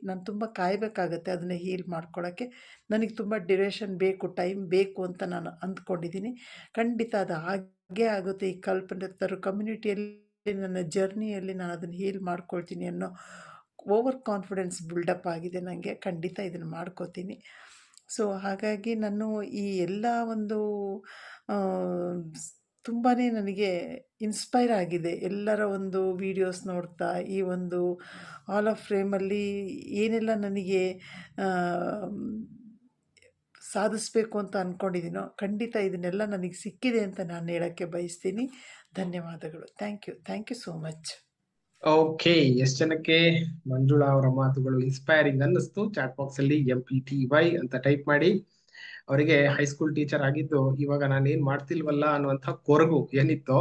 ನಾನು ತುಂಬ ಕಾಯಬೇಕಾಗತ್ತೆ ಅದನ್ನು ಹೀಲ್ ಮಾಡ್ಕೊಳ್ಳೋಕ್ಕೆ. ನನಗೆ ತುಂಬ ಡ್ಯೂರೇಷನ್ ಬೇಕು, ಟೈಮ್ ಬೇಕು ಅಂತ ನಾನು ಅಂದ್ಕೊಂಡಿದ್ದೀನಿ. ಖಂಡಿತ ಅದು ಹಾಗೇ ಆಗುತ್ತೆ. ಈ ಕಲ್ಪತರು ಕಮ್ಯುನಿಟಿಯಲ್ಲಿ ನನ್ನ ಜರ್ನಿಯಲ್ಲಿ ನಾನು ಅದನ್ನು ಹೀಲ್ ಮಾಡ್ಕೊಳ್ತೀನಿ ಅನ್ನೋ ಓವರ್ ಕಾನ್ಫಿಡೆನ್ಸ್ ಬಿಲ್ಡಪ್ ಆಗಿದೆ ನನಗೆ. ಖಂಡಿತ ಇದನ್ನು ಮಾಡ್ಕೋತೀನಿ. ಸೊ ಹಾಗಾಗಿ ನಾನು ಈ ಎಲ್ಲ ಒಂದು ತುಂಬಾ ನನಗೆ ಇನ್ಸ್ಪೈರ್ ಆಗಿದೆ. ಎಲ್ಲರ ಒಂದು ವೀಡಿಯೋಸ್ ನೋಡ್ತಾ ಈ ಒಂದು ಹಾಲ್ ಆಫ್ ಫ್ರೇಮಲ್ಲಿ ಏನೆಲ್ಲ ನನಗೆ ಸಾಧಿಸಬೇಕು ಅಂತ ಅಂದ್ಕೊಂಡಿದ್ದೀನೋ, ಖಂಡಿತ ಇದನ್ನೆಲ್ಲ ನನಗೆ ಸಿಕ್ಕಿದೆ ಅಂತ ನಾನು ಹೇಳೋಕ್ಕೆ ಬಯಸ್ತೀನಿ. ಧನ್ಯವಾದಗಳು. Thank you so much. Okay, ಎಷ್ಟು ಜನಕ್ಕೆ ಮಂಜುಳಾ ಅವರ ಮಾತುಗಳು ಇನ್ಸ್ಪೈರಿಂಗ್ ಅನ್ನಿಸ್ತು ಚಾಟ್ ಬಾಕ್ಸ್ ಅಲ್ಲಿ MPTY ಅಂತ ಟೈಪ್ ಮಾಡಿ. ಅವರಿಗೆ ಹೈಸ್ಕೂಲ್ ಟೀಚರ್ ಆಗಿದ್ದು ಇವಾಗ ನಾನು ಏನ್ ಮಾಡ್ತಿಲ್ವಲ್ಲ ಅನ್ನುವಂಥ ಕೊರಗು ಏನಿತ್ತೋ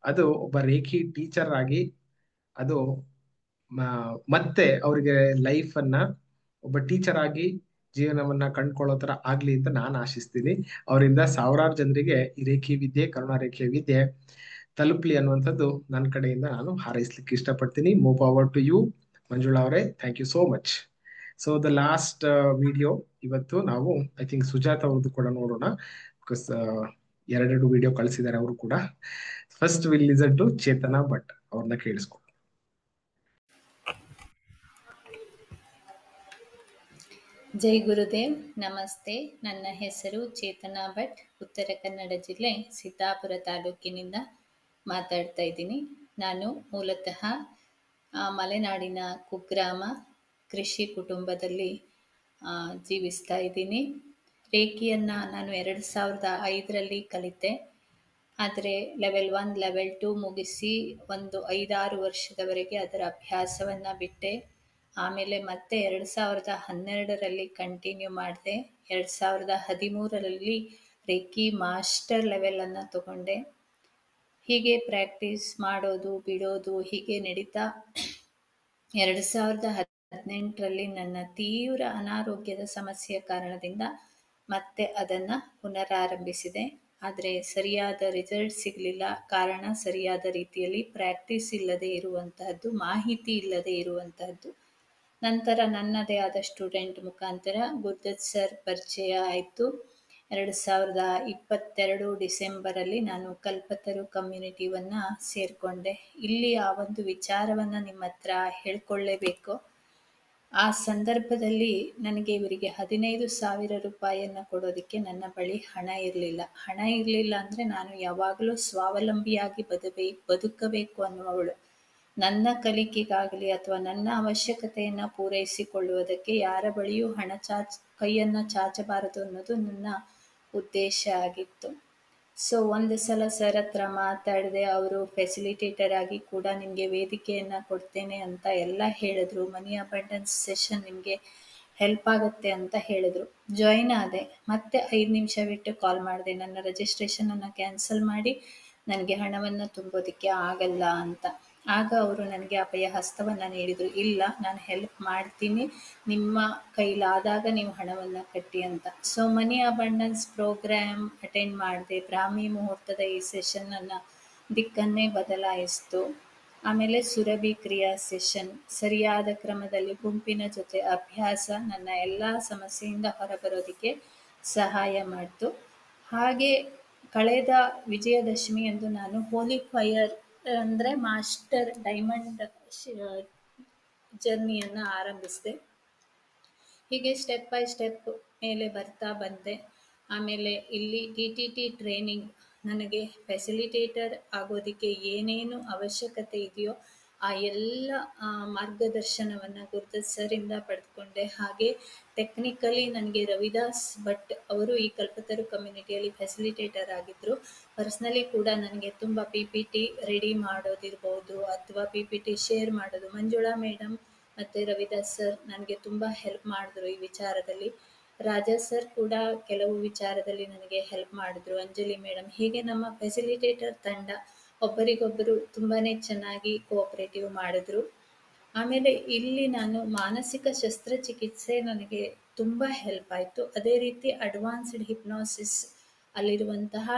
ಅದು ಒಬ್ಬ ರೇಖಿ ಟೀಚರ್ ಆಗಿ ಅದು ಮತ್ತೆ ಅವರಿಗೆ ಲೈಫ್ ಅನ್ನ ಒಬ್ಬ ಟೀಚರ್ ಆಗಿ ಜೀವನವನ್ನ ಕಂಡ್ಕೊಳ್ಳೋ ತರ ಆಗ್ಲಿ ಅಂತ ನಾನು ಆಶಿಸ್ತೀನಿ. ಅವರಿಂದ ಸಾವಿರಾರು ಜನರಿಗೆ ಈ ರೇಖಿ ವಿದ್ಯೆ, ಕರುಣಾ ರೇಖೆ ವಿದ್ಯೆ ತಲುಪ್ಲಿ ಅನ್ನುವಂಥದ್ದು ನನ್ನ ಕಡೆಯಿಂದ ನಾನು ಹಾರೈಸ್ಲಿಕ್ಕೆ ಇಷ್ಟಪಡ್ತೀನಿ. Move forward to you Manjula ಅವರೇ, thank you so much. So the last video ಇವತ್ತು ನಾವು ಐ ಥಿಂಕ್ ಸುಜಾತ ಅವ್ರದ್ದು ಕೂಡ ನೋಡೋಣ, ಬಿಕಾಸ್ ಎರಡೆರಡು ವಿಡಿಯೋ ಕಳಿಸಿದ್ದಾರೆ ಅವರು ಕೂಡ. First will listen to Chetana Bhat, ಅವ್ರನ್ನ ಕೇಳಿಸ್ಕೊ. ಜೈ ಗುರುದೇವ್, ನಮಸ್ತೆ. ನನ್ನ ಹೆಸರು ಚೇತನಾ ಭಟ್, ಉತ್ತರ ಕನ್ನಡ ಜಿಲ್ಲೆ ಸಿದ್ದಾಪುರ ತಾಲೂಕಿನಿಂದ ಮಾತಾಡ್ತಾ ಇದ್ದೀನಿ. ನಾನು ಮೂಲತಃ ಮಲೆನಾಡಿನ ಕುಗ್ರಾಮ ಕೃಷಿ ಕುಟುಂಬದಲ್ಲಿ ಜೀವಿಸ್ತಾ ಇದ್ದೀನಿ. ರೇಖಿಯನ್ನು ನಾನು 2005ರಲ್ಲಿ ಕಲಿತೆ. ಆದರೆ ಲೆವೆಲ್ 1, ಲೆವೆಲ್ 2 ಮುಗಿಸಿ ಒಂದು 5-6 ವರ್ಷದವರೆಗೆ ಅದರ ಅಭ್ಯಾಸವನ್ನು ಬಿಟ್ಟೆ. ಆಮೇಲೆ ಮತ್ತೆ 2012ರಲ್ಲಿ ಕಂಟಿನ್ಯೂ ಮಾಡಿದೆ. 2013ರಲ್ಲಿ ರೇಖಿ ಮಾಸ್ಟರ್ ಲೆವೆಲನ್ನು ತಗೊಂಡೆ. ಹೀಗೆ ಪ್ರಾಕ್ಟೀಸ್ ಮಾಡೋದು ಬಿಡೋದು ಹೀಗೆ ನಡೀತಾ 2018ರಲ್ಲಿ ನನ್ನ ತೀವ್ರ ಅನಾರೋಗ್ಯದ ಸಮಸ್ಯೆಯ ಕಾರಣದಿಂದ ಮತ್ತೆ ಅದನ್ನು ಪುನರಾರಂಭಿಸಿದೆ. ಆದರೆ ಸರಿಯಾದ ರಿಸಲ್ಟ್ ಸಿಗಲಿಲ್ಲ. ಕಾರಣ ಸರಿಯಾದ ರೀತಿಯಲ್ಲಿ ಪ್ರಾಕ್ಟೀಸ್ ಇಲ್ಲದೆ ಇರುವಂತಹದ್ದು, ಮಾಹಿತಿ ಇಲ್ಲದೆ ಇರುವಂತಹದ್ದು. ನಂತರ ನನ್ನದೇ ಆದ ಸ್ಟೂಡೆಂಟ್ ಮುಖಾಂತರ ಗುರುದತ್ ಸರ್ ಪರಿಚಯ ಆಯಿತು. 2022 ಡಿಸೆಂಬರಲ್ಲಿ ನಾನು ಕಲ್ಪತರು ಕಮ್ಯುನಿಟಿಯನ್ನು ಸೇರಿಕೊಂಡೆ. ಇಲ್ಲಿ ಆ ಒಂದು ವಿಚಾರವನ್ನು ನಿಮ್ಮ ಹತ್ರ ಹೇಳ್ಕೊಳ್ಳೇಬೇಕು. ಆ ಸಂದರ್ಭದಲ್ಲಿ ನನಗೆ ಇವರಿಗೆ 15,000 ರೂಪಾಯಿಯನ್ನು ಕೊಡೋದಕ್ಕೆ ನನ್ನ ಬಳಿ ಹಣ ಇರಲಿಲ್ಲ. ಹಣ ಇರಲಿಲ್ಲ ಅಂದರೆ ನಾನು ಯಾವಾಗಲೂ ಸ್ವಾವಲಂಬಿಯಾಗಿ ಬದುಕಬೇಕು ಅನ್ನುವವಳು. ನನ್ನ ಕಲಿಕೆಗಾಗಲಿ ಅಥವಾ ನನ್ನ ಅವಶ್ಯಕತೆಯನ್ನು ಪೂರೈಸಿಕೊಳ್ಳುವುದಕ್ಕೆ ಯಾರ ಬಳಿಯೂ ಕೈಯನ್ನು ಚಾಚಬಾರದು ಅನ್ನೋದು ನನ್ನ ಉದ್ದೇಶ ಆಗಿತ್ತು. ಸೊ ಒಂದು ಸಲ ಸರ್ ಹತ್ರ ಮಾತಾಡಿದೆ. ಅವರು ಫೆಸಿಲಿಟೇಟರ್ ಆಗಿ ಕೂಡ ನಿಮಗೆ ವೇದಿಕೆಯನ್ನು ಕೊಡ್ತೇನೆ ಅಂತ ಎಲ್ಲ ಹೇಳಿದ್ರು. ಮನಿ ಅಬಂಡೆನ್ಸ್ ಸೆಷನ್ ನಿಮಗೆ ಹೆಲ್ಪ್ ಆಗುತ್ತೆ ಅಂತ ಹೇಳಿದ್ರು. ಜಾಯಿನ್ ಆದೆ. ಮತ್ತೆ 5 ನಿಮಿಷ ಬಿಟ್ಟು ಕಾಲ್ ಮಾಡಿದೆ, ನನ್ನ ರಿಜಿಸ್ಟ್ರೇಷನನ್ನು ಕ್ಯಾನ್ಸಲ್ ಮಾಡಿ ನನಗೆ ಹಣವನ್ನು ತುಂಬೋದಕ್ಕೆ ಆಗಲ್ಲ ಅಂತ. ಆಗ ಅವರು ನನಗೆ ಅಭಯ ಹಸ್ತವನ್ನು ನೀಡಿದರು. ಇಲ್ಲ, ನಾನು ಹೆಲ್ಪ್ ಮಾಡ್ತೀನಿ, ನಿಮ್ಮ ಕೈಲಾದಾಗ ನೀವು ಹಣವನ್ನು ಕಟ್ಟಿ ಅಂತ. ಸೊ ಮನಿ ಅಬಂಡೆನ್ಸ್ ಪ್ರೋಗ್ರಾಮ್ ಅಟೆಂಡ್ ಮಾಡಿದೆ. ಬ್ರಾಹ್ಮಿ ಮುಹೂರ್ತದ ಈ ಸೆಷನ್ನನ್ನು ದಿಕ್ಕನ್ನೇ ಬದಲಾಯಿಸ್ತು. ಆಮೇಲೆ ಸುರಭಿ ಕ್ರಿಯಾ ಸೆಷನ್, ಸರಿಯಾದ ಕ್ರಮದಲ್ಲಿ ಗುಂಪಿನ ಜೊತೆ ಅಭ್ಯಾಸ ನನ್ನ ಎಲ್ಲ ಸಮಸ್ಯೆಯಿಂದ ಹೊರಬರೋದಕ್ಕೆ ಸಹಾಯ ಮಾಡಿತು. ಹಾಗೆ ಕಳೆದ ವಿಜಯದಶಮಿಯಂದು ನಾನು ಹೋಲಿ ಫೈರ್ ಅಂದರೆ ಮಾಸ್ಟರ್ ಡೈಮಂಡ್ ಜರ್ನಿಯನ್ನು ಆರಂಭಿಸಿದೆ. ಹೀಗೆ ಸ್ಟೆಪ್ ಬೈ ಸ್ಟೆಪ್ ಮೇಲೆ ಬರ್ತಾ ಬಂದೆ. ಆಮೇಲೆ ಇಲ್ಲಿ TTT ಟ್ರೈನಿಂಗ್, ನನಗೆ ಫೆಸಿಲಿಟೇಟರ್ ಆಗೋದಕ್ಕೆ ಏನೇನು ಅವಶ್ಯಕತೆ ಇದೆಯೋ ಆ ಎಲ್ಲ ಮಾರ್ಗದರ್ಶನವನ್ನು ಗುರುದತ್ ಸರಿಂದ ಪಡೆದುಕೊಂಡೆ. ಹಾಗೆ ಟೆಕ್ನಿಕಲಿ ನನಗೆ ರವಿದಾಸ್ ಭಟ್ ಅವರು ಈ ಕಲ್ಪತರು ಕಮ್ಯುನಿಟಿಯಲ್ಲಿ ಫೆಸಿಲಿಟೇಟರ್ ಆಗಿದ್ದರು. ಪರ್ಸ್ನಲಿ ಕೂಡ ನನಗೆ ತುಂಬ PPT ರೆಡಿ ಮಾಡೋದಿರ್ಬೋದು ಅಥವಾ PPT ಶೇರ್ ಮಾಡೋದು, ಮಂಜುಳಾ ಮೇಡಮ್ ಮತ್ತು ರವಿದಾಸ್ ಸರ್ ನನಗೆ ತುಂಬ ಹೆಲ್ಪ್ ಮಾಡಿದ್ರು ಈ ವಿಚಾರದಲ್ಲಿ. ರಾಜಾ ಸರ್ ಕೂಡ ಕೆಲವು ವಿಚಾರದಲ್ಲಿ ನನಗೆ ಹೆಲ್ಪ್ ಮಾಡಿದ್ರು, ಅಂಜಲಿ ಮೇಡಮ್. ಹೀಗೆ ನಮ್ಮ ಫೆಸಿಲಿಟೇಟರ್ ತಂಡ ಒಬ್ಬರಿಗೊಬ್ಬರು ತುಂಬಾ ಚೆನ್ನಾಗಿ ಕೋಆಪರೇಟಿವ್ ಮಾಡಿದ್ರು. ಆಮೇಲೆ ಇಲ್ಲಿ ನಾನು ಮಾನಸಿಕ ಶಸ್ತ್ರಚಿಕಿತ್ಸೆ ನನಗೆ ತುಂಬ ಹೆಲ್ಪ್ ಆಯಿತು. ಅದೇ ರೀತಿ ಅಡ್ವಾನ್ಸ್ಡ್ ಹಿಪ್ನೋಸಿಸ್, ಅಲ್ಲಿರುವಂತಹ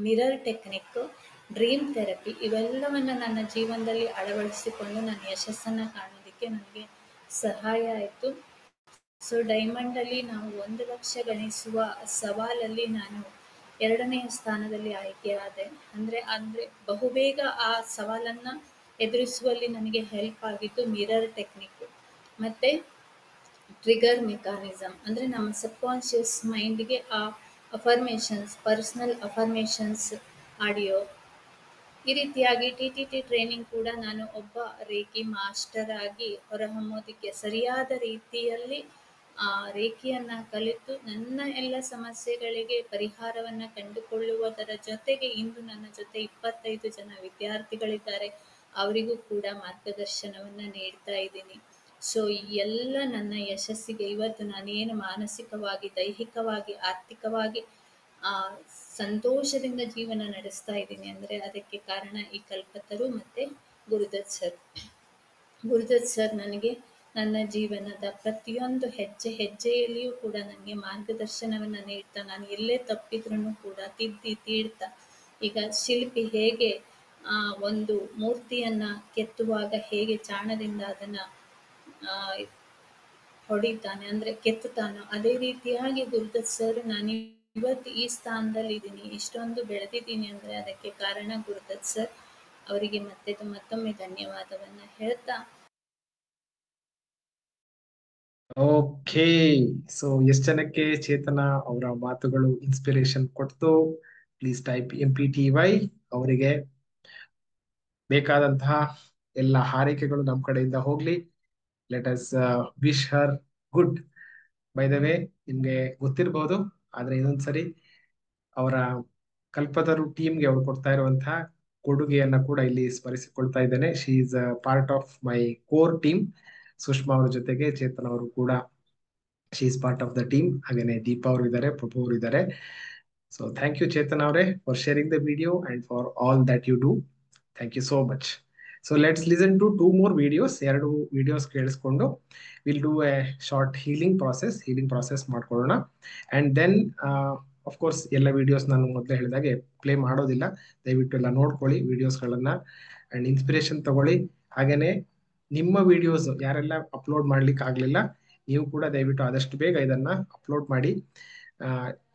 ಮಿರರ್ ಟೆಕ್ನಿಕ್, ಡ್ರೀಮ್ ಥೆರಪಿ ಇವೆಲ್ಲವನ್ನು ನನ್ನ ಜೀವನದಲ್ಲಿ ಅಳವಡಿಸಿಕೊಂಡು ನನ್ನ ಯಶಸ್ಸನ್ನು ಕಾಣೋದಕ್ಕೆ ನನಗೆ ಸಹಾಯ ಆಯಿತು. ಸೊ ಡೈಮಂಡಲ್ಲಿ ನಾವು 1 ಲಕ್ಷ ಗಣಿಸುವ ಸವಾಲಲ್ಲಿ ನಾನು 2ನೇ ಸ್ಥಾನದಲ್ಲಿ ಆಯ್ಕೆಯಾದೆ. ಅಂದರೆ ಬಹುಬೇಗ ಆ ಸವಾಲನ್ನು ಎದುರಿಸುವಲ್ಲಿ ನನಗೆ ಹೆಲ್ಪ್ ಆಗಿತ್ತು ಮಿರರ್ ಟೆಕ್ನಿಕ್ ಮತ್ತು ಟ್ರಿಗರ್ ಮೆಕ್ಯಾನಿಸಮ್. ಅಂದರೆ ನಮ್ಮ ಸಬ್ಕಾನ್ಷಿಯಸ್ ಮೈಂಡ್ಗೆ ಆ ಅಫರ್ಮೇಷನ್ಸ್, ಪರ್ಸ್ನಲ್ ಅಫರ್ಮೇಷನ್ಸ್ ಆಡಿಯೋ, ಈ ರೀತಿಯಾಗಿ TTT ಟ್ರೈನಿಂಗ್ ಕೂಡ ನಾನು ಒಬ್ಬ ರೇಖಿ ಮಾಸ್ಟರ್ ಆಗಿ ಹೊರಹೊಮ್ಮೋದಕ್ಕೆ ಸರಿಯಾದ ರೀತಿಯಲ್ಲಿ ರೇಖಿಯನ್ನು ಕಲಿತು ನನ್ನ ಎಲ್ಲ ಸಮಸ್ಯೆಗಳಿಗೆ ಪರಿಹಾರವನ್ನು ಕಂಡುಕೊಳ್ಳುವುದರ ಜೊತೆಗೆ ಇಂದು ನನ್ನ ಜೊತೆ 25 ಜನ ವಿದ್ಯಾರ್ಥಿಗಳಿದ್ದಾರೆ, ಅವರಿಗೂ ಕೂಡ ಮಾರ್ಗದರ್ಶನವನ್ನು ನೀಡ್ತಾ ಇದ್ದೀನಿ. ಸೊ ಈ ಎಲ್ಲ ನನ್ನ ಯಶಸ್ಸಿಗೆ ಇವತ್ತು ನಾನೇನು ಮಾನಸಿಕವಾಗಿ, ದೈಹಿಕವಾಗಿ, ಆರ್ಥಿಕವಾಗಿ ಸಂತೋಷದಿಂದ ಜೀವನ ನಡೆಸ್ತಾ ಇದ್ದೀನಿ ಅಂದರೆ ಅದಕ್ಕೆ ಕಾರಣ ಈ ಕಲ್ಪತರು ಮತ್ತು ಗುರುದತ್ ಸರ್. ಗುರುದತ್ ಸರ್ ನನಗೆ ನನ್ನ ಜೀವನದ ಪ್ರತಿಯೊಂದು ಹೆಜ್ಜೆಯಲ್ಲಿಯೂ ಕೂಡ ನನಗೆ ಮಾರ್ಗದರ್ಶನವನ್ನು ನೀಡ್ತಾ, ನಾನು ಎಲ್ಲೇ ತಪ್ಪಿದ್ರೂ ಕೂಡ ತೀಡ್ತಾ, ಈಗ ಶಿಲ್ಪಿ ಹೇಗೆ ಒಂದು ಮೂರ್ತಿಯನ್ನು ಕೆತ್ತುವಾಗ ಹೇಗೆ ಚಾಣದಿಂದ ಅದನ್ನು ಹೊಡಿತಾನೆ ಅಂದರೆ ಕೆತ್ತುತ್ತಾನೋ, ಅದೇ ರೀತಿಯಾಗಿ ಗುರುದತ್ ಸರ್ ನಾನು ಇವತ್ತು ಈ ಸ್ಥಾನದಲ್ಲಿ ಇದ್ದೀನಿ, ಇಷ್ಟೊಂದು ಬೆಳೆದಿದ್ದೀನಿ ಅಂದರೆ ಅದಕ್ಕೆ ಕಾರಣ ಗುರುದತ್ ಸರ್. ಅವರಿಗೆ ಮತ್ತೊಮ್ಮೆ ಧನ್ಯವಾದವನ್ನು ಹೇಳ್ತಾ. ಓಕೆ, ಸೊ ಎಷ್ಟು ಜನಕ್ಕೆ ಚೇತನ ಅವರ ಮಾತುಗಳು ಇನ್ಸ್ಪಿರೇಷನ್ ಕೊಡ್ತು? Please type MPTY. ಅವರಿಗೆ ಬೇಕಾದಂತಹ ಎಲ್ಲ ಹಾರೈಕೆಗಳು ನಮ್ಮ ಕಡೆಯಿಂದ ಹೋಗ್ಲಿ. Let us wish Har good. By the way, ನಿಮ್ಗೆ ಗೊತ್ತಿರಬಹುದು, ಆದ್ರೆ ಇನ್ನೊಂದ್ಸರಿ ಅವರ ಕಲ್ಪತರು ಟೀಮ್ಗೆ ಅವ್ರು ಕೊಡ್ತಾ ಇರುವಂತಹ ಕೊಡುಗೆಯನ್ನ ಕೂಡ ಇಲ್ಲಿ ಸ್ಮರಿಸಿಕೊಳ್ತಾ ಇದ್ದೇನೆ. She is part of my core team. Sushma ಅವ್ರ ಜೊತೆಗೆ ಚೇತನ್ ಅವರು ಕೂಡ she is part of the team. ಹಾಗೇನೆ ದೀಪಾ ಅವರು ಇದ್ದಾರೆ, ಪ್ರಭು ಅವರು ಇದ್ದಾರೆ. ಸೊ ಥ್ಯಾಂಕ್ ಯು ಚೇತನ್ ಅವರೇ for sharing the video and for all that you do. Thank you so much. So let's listen to 2 more videos. 2 videos ಕೇಳಿಸ್ಕೊಂಡು will do a short healing process ಮಾಡ್ಕೊಳ್ಳೋಣ. And then of course ಎಲ್ಲ videos ನಾನು ಮೊದಲೇ ಹೇಳಿದಾಗೆ play ಮಾಡೋದಿಲ್ಲ, ದಯವಿಟ್ಟು ಎಲ್ಲ ನೋಡ್ಕೊಳ್ಳಿ ವಿಡಿಯೋಸ್ಗಳನ್ನ ಅಂಡ್ ಇನ್ಸ್ಪಿರೇಷನ್ ತಗೊಳ್ಳಿ. ಹಾಗೇನೆ ನಿಮ್ಮ ವಿಡಿಯೋಸ್ ಯಾರೆಲ್ಲ ಅಪ್ಲೋಡ್ ಮಾಡ್ಲಿಕ್ಕೆ ಆಗ್ಲಿಲ್ಲ, ನೀವು ಕೂಡ ದಯವಿಟ್ಟು ಆದಷ್ಟು ಬೇಗ ಇದನ್ನ ಅಪ್ಲೋಡ್ ಮಾಡಿ.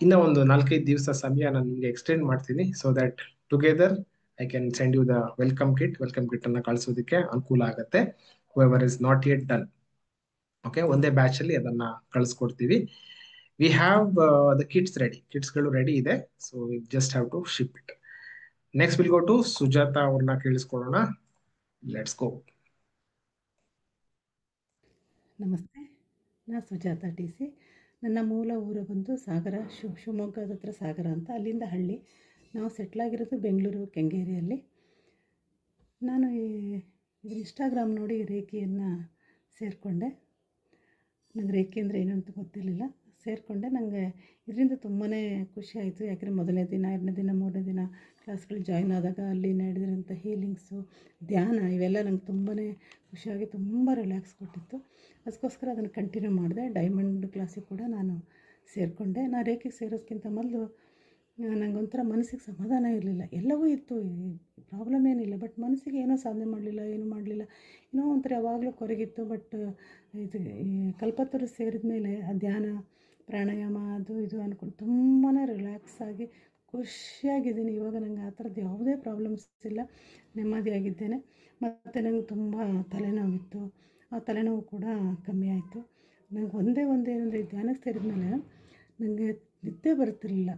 ಇನ್ನ ಒಂದು 4-5 ದಿವಸ ಸಮಯ ನಾನು ನಿಮಗೆ ಎಕ್ಸ್ಟೆಂಡ್ ಮಾಡ್ತೀನಿ, so that together I can send you the welcome kit ಅನ್ನ ಕಳಿಸೋದಕ್ಕೆ ಅನುಕೂಲ ಆಗುತ್ತೆ. whoever is not yet done, okay, ಒಂದೇ ಬ್ಯಾಚ್ ಅಲ್ಲಿ ಅದನ್ನ ಕಳಿಸ್ಕೊಡ್ತೀವಿ. ವಿ ಹ್ಯಾವ್ ದ ಕಿಟ್ಸ್ಗಳು ರೆಡಿ ಇದೆ, so we just have to ship it. Next will go to Sujata ಅವ್ರನ್ನ ಕೇಳಿಸ್ಕೊಳ್ಳೋಣ. Let's go. ನಮಸ್ತೆ, ನಾನು ಸುಜಾತ TC. ನನ್ನ ಮೂಲ ಊರು ಬಂದು ಸಾಗರ, ಶಿವಮೊಗ್ಗದ ಹತ್ರ ಸಾಗರ ಅಂತ, ಅಲ್ಲಿಂದ ಹಳ್ಳಿ. ನಾವು ಸೆಟ್ಲಾಗಿರೋದು ಬೆಂಗಳೂರು ಕೆಂಗೇರಿಯಲ್ಲಿ. ನಾನು ಇನ್ಸ್ಟಾಗ್ರಾಮ್ ನೋಡಿ ರೇಖಿಯನ್ನು ಸೇರಿಕೊಂಡೆ. ನಂಗೆ ರೇಖಿ ಅಂದರೆ ಏನು ಅಂತ ಗೊತ್ತಿರಲಿಲ್ಲ, ಸೇರಿಕೊಂಡೆ. ನನಗೆ ಇದರಿಂದ ತುಂಬಾ ಖುಷಿ ಆಯಿತು. ಯಾಕೆಂದರೆ ಮೊದಲನೇ ದಿನ, 2ನೇ ದಿನ, 3ನೇ ದಿನ ಕ್ಲಾಸ್ಗಳು ಜಾಯ್ನ್ ಆದಾಗ ಅಲ್ಲಿ ನಡೆದಿರೋಂಥ ಹೀಲಿಂಗ್ಸು, ಧ್ಯಾನ ಇವೆಲ್ಲ ನಂಗೆ ತುಂಬಾ ಖುಷಿಯಾಗಿ ತುಂಬ ರಿಲ್ಯಾಕ್ಸ್ ಕೊಟ್ಟಿತ್ತು. ಅದಕ್ಕೋಸ್ಕರ ಅದನ್ನು ಕಂಟಿನ್ಯೂ ಮಾಡಿದೆ. ಡೈಮಂಡ್ ಕ್ಲಾಸಿಗೆ ಕೂಡ ನಾನು ಸೇರಿಕೊಂಡೆ. ನಾನು ರೇಖೆಗೆ ಸೇರೋದಕ್ಕಿಂತ ಮೊದಲು ನನಗೊಂಥರ ಮನಸ್ಸಿಗೆ ಸಮಾಧಾನ ಇರಲಿಲ್ಲ. ಎಲ್ಲವೂ ಇತ್ತು, ಪ್ರಾಬ್ಲಮ್ ಏನಿಲ್ಲ, ಬಟ್ ಮನಸ್ಸಿಗೆ ಏನೋ ಸಾಧನೆ ಮಾಡಲಿಲ್ಲ, ಏನೂ ಮಾಡಲಿಲ್ಲ, ಏನೋ ಒಂಥರ ಯಾವಾಗಲೂ ಕೊರಗಿತ್ತು. ಬಟ್ ಇದು ಈ ಕಲ್ಪತರು ಸೇರಿದ ಮೇಲೆ ಆ ಧ್ಯಾನ ಪ್ರಾಣಾಯಾಮ ಅದು ಇದು ಅಂದ್ಕೊಂಡು ತುಂಬಾ ರಿಲ್ಯಾಕ್ಸ್ ಆಗಿ ಖುಷಿಯಾಗಿದ್ದೀನಿ. ಇವಾಗ ನಂಗೆ ಆ ಥರದ್ದು ಯಾವುದೇ ಪ್ರಾಬ್ಲಮ್ಸ್ ಇಲ್ಲ, ನೆಮ್ಮದಿಯಾಗಿದ್ದೇನೆ. ಮತ್ತು ನಂಗೆ ತುಂಬ ತಲೆನೋವಿತ್ತು, ಆ ತಲೆನೋವು ಕೂಡ ಕಮ್ಮಿ ಆಯಿತು. ನಂಗೆ ಒಂದೇ ಏನಂದರೆ ಧ್ಯಾನಕ್ಕೆ ಸೇರಿದ ಮೇಲೆ ನನಗೆ ನಿದ್ದೆ ಬರ್ತಿರಲಿಲ್ಲ.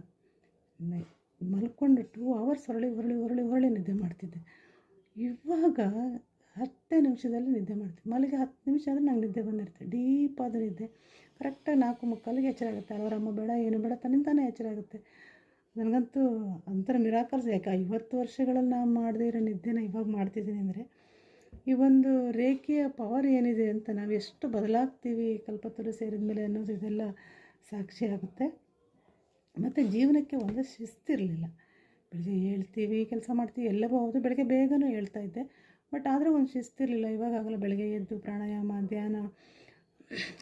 ಮಲ್ಕೊಂಡು 2 hours ಹೊರಳಿ ನಿದ್ದೆ ಮಾಡ್ತಿದ್ದೆ. ಇವಾಗ 10 ನಿಮಿಷದಲ್ಲಿ ನಿದ್ದೆ ಮಾಡ್ತೀನಿ. ಮಲಗಿ 10 ನಿಮಿಷ ಆದರೆ ನಂಗೆ ನಿದ್ದೆ ಬಂದಿರುತ್ತೆ, ಡೀಪಾದ ನಿದ್ದೆ. ಕರೆಕ್ಟಾಗಿ 4:45ಗೆ ಎಚ್ಚರ ಆಗುತ್ತೆ. ಅಲಾರಾಮ ಬೇಡ, ಏನು ಬೇಡ, ತನ್ನಿಂತಾನೇ ಎಚ್ಚರ ಆಗುತ್ತೆ. ನನಗಂತೂ ಒಂಥರ ಮಿರಾಕಲ್ಸ್. ಯಾಕೆ 50 ವರ್ಷಗಳಲ್ಲಿ ನಾನು ಮಾಡದೇ ಇರೋ ನಿದ್ದೆನ ಇವಾಗ ಮಾಡ್ತಿದ್ದೀನಿ ಅಂದರೆ ಈ ಒಂದು ರೇಖೆಯ ಪವರ್ ಏನಿದೆ ಅಂತ, ನಾವು ಎಷ್ಟು ಬದಲಾಗ್ತೀವಿ ಕಲ್ಪತರು ಸೇರಿದ ಮೇಲೆ ಅನ್ನೋದು ಇದೆಲ್ಲ ಸಾಕ್ಷಿ ಆಗುತ್ತೆ. ಮತ್ತು ಜೀವನಕ್ಕೆ ಒಂದು ಶಿಸ್ತಿರಲಿಲ್ಲ. ಬೆಳಗ್ಗೆ ಹೇಳ್ತೀವಿ, ಕೆಲಸ ಮಾಡ್ತೀವಿ, ಎಲ್ಲವೂ ಹೌದು, ಬೆಳಗ್ಗೆ ಬೇಗನೂ ಹೇಳ್ತಾ ಇದ್ದೆ, ಬಟ್ ಆದರೆ ಒಂದು ಶಿಸ್ತಿರಲಿಲ್ಲ. ಇವಾಗಲ್ಲ, ಬೆಳಗ್ಗೆ ಎದ್ದು ಪ್ರಾಣಾಯಾಮ, ಧ್ಯಾನ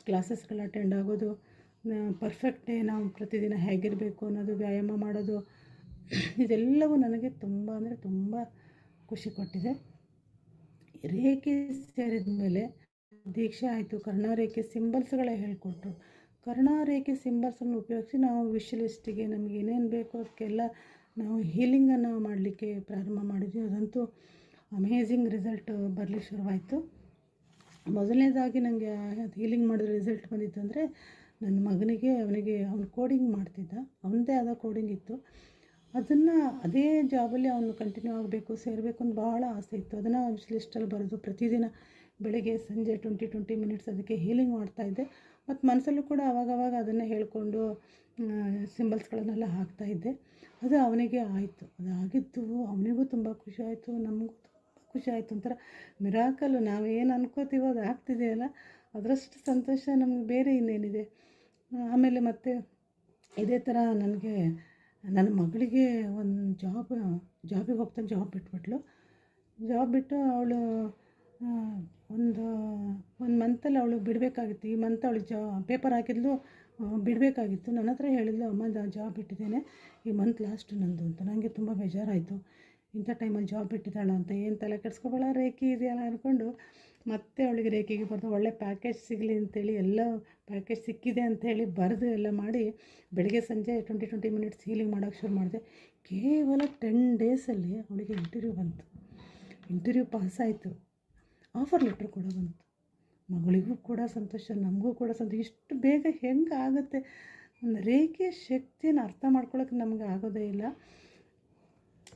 ಕ್ಲಾಸಸ್ಗಳು ಅಟೆಂಡ್ ಆಗೋದು, ಪರ್ಫೆಕ್ಟ್ ಡೇ ನಾವು ಪ್ರತಿದಿನ ಹೇಗಿರಬೇಕು ಅನ್ನೋದು, ವ್ಯಾಯಾಮ ಮಾಡೋದು, ಇದೆಲ್ಲವೂ ನನಗೆ ತುಂಬ ಅಂದರೆ ತುಂಬ ಖುಷಿ ಕೊಟ್ಟಿದೆ. ರೇಖೆ ಸೇರಿದ ಮೇಲೆ ದೀಕ್ಷೆ ಆಯಿತು. ಕರ್ಣರೇಖೆ ಸಿಂಬಲ್ಸ್ಗಳೇ ಹೇಳಿಕೊಟ್ರು. ಕರ್ಣರೇಖೆ ಸಿಂಬಲ್ಸನ್ನು ಉಪಯೋಗಿಸಿ ನಾವು ವಿಶ್ವಲಿಸ್ಟಿಗೆ ನಮಗೆ ಏನೇನು ಬೇಕೋ ಅದಕ್ಕೆಲ್ಲ ನಾವು ಹೀಲಿಂಗನ್ನು ಮಾಡಲಿಕ್ಕೆ ಪ್ರಾರಂಭ ಮಾಡಿದ್ವಿ. ಅದಂತೂ ಅಮೇಝಿಂಗ್ ರಿಸಲ್ಟ್ ಬರಲಿಕ್ಕೆ ಶುರುವಾಯಿತು. ಮೊದಲನೇದಾಗಿ ನನಗೆ ಹೀಲಿಂಗ್ ಮಾಡಿದ ರಿಸಲ್ಟ್ ಬಂದಿತ್ತು ಅಂದರೆ, ನನ್ನ ಮಗನಿಗೆ ಅವನು ಕೋಡಿಂಗ್ ಮಾಡ್ತಿದ್ದ, ಅವನದೇ ಆದ ಕೋಡಿಂಗ್ ಇತ್ತು. ಅದನ್ನು ಅದೇ ಜಾಬಲ್ಲಿ ಅವನು ಕಂಟಿನ್ಯೂ ಆಗಬೇಕು, ಸೇರಬೇಕು ಅಂತ ಭಾಳ ಆಸೆ ಇತ್ತು. ಅದನ್ನು ಲಿಸ್ಟಲ್ಲಿ ಬರೆದು ಪ್ರತಿದಿನ ಬೆಳಗ್ಗೆ ಸಂಜೆ 20 ಮಿನಿಟ್ಸ್ ಅದಕ್ಕೆ ಹೀಲಿಂಗ್ ಮಾಡ್ತಾಯಿದ್ದೆ. ಮತ್ತು ಮನಸ್ಸಲ್ಲೂ ಕೂಡ ಆವಾಗವಾಗ ಅದನ್ನು ಹೇಳಿಕೊಂಡು ಸಿಂಬಲ್ಸ್ಗಳನ್ನೆಲ್ಲ ಹಾಕ್ತಾಯಿದ್ದೆ. ಅದು ಅವನಿಗೆ ಆಯಿತು. ಅದಾಗಿದ್ದು ಅವನಿಗೂ ತುಂಬ ಖುಷಿ ಆಯಿತು, ನಮಗೂ ತುಂಬ ಖುಷಿ ಆಯಿತು. ಒಂಥರ ಮಿರಾಕಲ್ಲು. ನಾವೇನು ಅನ್ಕೋತೀವೋ ಅದು ಆಗ್ತಿದೆಯಲ್ಲ, ಅದರಷ್ಟು ಸಂತೋಷ ನಮಗೆ ಬೇರೆ ಇನ್ನೇನಿದೆ. ಆಮೇಲೆ ಮತ್ತೆ ಇದೇ ಥರ ನನಗೆ ನನ್ನ ಮಗಳಿಗೆ ಒಂದು ಜಾಬಿಗೆ ಹೋಗ್ತಾನೆ, ಜಾಬ್ ಬಿಟ್ಬಿಟ್ಲು. ಜಾಬ್ ಬಿಟ್ಟು ಅವಳು ಒಂದು ಮಂತಲ್ಲಿ ಅವಳು ಬಿಡಬೇಕಾಗಿತ್ತು. ಈ ಮಂತ್ ಅವಳು ಪೇಪರ್ ಹಾಕಿದ್ಲು, ಬಿಡಬೇಕಾಗಿತ್ತು. ನನ್ನ ಹತ್ರ ಹೇಳಿದ್ಲು, ಅಮ್ಮ ಜಾಬ್ ಬಿಟ್ಟಿದ್ದೇನೆ, ಈ ಮಂತ್ ಲಾಸ್ಟ್ ನಂದು ಅಂತ. ನನಗೆ ತುಂಬ ಬೇಜಾರಾಯಿತು, ಇಂಥ ಟೈಮಲ್ಲಿ ಜಾಬ್ ಬಿಟ್ಟಿದ್ದಾಳ ಅಂತ. ಏನು ತಲೆ ಕೆಡಿಸ್ಕೊಬೇಡ, ರೇಖೆ ಇದೆಯಲ್ಲ ಅಂದ್ಕೊಂಡು ಮತ್ತೆ ಅವಳಿಗೆ ರೇಖೆಗೆ ಬರೆದು ಒಳ್ಳೆ ಪ್ಯಾಕೇಜ್ ಸಿಗಲಿ ಅಂತೇಳಿ, ಎಲ್ಲ ಪ್ಯಾಕೇಜ್ ಸಿಕ್ಕಿದೆ ಅಂಥೇಳಿ ಬರೆದು ಎಲ್ಲ ಮಾಡಿ ಬೆಳಗ್ಗೆ ಸಂಜೆ 20 ಮಿನಿಟ್ಸ್ ಹೀಲಿಂಗ್ ಮಾಡೋಕ್ಕೆ ಶುರು ಮಾಡಿದೆ. ಕೇವಲ 10 ಡೇಸಲ್ಲಿ ಅವಳಿಗೆ ಇಂಟರ್ವ್ಯೂ ಬಂತು. ಇಂಟರ್ವ್ಯೂ ಪಾಸಾಯಿತು, ಆಫರ್ ಲೆಟ್ರ್ ಕೂಡ ಬಂತು. ಮಗಳಿಗೂ ಕೂಡ ಸಂತೋಷ, ನಮಗೂ ಕೂಡ ಸಂತೋಷ. ಇಷ್ಟು ಬೇಗ ಹೆಂಗೆ ಆಗುತ್ತೆ? ಒಂದು ರೇಖೆಯ ಶಕ್ತಿಯನ್ನು ಅರ್ಥ ಮಾಡ್ಕೊಳ್ಳೋಕೆ ನಮಗೆ ಆಗೋದೇ ಇಲ್ಲ.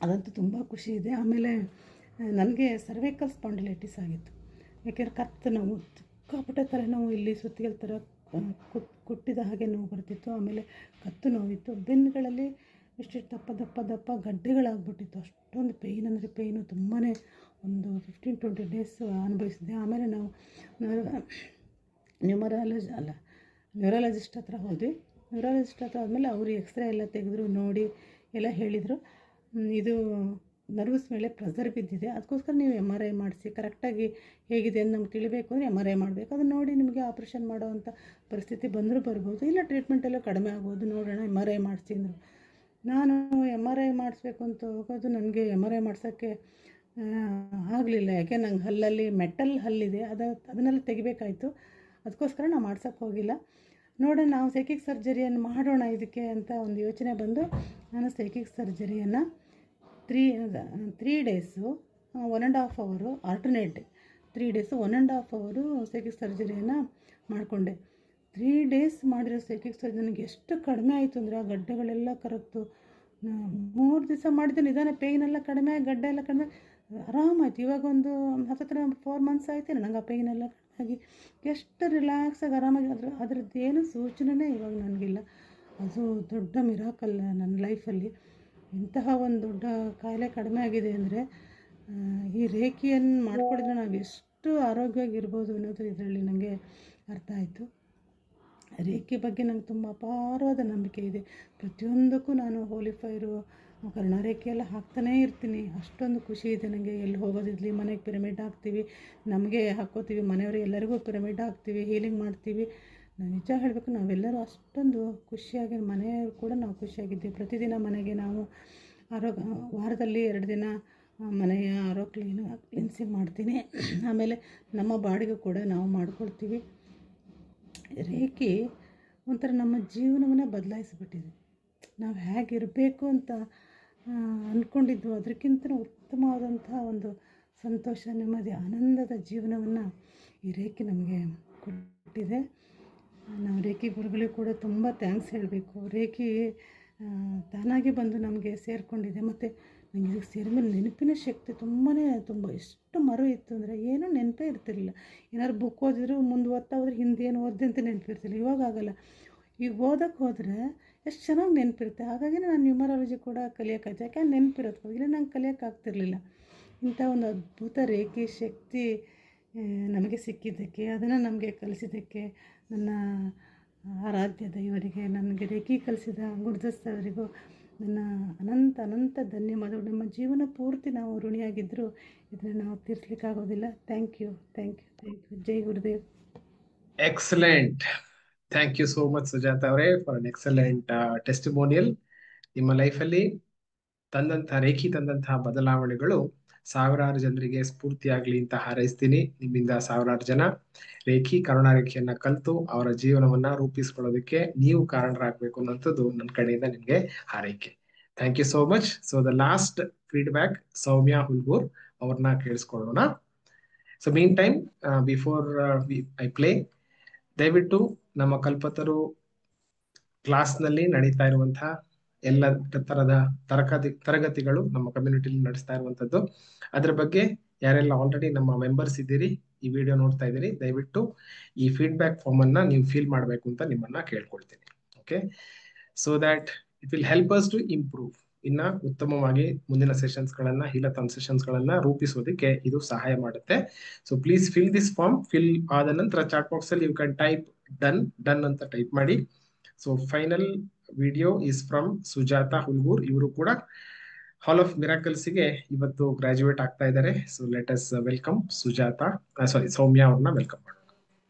ಅದಂತೂ ತುಂಬ ಖುಷಿ ಇದೆ. ಆಮೇಲೆ ನನಗೆ ಸರ್ವೈಕಲ್ ಸ್ಪಾಂಡಿಲೈಟಿಸ್ ಆಗಿತ್ತು. ಯಾಕೆಂದರೆ ಕತ್ತು ನೋವು, ಸಿಕ್ಕಾಪಟ್ಟೆ ತಲೆನೋವು, ಇಲ್ಲಿ ಸುತ್ತಿಗೆಲ್ ಥರ ಕುಟ್ಟಿದ ಹಾಗೆ ನೋವು ಬರ್ತಿತ್ತು. ಆಮೇಲೆ ಕತ್ತು ನೋವಿತ್ತು, ಬೆನ್ನುಗಳಲ್ಲಿ ಎಷ್ಟು ದಪ್ಪ ಗಡ್ಡೆಗಳಾಗ್ಬಿಟ್ಟಿತ್ತು. ಅಷ್ಟೊಂದು ಪೇಯ್ನ್ ಅಂದರೆ ಪೇಯ್ನು ತುಂಬಾ ಒಂದು 15-20 ಡೇಸ್ ಅನುಭವಿಸಿದೆ. ಆಮೇಲೆ ನಾವು ನ್ಯೂರಾಲಜಿಸ್ಟ್ ಹತ್ರ ಹೋದ್ವಿ. ನ್ಯೂರಾಲಜಿಸ್ಟ್ ಹತ್ರ ಆದಮೇಲೆ ಅವರು ಎಕ್ಸ್ರೇ ಎಲ್ಲ ತೆಗೆದ್ರು, ನೋಡಿ ಎಲ್ಲ ಹೇಳಿದರು, ಇದು ನರ್ವಸ್ ಮೇಲೆ ಪ್ರೆಸರ್ ಬಿದ್ದಿದೆ, ಅದಕ್ಕೋಸ್ಕರ ನೀವು MRI ಮಾಡಿಸಿ ಕರೆಕ್ಟಾಗಿ ಹೇಗಿದೆ ಅಂತ ನಮ್ಗೆ ತಿಳಿಬೇಕು ಅಂದರೆ MRI ಮಾಡಬೇಕು. ಅದನ್ನು ನೋಡಿ ನಿಮಗೆ ಆಪ್ರೇಷನ್ ಮಾಡೋವಂಥ ಪರಿಸ್ಥಿತಿ ಬಂದರೂ ಬರ್ಬೋದು, ಇಲ್ಲ ಟ್ರೀಟ್ಮೆಂಟೆಲ್ಲ ಕಡಿಮೆ ಆಗ್ಬೋದು, ನೋಡೋಣ MRI ಮಾಡಿಸಿ ಅಂದರು. ನಾನು MRI ಮಾಡಿಸ್ಬೇಕು ಅಂತ ಹೋಗೋದು, ನನಗೆ MRI ಮಾಡ್ಸೋಕ್ಕೆ ಆಗಲಿಲ್ಲ. ಯಾಕೆ ನಂಗೆ ಹಲ್ಲಲ್ಲಿ ಮೆಟಲ್ ಹಲ್ಲಿದೆ, ಅದನ್ನೆಲ್ಲ ತೆಗಿಬೇಕಾಯಿತು. ಅದಕ್ಕೋಸ್ಕರ ನಾನು ಮಾಡ್ಸೋಕ್ಕೆ ಹೋಗಿಲ್ಲ. ನೋಡೋಣ, ನಾವು ಸೈಕಿಕ್ ಸರ್ಜರಿಯನ್ನು ಮಾಡೋಣ ಇದಕ್ಕೆ ಅಂತ ಒಂದು ಯೋಚನೆ ಬಂದು, ನಾನು ಸೈಕಿಕ್ ಸರ್ಜರಿಯನ್ನು 3 days 1.5 hour alternate day, 3 days 1.5 hour psychic ಸರ್ಜರಿಯನ್ನು ಮಾಡಿಕೊಂಡೆ. 3 ಡೇಸ್ ಮಾಡಿರೋ ಸೈಕಿಕ್ ಸರ್ಜರಿ ನನಗೆ ಎಷ್ಟು ಕಡಿಮೆ ಆಯಿತು ಅಂದರೆ, ಆ ಗಡ್ಡೆಗಳೆಲ್ಲ ಕರಗ್ತು. 3 ದಿವಸ ಮಾಡಿದ್ದು ನಿಧಾನ ಪೇಯ್ನೆಲ್ಲ ಕಡಿಮೆ, ಗಡ್ಡೆ ಎಲ್ಲ ಕಡಿಮೆ, ಆರಾಮಾಯ್ತು. ಇವಾಗ ಒಂದು 4 months ಆಯಿತು ನನಗೆ ಆ ಪೇಯ್ನೆಲ್ಲ ಕಡಿಮೆ ಆಗಿ ಎಷ್ಟು ರಿಲ್ಯಾಕ್ಸಾಗಿ ಆರಾಮಾಗಿ. ಅದರದ್ದು ಏನು ಸೂಚನೆ ಇವಾಗ ನನಗಿಲ್ಲ. ಅದು ದೊಡ್ಡ ಮಿರಾಕಲ್ ನನ್ನ ಲೈಫಲ್ಲಿ. ಇಂತಹ ಒಂದು ದೊಡ್ಡ ಕಾಯಿಲೆ ಕಡಿಮೆ ಆಗಿದೆ ಅಂದರೆ, ಈ ರೇಖೆಯನ್ನು ಮಾಡ್ಕೊಂಡಿದ್ರೆ ನಾವು ಎಷ್ಟು ಆರೋಗ್ಯವಾಗಿರ್ಬೋದು ಅನ್ನೋದು ಇದರಲ್ಲಿ ನನಗೆ ಅರ್ಥ ಆಯಿತು. ರೇಖೆ ಬಗ್ಗೆ ನಂಗೆ ತುಂಬ ಅಪಾರವಾದ ನಂಬಿಕೆ ಇದೆ. ಪ್ರತಿಯೊಂದಕ್ಕೂ ನಾನು ಹೋಲಿ ಫೈರು, ಕರ್ಣರೇಖೆ ಎಲ್ಲ ಹಾಕ್ತಾನೇ ಇರ್ತೀನಿ. ಅಷ್ಟೊಂದು ಖುಷಿ ಇದೆ ನನಗೆ. ಎಲ್ಲಿ ಹೋಗೋದಿರಲಿ, ಮನೆಗೆ ಪಿರಮಿಡ್ ಹಾಕ್ತೀವಿ, ನಮಗೆ ಹಾಕ್ಕೋತೀವಿ, ಮನೆಯವ್ರಿಗೆ ಎಲ್ಲರಿಗೂ ಪಿರಮಿಡ್ ಹಾಕ್ತೀವಿ, ಹೀಲಿಂಗ್ ಮಾಡ್ತೀವಿ. ನಿಜ ಹೇಳಬೇಕು, ನಾವೆಲ್ಲರೂ ಅಷ್ಟೊಂದು ಖುಷಿಯಾಗಿ, ಮನೆಯವರು ಕೂಡ ನಾವು ಖುಷಿಯಾಗಿದ್ದೀವಿ. ಪ್ರತಿದಿನ ಮನೆಗೆ ನಾವು ವಾರದಲ್ಲಿ 2 ದಿನ ಮನೆಯ ಕ್ಲೀನ್ಸಿಂಗ್ ಮಾಡ್ತೀನಿ. ಆಮೇಲೆ ನಮ್ಮ ಬಾಡಿಗೆ ಕೂಡ ನಾವು ಮಾಡ್ಕೊಳ್ತೀವಿ. ರೇಖಿ ಒಂಥರ ನಮ್ಮ ಜೀವನವನ್ನೇ ಬದಲಾಯಿಸಿಬಿಟ್ಟಿದೆ. ನಾವು ಹೇಗಿರಬೇಕು ಅಂತ ಅಂದ್ಕೊಂಡಿದ್ದು ಅದಕ್ಕಿಂತ ಉತ್ತಮವಾದಂತಹ ಒಂದು ಸಂತೋಷ, ನೆಮ್ಮದಿ, ಆನಂದದ ಜೀವನವನ್ನು ಈ ರೇಖಿ ನಮಗೆ ಕೊಟ್ಟಿದೆ. ನಾವು ರೇಖಿ ಗುರುಗಳಿಗೆ ಕೂಡ ತುಂಬ ಥ್ಯಾಂಕ್ಸ್ ಹೇಳಬೇಕು. ರೇಖಿ ತಾನಾಗಿ ಬಂದು ನಮಗೆ ಸೇರಿಕೊಂಡಿದೆ. ಮತ್ತು ನನಗೆ ಇದಕ್ಕೆ ಸೇರಿದ ನೆನಪಿನ ಶಕ್ತಿ ತುಂಬ ಎಷ್ಟು ಮರು ಇತ್ತು ಅಂದರೆ ಏನೂ ನೆನಪೇ ಇರ್ತಿರಲಿಲ್ಲ. ಏನಾದ್ರು ಬುಕ್ ಓದಿದ್ರು ಮುಂದೆ ಓದ್ತಾ ಹೋದ್ರೆ ಹಿಂದೆ ಏನು ಓದಿದೆ ಅಂತ ನೆನಪಿರ್ತಿಲ್ಲ. ಇವಾಗ ಆಗಲ್ಲ. ಈಗ ಓದಕ್ಕೆ ಹೋದರೆ ಎಷ್ಟು ಚೆನ್ನಾಗಿ ನೆನಪಿರುತ್ತೆ. ಹಾಗಾಗಿ ನಾನು ನ್ಯೂಮರಾಲಜಿ ಕೂಡ ಕಲಿಯೋಕ್ಕಾಯ್ತು. ಯಾಕೆ ನೆನಪಿರೋದು, ಇಲ್ಲ ನಂಗೆ ಕಲಿಯೋಕ್ಕಾಗ್ತಿರ್ಲಿಲ್ಲ. ಇಂಥ ಒಂದು ಅದ್ಭುತ ರೇಖಿ ಶಕ್ತಿ ನಮಗೆ ಸಿಕ್ಕಿದ್ದಕ್ಕೆ, ಅದನ್ನು ನಮಗೆ ಕಲಿಸಿದ್ದಕ್ಕೆ ನನ್ನ ಆರಾಧ್ಯ ದೈವರಿಗೆ, ನನಗೆ ರೇಖಿ ಕಲಿಸಿದ ಗುರುದಸ್ತವರಿಗೂ ನನ್ನ ಅನಂತ ಧನ್ಯವಾದಗಳು. ನಮ್ಮ ಜೀವನ ಪೂರ್ತಿ ನಾವು ಋಣಿಯಾಗಿದ್ದರೂ ಇದನ್ನು ನಾವು ತೀರಿಸಲಿಕ್ಕಾಗೋದಿಲ್ಲ. Thank you. ಜೈ Gurudev. Excellent. Thank you so much Sujata ಅವರೇ ಫಾರ್ ಅನ್ ಎಕ್ಸಲೆಂಟ್ ಟೆಸ್ಟಿಮೋನಿಯಲ್. ನಿಮ್ಮ ಲೈಫಲ್ಲಿ ರೇಖಿ ತಂದಂತಹ ಬದಲಾವಣೆಗಳು ಸಾವಿರಾರು ಜನರಿಗೆ ಸ್ಫೂರ್ತಿಯಾಗ್ಲಿ ಅಂತ ಹಾರೈಸ್ತೀನಿ. ನಿಮ್ಮಿಂದ ಸಾವಿರಾರು ಜನ ರೇಖಿ ಕರುಣಾರೇಖೆಯನ್ನ ಕಲಿತು ಅವರ ಜೀವನವನ್ನ ರೂಪಿಸ್ಕೊಳ್ಳೋದಕ್ಕೆ ನೀವು ಕಾರಣರಾಗಬೇಕು ಅನ್ನೋಂಥದ್ದು ನನ್ನ ಕಡೆಯಿಂದ ನಿಮ್ಗೆ ಹಾರೈಕೆ. Thank you so much. So the last feedback Soumya Hulgur ಅವ್ರನ್ನ ಕೇಳಿಸ್ಕೊಳ್ಳೋಣ. So meantime before I play, ದಯವಿಟ್ಟು ನಮ್ಮ ಕಲ್ಪತರು ಕ್ಲಾಸ್ನಲ್ಲಿ ನಡೀತಾ ಇರುವಂತಹ ಎಲ್ಲ ತರದ ತರಗತಿಗಳು ನಮ್ಮ ಕಮ್ಯುನಿಟಿಲಿ ನಡೆಸ್ತಾ ಇರುವಂತದ್ದು, ಅದ್ರ ಬಗ್ಗೆ ಯಾರೆಲ್ಲ ಆಲ್ರೆಡಿ ನಮ್ಮ ಮೆಂಬರ್ಸ್ ಇದ್ದೀರಿ, ಈ ವಿಡಿಯೋ ನೋಡ್ತಾ ಇದ್ದೀರಿ, ದಯವಿಟ್ಟು ಈ ಫೀಡ್ಬ್ಯಾಕ್ ಫಾರ್ಮ್ ಅನ್ನ ನೀವು ಫಿಲ್ ಮಾಡಬೇಕು ಅಂತ ನಿಮ್ಮನ್ನ ಕೇಳ್ಕೊಳ್ತೀನಿ. Okay, so that it will help us to improve. ಇನ್ನ ಉತ್ತಮವಾಗಿ ಮುಂದಿನ ಸೆಷನ್ಸ್ ಗಳನ್ನ, ಹೀಲಥಾನ್ ಸೆಷನ್ಸ್ ಗಳನ್ನ ರೂಪಿಸೋದಕ್ಕೆ ಇದು ಸಹಾಯ ಮಾಡುತ್ತೆ. So please fill this form. Fill ಆದ ನಂತರ ಚಾಟ್ ಬಾಕ್ಸ್ ಅಲ್ಲಿ ಯು ಕ್ಯಾನ್ ಟೈಪ್ ಡನ್ ಅಂತ ಟೈಪ್ ಮಾಡಿ. So final video is from Sujata Hulgur. ಇವರು ಕೂಡ ಹಾಲ್ ಆಫ್ ಮಿರಾಕಲ್ಸ್ ಗೆ ಇವತ್ತು ಗ್ರಾಜುಯೇಟ್ ಆಗ್ತಾ ಇದ್ದಾರೆ. ಸೊ ಲೆಟ್ ಅಸ್ ವೆಲ್ಕಮ್ ಸೌಮ್ಯ ಅವ್ರನ್ನ ವೆಲ್ಕಮ್ ಮಾಡೋಣ.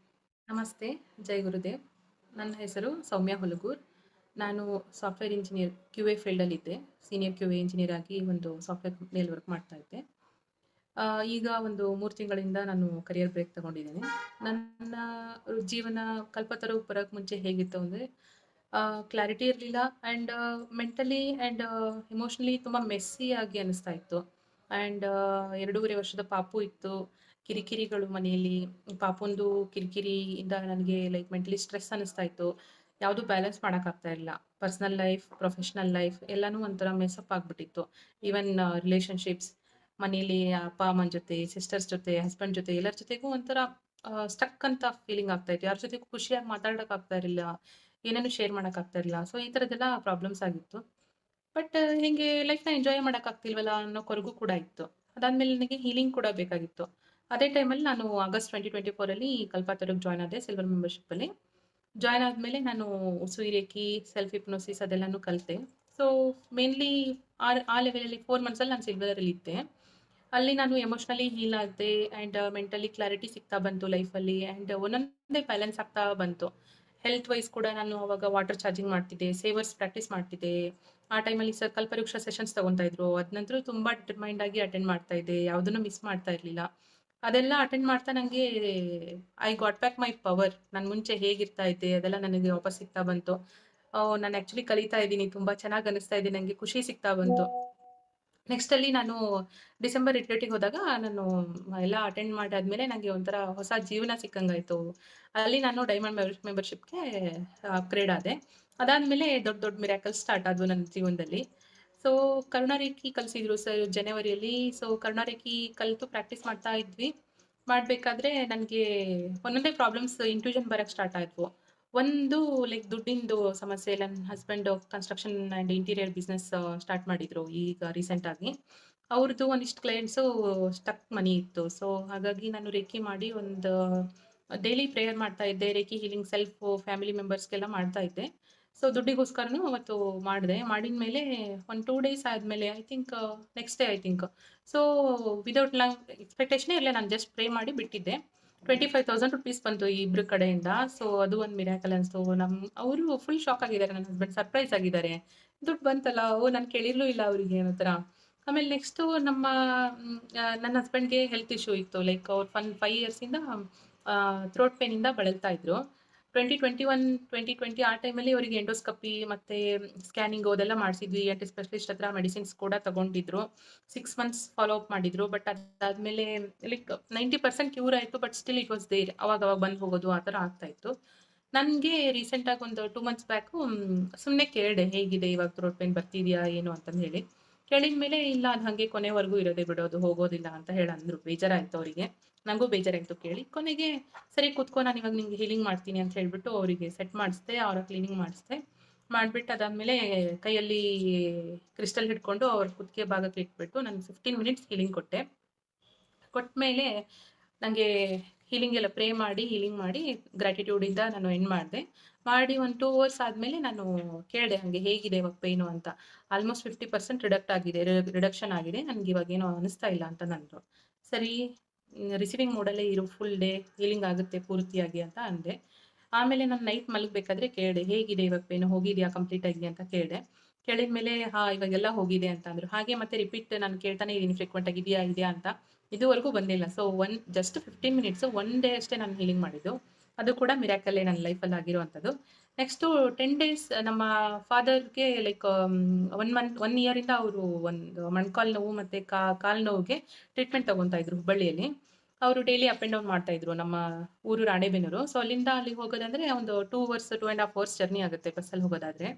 ನಮಸ್ತೆ, ಜೈ ಗುರುದೇವ್. ನನ್ನ ಹೆಸರು ಸೌಮ್ಯ ಹುಲ್ಗೂರ್. ನಾನು ಸಾಫ್ಟ್ವೇರ್ ಇಂಜಿನಿಯರ್ QA ಫೀಲ್ಡಲ್ಲಿದ್ದೆ. ಸೀನಿಯರ್ QA ಇಂಜಿನಿಯರ್ ಆಗಿ ಒಂದು ಸಾಫ್ಟ್ವೇರ್ ಕಂಪ್ನಿಯಲ್ಲಿ ವರ್ಕ್ ಮಾಡ್ತಾ ಇದ್ದೆ. ಈಗ ಒಂದು 3 ತಿಂಗಳಿಂದ ನಾನು ಕರಿಯರ್ ಬ್ರೇಕ್ ತಗೊಂಡಿದ್ದೇನೆ. ನನ್ನ ಜೀವನ ಕಲ್ಪತರು ಬರೋಕ್ಕೆ ಮುಂಚೆ ಹೇಗಿತ್ತು ಅಂದರೆ, ಕ್ಲಾರಿಟಿ ಇರಲಿಲ್ಲ ಆ್ಯಂಡ್ ಮೆಂಟಲಿ ಆ್ಯಂಡ್ ಎಮೋಷ್ನಲಿ ತುಂಬ ಮೆಸ್ಸಿ ಆಗಿ ಅನ್ನಿಸ್ತಾ ಇತ್ತು. ಆ್ಯಂಡ್ 2.5 ವರ್ಷದ ಪಾಪು ಇತ್ತು. ಕಿರಿಕಿರಿಗಳು ಮನೆಯಲ್ಲಿ, ಪಾಪುಂದು ಕಿರಿಕಿರಿಯಿಂದ ನನಗೆ ಮೆಂಟಲಿ ಸ್ಟ್ರೆಸ್ ಅನ್ನಿಸ್ತಾ ಇತ್ತು. ಯಾವುದು ಬ್ಯಾಲೆನ್ಸ್ ಮಾಡೋಕ್ಕಾಗ್ತಾ ಇರಲಿಲ್ಲ. ಪರ್ಸ್ನಲ್ ಲೈಫ್, ಪ್ರೊಫೆಷ್ನಲ್ ಲೈಫ್ ಎಲ್ಲನೂ ಒಂಥರ ಮೆಸ್ಅಪ್ ಆಗಿಬಿಟ್ಟಿತ್ತು. ಈವನ್ ರಿಲೇಷನ್ಶಿಪ್ಸ್, ಮನೇಲಿ ಅಪ್ಪ ಅಮ್ಮನ ಜೊತೆ, ಸಿಸ್ಟರ್ಸ್ ಜೊತೆ, ಹಸ್ಬೆಂಡ್ ಜೊತೆ, ಎಲ್ಲರ ಜೊತೆಗೂ ಒಂಥರ ಸ್ಟಕ್ ಅಂತ ಫೀಲಿಂಗ್ ಆಗ್ತಾ ಇತ್ತು. ಯಾರ ಜೊತೆಗೂ ಖುಷಿಯಾಗಿ ಮಾತಾಡೋಕ್ಕಾಗ್ತಾ ಇರಲಿಲ್ಲ, ಏನೇನು ಶೇರ್ ಮಾಡೋಕ್ಕಾಗ್ತಾ ಇರಲಿಲ್ಲ. ಸೊ ಈ ಥರದ್ದೆಲ್ಲ ಪ್ರಾಬ್ಲಮ್ಸ್ ಆಗಿತ್ತು. ಬಟ್ ಹಿಂಗೆ ಲೈಫ್ನ ಎಂಜಾಯ್ ಮಾಡೋಕ್ಕಾಗ್ತಿಲ್ವಲ್ಲ ಅನ್ನೋ ಕೊರಗು ಕೂಡ ಇತ್ತು. ಅದಾದಮೇಲೆ ನನಗೆ ಹೀಲಿಂಗ್ ಕೂಡ ಬೇಕಾಗಿತ್ತು. ಅದೇ ಟೈಮಲ್ಲಿ ನಾನು ಆಗಸ್ಟ್ 2024 ಕಲ್ಪತರುಗೆ ಜಾಯ್ನ್ ಆದೆ, ಸಿಲ್ವರ್ ಮೆಂಬರ್ಶಿಪ್ಪಲ್ಲಿ. ಜಾಯ್ನ್ ಆದಮೇಲೆ ನಾನು ರೇಖಿ, ಸೆಲ್ಫ್ ಹಿಪ್ನೋಸಿಸ್ ಅದೆಲ್ಲನೂ ಕಲಿತೆ. ಸೊ ಮೇನ್ಲಿ ಆ ಲೆವೆಲಲ್ಲಿ 4 ಮಂತ್ಸಲ್ಲಿ ನಾನು ಸಿಲ್ವರಲ್ಲಿ ಇದ್ದೆ. ಅಲ್ಲಿ ನಾನು ಎಮೋಷ್ನಲಿ ಹೀಲ್ ಆದೆ ಆ್ಯಂಡ್ ಮೆಂಟಲಿ ಕ್ಲಾರಿಟಿ ಸಿಗ್ತಾ ಬಂತು ಲೈಫಲ್ಲಿ. ಆ್ಯಂಡ್ ಒಂದೊಂದೇ ಬ್ಯಾಲೆನ್ಸ್ ಆಗ್ತಾ ಬಂತು. ಹೆಲ್ತ್ ವೈಸ್ ಕೂಡ ನಾನು ಅವಾಗ ವಾಟರ್ ಚಾರ್ಜಿಂಗ್ ಮಾಡ್ತಿದ್ದೆ, ಸೇವರ್ಸ್ ಪ್ರಾಕ್ಟೀಸ್ ಮಾಡ್ತಿದ್ದೆ. ಆ ಟೈಮಲ್ಲಿ ಸರ್ ಕಲ್ಪವೃಕ್ಷ ಸೆಷನ್ಸ್ ತೊಗೊತಾ ಇದ್ರು. ಅದನ್ನಂತರೂ ತುಂಬ ಡಿಟರ್ಮೈಂಡ್ ಆಗಿ ಅಟೆಂಡ್ ಮಾಡ್ತಾ ಇದ್ದೆ, ಯಾವುದನ್ನು ಮಿಸ್ ಮಾಡ್ತಾ ಇರಲಿಲ್ಲ. ಅದೆಲ್ಲ ಅಟೆಂಡ್ ಮಾಡ್ತಾ ನನಗೆ I got back my power. ನಾನು ಮುಂಚೆ ಹೇಗಿರ್ತಾ ಇದ್ದೆ ಅದೆಲ್ಲ ನನಗೆ ವಾಪಸ್ ಸಿಗ್ತಾ ಬಂತು. ನಾನು ಆ್ಯಕ್ಚುಲಿ ಕಲಿತಾ ಇದ್ದೀನಿ, ತುಂಬ ಚೆನ್ನಾಗಿ ಅನ್ನಿಸ್ತಾ ಇದೆ, ನನಗೆ ಖುಷಿ ಸಿಗ್ತಾ ಬಂತು. ನೆಕ್ಸ್ಟಲ್ಲಿ ನಾನು ಡಿಸೆಂಬರ್ ರಿಟ್ರೀಟಿಗೆ ಹೋದಾಗ ನಾನು ಎಲ್ಲ ಅಟೆಂಡ್ ಮಾಡಾದ್ಮೇಲೆ ನನಗೆ ಒಂಥರ ಹೊಸ ಜೀವನ ಸಿಕ್ಕಂಗಾಯಿತು. ಅಲ್ಲಿ ನಾನು ಡೈಮಂಡ್ ಮೆಂಬರ್ಶಿಪ್ಗೆ ಅಪ್ಗ್ರೇಡ್ ಆದೆ. ಅದಾದಮೇಲೆ ದೊಡ್ಡ ಮಿರಾಕಲ್ಸ್ ಸ್ಟಾರ್ಟ್ ಆದವು ನನ್ನ ಜೀವನದಲ್ಲಿ. ಸೊ ಕರುಣಾರೇಖಿ ಕಲಿಸಿದ್ರು ಸರ್ ಜನವರಿಯಲ್ಲಿ. ಸೊ ಕರುಣಾರೇಖಿ ಕಲಿತು ಪ್ರಾಕ್ಟೀಸ್ ಮಾಡ್ತಾ ಇದ್ವಿ. ಮಾಡಬೇಕಾದ್ರೆ ನನಗೆ ಒಂದೊಂದೇ ಪ್ರಾಬ್ಲಮ್ಸ್ ಇಂಟ್ಯೂಷನ್ ಬರೋಕ್ಕೆ ಸ್ಟಾರ್ಟ್ ಆಯಿತು. ಒಂದು ದುಡ್ಡಿಂದು ಸಮಸ್ಯೆ. ನನ್ನ husband construction and interior business start ಮಾಡಿದರು ಈಗ ರೀಸೆಂಟಾಗಿ. ಅವ್ರದ್ದು ಒಂದಿಷ್ಟು ಕ್ಲೈಂಟ್ಸು ಸ್ಟಕ್ ಮನಿ ಇತ್ತು. ಸೊ ಹಾಗಾಗಿ ನಾನು ರೇಖಿ ಮಾಡಿ ಒಂದು ಡೈಲಿ ಪ್ರೇಯರ್ ಮಾಡ್ತಾ ಇದ್ದೆ. ರೇಖಿ ಹೀಲಿಂಗ್ ಸೆಲ್ಫ್ ಫ್ಯಾಮಿಲಿ ಮೆಂಬರ್ಸ್ಗೆಲ್ಲ ಮಾಡ್ತಾ ಇದ್ದೆ. ಸೊ ದುಡ್ಡಿಗೋಸ್ಕರನೂ ಅವತ್ತು ಮಾಡಿದೆ. ಮಾಡಿದ ಮೇಲೆ ಒಂದು 2 ಡೇಸ್ ಆದಮೇಲೆ ನೆಕ್ಸ್ಟ್ ಡೇ ಸೊ ವಿದೌಟ್ ಎಕ್ಸ್ಪೆಕ್ಟೇಷನೇ ಇರಲಿಲ್ಲ, ನಾನು ಜಸ್ಟ್ ಪ್ರೇ ಮಾಡಿ ಬಿಟ್ಟಿದ್ದೆ. 25,000 ರುಪೀಸ್ ಬಂತು ಈ ಇಬ್ರ ಕಡೆಯಿಂದ. ಸೊ ಅದು ಒಂದು ಮಿರಾಕಲ್ ಅನಿಸ್ತು. ಅವರು ಫುಲ್ ಶಾಕ್ ಆಗಿದ್ದಾರೆ, ನನ್ನ ಹಸ್ಬೆಂಡ್ ಸರ್ಪ್ರೈಸ್ ಆಗಿದ್ದಾರೆ. ದುಡ್ಡು ಬಂತಲ್ಲ, ನಾನು ಕೇಳಿರ್ಲೂ ಇಲ್ಲ ಅವರಿಗೆ ಅನ್ನೋ ಥರ. ಆಮೇಲೆ ನೆಕ್ಸ್ಟು ನನ್ನ ಹಸ್ಬೆಂಡ್ಗೆ ಹೆಲ್ತ್ ಇಶ್ಯೂ ಇತ್ತು. ಲೈಕ್ ಅವ್ರು 5 ಇಯರ್ಸಿಂದ ಥ್ರೋಟ್ ಪೇನಿಂದ ಬಳಲ್ತಾ ಇದ್ರು. 2020 ಆ ಟೈಮಲ್ಲಿ ಅವರಿಗೆ ಎಂಡೋಸ್ಕಪಿ ಮತ್ತು ಸ್ಕ್ಯಾನಿಂಗು ಅದೆಲ್ಲ ಮಾಡಿಸಿದ್ವಿ. ಸ್ಪೆಷಲಿಸ್ಟ್ ಹತ್ರ ಮೆಡಿಸಿನ್ಸ್ ಕೂಡ ತಗೊಂಡಿದ್ರು. 6 ಮಂತ್ಸ್ ಫಾಲೋ ಅಪ್ ಮಾಡಿದ್ರು. ಬಟ್ ಅದಾದಮೇಲೆ ಲೈಕ್ 90% ಕ್ಯೂರ್ ಆಯಿತು. But still it was there. ಅವಾಗ ಬಂದು ಹೋಗೋದು ಆ ಥರ ಆಗ್ತಾಯಿತ್ತು. ನನಗೆ ರೀಸೆಂಟಾಗಿ ಒಂದು 2 ಮಂತ್ಸ್ ಬ್ಯಾಕು ಸುಮ್ಮನೆ ಕೇಳಿದೆ, ಹೇಗಿದೆ ಇವಾಗ ಥ್ರೋಟ್ ಪೇನ್ ಬರ್ತಿದೆಯಾ ಏನು ಅಂತಂದು ಹೇಳಿ. ಕೇಳಿದ ಮೇಲೆ ಇಲ್ಲ, ಅದು ಹಾಗೆ ಕೊನೆವರೆಗೂ ಇರೋದೇ, ಬಿಡೋದು, ಹೋಗೋದಿಲ್ಲ ಅಂತ ಅಂದರು. ಬೇಜಾರಾಯಿತು ಅವರಿಗೆ, ನನಗೂ ಬೇಜಾರಾಯಿತು ಕೇಳಿ. ಕೊನೆಗೆ ಸರಿ ಕೂತ್ಕೊ, ನಾನು ಇವಾಗ ನಿಂಗೆ ಹೀಲಿಂಗ್ ಮಾಡ್ತೀನಿ ಅಂತ ಹೇಳಿಬಿಟ್ಟು ಅವರಿಗೆ ಸೆಟ್ ಮಾಡಿಸ್ದೆ, ಅವರ ಕ್ಲೀನಿಂಗ್ ಮಾಡಿಸ್ದೆ. ಮಾಡಿಬಿಟ್ಟು ಅದಾದಮೇಲೆ ಕೈಯಲ್ಲಿ ಕ್ರಿಸ್ಟಲ್ ಹಿಡ್ಕೊಂಡು ಅವ್ರ ಕುತ್ತಿಗೆ ಭಾಗಕ್ಕೆ ಇಟ್ಬಿಟ್ಟು ನಾನು 15 ಮಿನಿಟ್ಸ್ ಹೀಲಿಂಗ್ ಕೊಟ್ಟ ಮೇಲೆ ನನಗೆ ಹೀಲಿಂಗ್ ಎಲ್ಲ ಪ್ರೇ ಮಾಡಿ ಹೀಲಿಂಗ್ ಮಾಡಿ ಗ್ರ್ಯಾಟಿಟ್ಯೂಡಿಂದ ನಾನು ಎಂಡ್ ಮಾಡಿ ಒಂದು 2 ಅವರ್ಸ್ ಆದಮೇಲೆ ನಾನು ಕೇಳಿದೆ ಹಾಗೆ ಹೇಗಿದೆ ಇವಾಗ ಪೇಯ್ನು ಅಂತ. ಆಲ್ಮೋಸ್ಟ್ 50% ರಿಡಕ್ಷನ್ ಆಗಿದೆ, ನನಗೆ ಇವಾಗೇನೋ ಅನಿಸ್ತಾ ಇಲ್ಲ ಅಂತ ನಂದು. ಸರಿ, ರಿಸೀವಿಂಗ್ ಮೋಡಲ್ಲೇ ಇರು, ಫುಲ್ ಡೇ ಹೀಲಿಂಗ್ ಆಗುತ್ತೆ ಪೂರ್ತಿಯಾಗಿ ಅಂತ ಅಂದೆ. ಆಮೇಲೆ ನಾನು ನೈಟ್ ಮಲಗಬೇಕಾದ್ರೆ ಕೇಳಿದೆ, ಹೇಗಿದೆ ಇವಾಗ ಪೇನು, ಹೋಗಿದೆಯಾ ಕಂಪ್ಲೀಟಾಗಿ ಅಂತ ಕೇಳಿದೆ. ಕೇಳಿದ ಮೇಲೆ ಇವಾಗೆಲ್ಲ ಹೋಗಿದೆ ಅಂತ ಅಂದರು. ಹಾಗೆ ಮತ್ತೆ ರಿಪೀಟ್ ನಾನು ಕೇಳ್ತಾನೆ ಇದ್ದೀನಿ ಫ್ರೀಕ್ವೆಂಟಾಗಿ, ಇದೆಯಾ ಅಂತ. ಇದುವರೆಗೂ ಬಂದಿಲ್ಲ. ಸೊ ಜಸ್ಟ್ 15 ಮಿನಿಟ್ಸು 1 ಡೇ ಅಷ್ಟೇ ನಾನು ಹೀಲಿಂಗ್ ಮಾಡಿದ್ದು. ಅದು ಕೂಡ ಮಿರಾಕಲ್ಲೇ ನನ್ನ ಲೈಫಲ್ಲಿ ಆಗಿರುವಂಥದ್ದು. ನೆಕ್ಸ್ಟು 10 ಡೇಸ್ ನಮ್ಮ ಫಾದರ್ಗೆ ಲೈಕ್ 1 ಇಯರಿಂದ ಅವರು ಒಂದು ಮೊಣಕಾಲು ನೋವು ಮತ್ತು ಕಾಲು ನೋವಿಗೆ ಟ್ರೀಟ್ಮೆಂಟ್ ತೊಗೊತಾ ಇದ್ರು ಹುಬ್ಬಳ್ಳಿಯಲ್ಲಿ. ಅವರು ಡೈಲಿ ಅಪ್ ಆ್ಯಂಡ್ ಡೌನ್ ಮಾಡ್ತಾಯಿದ್ರು. ನಮ್ಮ ಊರು ರಾಣೆಬೆನ್ನೂರು. ಸೊ ಅಲ್ಲಿಂದ ಅಲ್ಲಿಗೆ ಹೋಗೋದಂದರೆ ಒಂದು 2.5 ಅವರ್ಸ್ ಜರ್ನಿ ಆಗುತ್ತೆ ಬಸ್ಸಲ್ಲಿ ಹೋಗೋದಾದರೆ.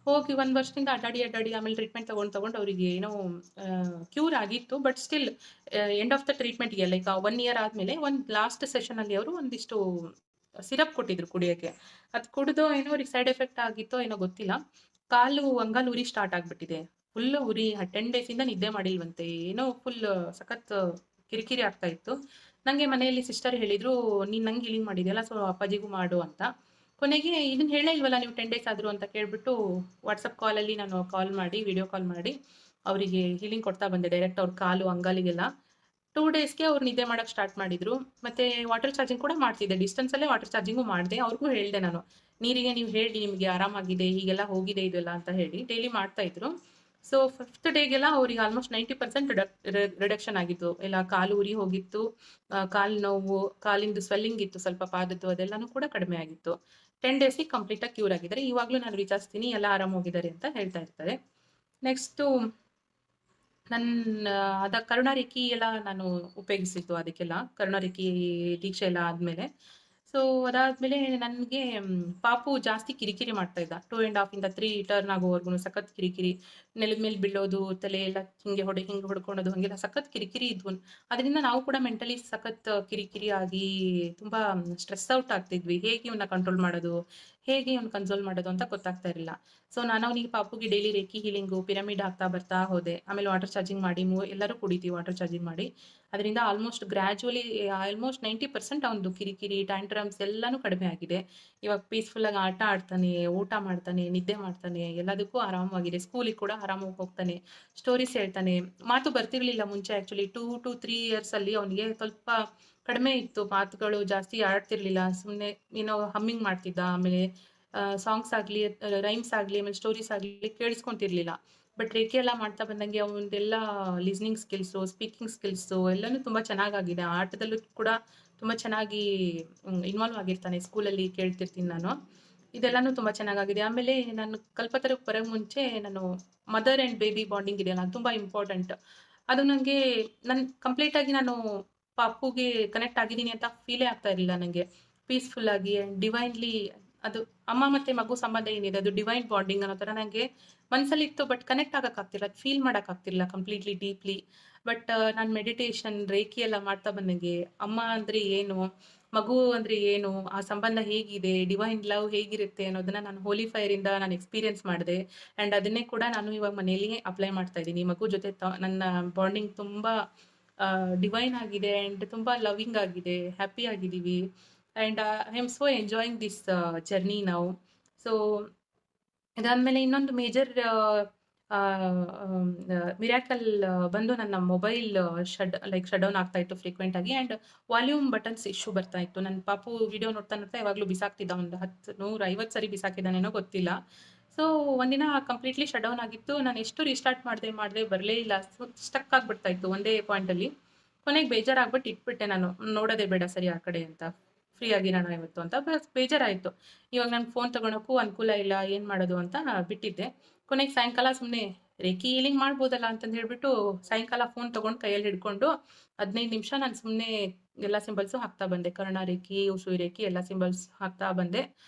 ಹೋಗಿ 1 ವರ್ಷದಿಂದ ಅಡ್ಡಾಡಿ ಆಮೇಲೆ ಟ್ರೀಟ್ಮೆಂಟ್ ತೊಗೊಂಡು ಅವರಿಗೆ ಏನೋ ಕ್ಯೂರ್ ಆಗಿತ್ತು. But still end of the ಟ್ರೀಟ್ಮೆಂಟ್ಗೆ ಲೈಕ್ 1 ಇಯರ್ ಆದಮೇಲೆ ಒಂದು ಲಾಸ್ಟ್ ಸೆಷನಲ್ಲಿ ಅವರು ಒಂದಿಷ್ಟು ಸಿರಪ್ ಕೊಟ್ಟಿದ್ರು ಕುಡಿಯೋಕ್ಕೆ. ಅದು ಕುಡಿದು ಏನೋ ಅವ್ರಿಗೆ ಸೈಡ್ ಎಫೆಕ್ಟ್ ಆಗಿತ್ತೋ ಏನೋ ಗೊತ್ತಿಲ್ಲ, ಅಂಗಾಲು ಉರಿ ಸ್ಟಾರ್ಟ್ ಆಗಿಬಿಟ್ಟಿದೆ. ಫುಲ್ ಉರಿ. 10 ಡೇಸಿಂದ ನಿದ್ದೆ ಮಾಡಿಲ್ವಂತೆ. ಏನೋ ಫುಲ್ ಸಖತ್ ಕಿರಿಕಿರಿ ಆಗ್ತಾ ಇತ್ತು. ನನಗೆ ಮನೆಯಲ್ಲಿ ಸಿಸ್ಟರ್ ಹೇಳಿದರು, ನೀನು ನಂಗೆ ಹೀಲಿಂಗ್ ಮಾಡಿದೆಯಲ್ಲ, ಸೊ ಅಪ್ಪಾಜಿಗೂ ಮಾಡು ಅಂತ. ಕೊನೆಗೆ ಇದನ್ನು ಹೇಳೇ ಇಲ್ವಲ್ಲ ನೀವು 10 ಡೇಸ್ ಆದರೂ ಅಂತ ಕೇಳಿಬಿಟ್ಟು ವಾಟ್ಸಪ್ ಕಾಲಲ್ಲಿ ನಾನು ವಿಡಿಯೋ ಕಾಲ್ ಮಾಡಿ ಅವರಿಗೆ ಹೀಲಿಂಗ್ ಕೊಡ್ತಾ ಬಂದೆ. ಡೈರೆಕ್ಟ್ ಅವ್ರ ಕಾಲು ಅಂಗಾಲಿಗೆಲ್ಲ 2 ಡೇಸ್ಗೆ ಅವ್ರು ನಿದ್ದೆ ಮಾಡೋಕ್ಕೆ ಸ್ಟಾರ್ಟ್ ಮಾಡಿದರು. ಮತ್ತು ವಾಟರ್ ಚಾರ್ಜಿಂಗ್ ಕೂಡ ಮಾಡ್ತಿದ್ದೆ, ಡಿಸ್ಟೆನ್ಸಲ್ಲೇ ವಾಟರ್ ಚಾರ್ಜಿಂಗು ಮಾಡಿದೆ. ಅವ್ರಿಗೂ ಹೇಳಿದೆ ನಾನು, ನೀರಿಗೆ ನೀವು ಹೇಳಿ ನಿಮಗೆ ಆರಾಮಾಗಿದೆ, ಹೀಗೆಲ್ಲ ಹೋಗಿದೆ ಇದೆಲ್ಲ ಅಂತ ಹೇಳಿ ಡೈಲಿ ಮಾಡ್ತಾಯಿದ್ರು. ಸೊ 5th ಡೇಗೆಲ್ಲ ಅವ್ರಿಗೆ ಆಲ್ಮೋಸ್ಟ್ 90% ರಿಡಕ್ಷನ್ ಆಗಿತ್ತು. ಎಲ್ಲ ಕಾಲು ಉರಿ ಹೋಗಿತ್ತು, ಕಾಲು ನೋವು, ಕಾಲಿಂದು ಸ್ವೆಲ್ಲಿಂಗ್ ಇತ್ತು ಸ್ವಲ್ಪ ಪಾದದ್ದು, ಅದೆಲ್ಲನೂ ಕೂಡ ಕಡಿಮೆ ಆಗಿತ್ತು. 10 ಡೇಸಿಗೆ ಕಂಪ್ಲೀಟಾಗಿ ಕ್ಯೂರ್ ಆಗಿದ್ದಾರೆ. ಇವಾಗಲೂ ನಾನು ವಿಚಾರಿಸ್ತೀನಿ, ಎಲ್ಲ ಆರಾಮ ಹೋಗಿದ್ದಾರೆ ಅಂತ ಹೇಳ್ತಾ ಇರ್ತಾರೆ. ನೆಕ್ಸ್ಟು ಕರುಣಾರೇಖಿ ಎಲ್ಲ ನಾನು ಉಪಯೋಗಿಸಿದ್ದು, ಅದಕ್ಕೆಲ್ಲ ಕರುಣಾರೇಖಿ ದೀಕ್ಷೆ ಎಲ್ಲ ಆದಮೇಲೆ. ಸೊ ಅದಾದಮೇಲೆ ನನಗೆ ಪಾಪು ಜಾಸ್ತಿ ಕಿರಿಕಿರಿ ಮಾಡ್ತಾ ಇದ್ದ. 2.5 ಇಂದ 3 ಟರ್ನ್ ಆಗೋವರೆಗೂ ಸಖತ್ ಕಿರಿಕಿರಿ, ನೆಲದ ಮೇಲೆ ಬೀಳೋದು, ತಲೆ ಎಲ್ಲ ಹಿಂಗೆ ಹೊಡ್ಕೊಳೋದು, ಹಾಗೆಲ್ಲ ಸಖತ್ ಕಿರಿಕಿರಿ ಇದ್ವು. ಅದರಿಂದ ನಾವು ಕೂಡ ಮೆಂಟಲಿ ಸಖತ್ ಕಿರಿಕಿರಿ ಆಗಿ ತುಂಬ ಸ್ಟ್ರೆಸ್ ಔಟ್ ಆಗ್ತಿದ್ವಿ. ಹೇಗೆ ಇವನ್ನ ಕಂಟ್ರೋಲ್ ಮಾಡೋದು, ಹೇಗೆ ಇವ್ನ ಕನ್ಸೋಲ್ ಮಾಡೋದು ಅಂತ ಗೊತ್ತಾಗ್ತಾ ಇರಲಿಲ್ಲ. ಸೊ ನಾನು ಅವನಿಗೆ ಪಾಪುಗೆ ಡೈಲಿ ರೇಖಿ ಹೀಲಿಂಗು, ಪಿರಮಿಡ್ ಹಾಕ್ತಾ ಬರ್ತಾ ಹೋದೆ. ಆಮೇಲೆ ವಾಟರ್ ಚಾರ್ಜಿಂಗ್ ಮಾಡಿ ಎಲ್ಲರೂ ಕುಡಿತೀವಿ ವಾಟರ್ ಚಾರ್ಜಿಂಗ್ ಮಾಡಿ. ಅದರಿಂದ ಆಲ್ಮೋಸ್ಟ್ ಗ್ರ್ಯಾಜುವಲಿ ಆಲ್ಮೋಸ್ಟ್ 90% ಅವನದು ಕಿರಿಕಿರಿ, ಟ್ಯಾಂಟ್ರಮ್ಸ್ ಎಲ್ಲನೂ ಕಡಿಮೆ ಆಗಿದೆ. ಇವಾಗ ಪೀಸ್ಫುಲ್ಲಾಗಿ ಆಟ ಆಡ್ತಾನೆ, ಊಟ ಮಾಡ್ತಾನೆ, ನಿದ್ದೆ ಮಾಡ್ತಾನೆ, ಎಲ್ಲದಕ್ಕೂ ಆರಾಮವಾಗಿದೆ. ಸ್ಕೂಲಿಗೆ ಕೂಡ ಆರಾಮಾಗಿ ಹೋಗ್ತಾನೆ, ಸ್ಟೋರೀಸ್ ಹೇಳ್ತಾನೆ. ಮಾತು ಬರ್ತಿರ್ಲಿಲ್ಲ ಮುಂಚೆ. ಆ್ಯಕ್ಚುಲಿ 2 to 3 ಇಯರ್ಸಲ್ಲಿ ಅವನಿಗೆ ಸ್ವಲ್ಪ ಕಡಿಮೆ ಇತ್ತು, ಮಾತುಗಳು ಜಾಸ್ತಿ ಆಡ್ತಿರ್ಲಿಲ್ಲ. ಸುಮ್ಮನೆ ಏನೋ ಹಮ್ಮಿಂಗ್ ಮಾಡ್ತಿದ್ದ. ಆಮೇಲೆ ಸಾಂಗ್ಸ್ ಆಗಲಿ, ರೈಮ್ಸ್ ಆಗಲಿ, ಆಮೇಲೆ ಸ್ಟೋರೀಸ್ ಆಗಲಿ ಕೇಳಿಸ್ಕೊಂತಿರ್ಲಿಲ್ಲ. ಬಟ್ ರೇಖೆ ಎಲ್ಲ ಮಾಡ್ತಾ ಬಂದಂಗೆ ಅವನದೆಲ್ಲ ಲಿಸ್ನಿಂಗ್ ಸ್ಕಿಲ್ಸು, ಸ್ಪೀಕಿಂಗ್ ಸ್ಕಿಲ್ಸು ಎಲ್ಲನೂ ತುಂಬ ಚೆನ್ನಾಗಾಗಿದೆ. ಆಟದಲ್ಲೂ ಕೂಡ ತುಂಬ ಚೆನ್ನಾಗಿ ಇನ್ವಾಲ್ವ್ ಆಗಿರ್ತಾನೆ. ಸ್ಕೂಲಲ್ಲಿ ಕೇಳ್ತಿರ್ತೀನಿ ನಾನು, ಇದೆಲ್ಲನೂ ತುಂಬ ಚೆನ್ನಾಗಾಗಿದೆ. ಆಮೇಲೆ ನಾನು ಕಲ್ಪತರುಕ್ಕೆ ಬರೋಕ್ಕೆ ಮುಂಚೆ ನಾನು ಮದರ್ ಆ್ಯಂಡ್ ಬೇಬಿ ಬಾಂಡಿಂಗ್ ಇದೆಯಲ್ಲ, ಅದು ತುಂಬ ಇಂಪಾರ್ಟೆಂಟ್. ಅದು ನನಗೆ ಕಂಪ್ಲೀಟಾಗಿ ನಾನು ಪಾಪುಗೆ ಕನೆಕ್ಟ್ ಆಗಿದ್ದೀನಿ ಅಂತ ಫೀಲೇ ಆಗ್ತಾ ಇರಲಿಲ್ಲ ನನಗೆ. ಪೀಸ್ಫುಲ್ಲಾಗಿ ಆ್ಯಂಡ್ ಡಿವೈನ್ಲಿ ಅದು ಅಮ್ಮ ಮತ್ತು ಮಗು ಸಂಬಂಧ ಏನಿದೆ ಅದು ಡಿವೈನ್ ಬಾಂಡಿಂಗ್ ಅನ್ನೋ ಥರ ನನಗೆ ಮನಸ್ಸಲ್ಲಿತ್ತು. ಬಟ್ ಕನೆಕ್ಟ್ ಆಗೋಕ್ಕಾಗ್ತಿಲ್ಲ, ಅದು ಫೀಲ್ ಮಾಡೋಕ್ಕಾಗ್ತಿಲ್ಲ ಕಂಪ್ಲೀಟ್ಲಿ ಡೀಪ್ಲಿ. ಬಟ್ ನಾನು ಮೆಡಿಟೇಷನ್, ರೇಖಿ ಎಲ್ಲ ಮಾಡ್ತಾ ಬಂದಂಗೆ ಅಮ್ಮ ಅಂದರೆ ಏನು, ಮಗು ಅಂದರೆ ಏನು, ಆ ಸಂಬಂಧ ಹೇಗಿದೆ, ಡಿವೈನ್ ಲವ್ ಹೇಗಿರುತ್ತೆ ಅನ್ನೋದನ್ನು ನಾನು ಹೋಲಿ ಫೈರಿಂದ ನಾನು ಎಕ್ಸ್ಪೀರಿಯೆನ್ಸ್ ಮಾಡಿದೆ. ಆ್ಯಂಡ್ ಅದನ್ನೇ ಕೂಡ ನಾನು ಇವಾಗ ಮನೇಲಿ ಅಪ್ಲೈ ಮಾಡ್ತಾ ಇದ್ದೀನಿ. ಮಗು ಜೊತೆ ನನ್ನ ಬಾಂಡಿಂಗ್ ತುಂಬ ಡಿವೈನ್ ಆಗಿದೆ ಆ್ಯಂಡ್ ತುಂಬ ಲವಿಂಗ್ ಆಗಿದೆ, ಹ್ಯಾಪಿ ಆಗಿದ್ದೀವಿ. And I am so enjoying this journey ನಾವು. ಸೊ ಇದಾದಮೇಲೆ ಇನ್ನೊಂದು ಮೇಜರ್ ಮಿರಾಕಲ್ ಬಂದು ನನ್ನ ಮೊಬೈಲ್ ಶಟ್ ಡೌನ್ ಆಗ್ತಾ ಇತ್ತು ಫ್ರೀಕ್ವೆಂಟ್ ಆಗಿ, ಆ್ಯಂಡ್ ವಾಲ್ಯೂಮ್ ಬಟನ್ಸ್ ಇಶ್ಯೂ ಬರ್ತಾ ಇತ್ತು. ನನ್ನ ಪಾಪು ವಿಡಿಯೋ ನೋಡ್ತಾ ನೋಡ್ತಾ ಯಾವಾಗಲೂ ಬಿಸಾಕ್ತಿದ್ದ, ಒಂದು 150 ಸರಿ ಬಿಸಾಕಿದ್ದಾನೇನೋ ಗೊತ್ತಿಲ್ಲ. ಸೊ ಒಂದಿನ ಕಂಪ್ಲೀಟ್ಲಿ ಶಟ್ ಡೌನ್ ಆಗಿತ್ತು. ನಾನು ಎಷ್ಟು ರೀಸ್ಟಾರ್ಟ್ ಮಾಡಿದೆ ಬರಲೇ ಇಲ್ಲ, ಸ್ಟಕ್ ಆಗಿಬಿಡ್ತಾ ಇತ್ತು ಒಂದೇ ಪಾಯಿಂಟಲ್ಲಿ. ಕೊನೆಗೆ ಬೇಜಾರಾಗ್ಬಿಟ್ಟು ಇಟ್ಬಿಟ್ಟೆ, ನಾನು ನೋಡೋದೇ ಬೇಡ ಸರಿ ಆ ಕಡೆ ಅಂತ, ಫ್ರೀ ಆಗಿರೋಣ ಇವತ್ತು ಅಂತ. ಬೇಜಾರಾಯಿತು. ಇವಾಗ ನಂಗೆ ಫೋನ್ ತೊಗೊಳಕ್ಕೂ ಅನುಕೂಲ ಇಲ್ಲ, ಏನು ಮಾಡೋದು ಅಂತ ಬಿಟ್ಟಿದ್ದೆ. ಕೊನೆಗೆ ಸಾಯಂಕಾಲ ಸುಮ್ಮನೆ ರೇಖಿ ಹೀಲಿಂಗ್ ಮಾಡ್ಬೋದಲ್ಲ ಅಂತಂದು ಹೇಳ್ಬಿಟ್ಟು ಸಾಯಂಕಾಲ ಫೋನ್ ತೊಗೊಂಡು ಕೈಯಲ್ಲಿ ಹಿಡ್ಕೊಂಡು 15 ನಿಮಿಷ ನಾನು ಸುಮ್ಮನೆ ಎಲ್ಲ ಸಿಂಬಲ್ಸು ಹಾಕ್ತಾ ಬಂದೆ. ಕರ್ಣ ರೇಖಿ, ಉಸುಯಿ ರೇಖಿ ಎಲ್ಲ ಸಿಂಬಲ್ಸ್ ಹಾಕ್ತಾ ಬಂದೆ.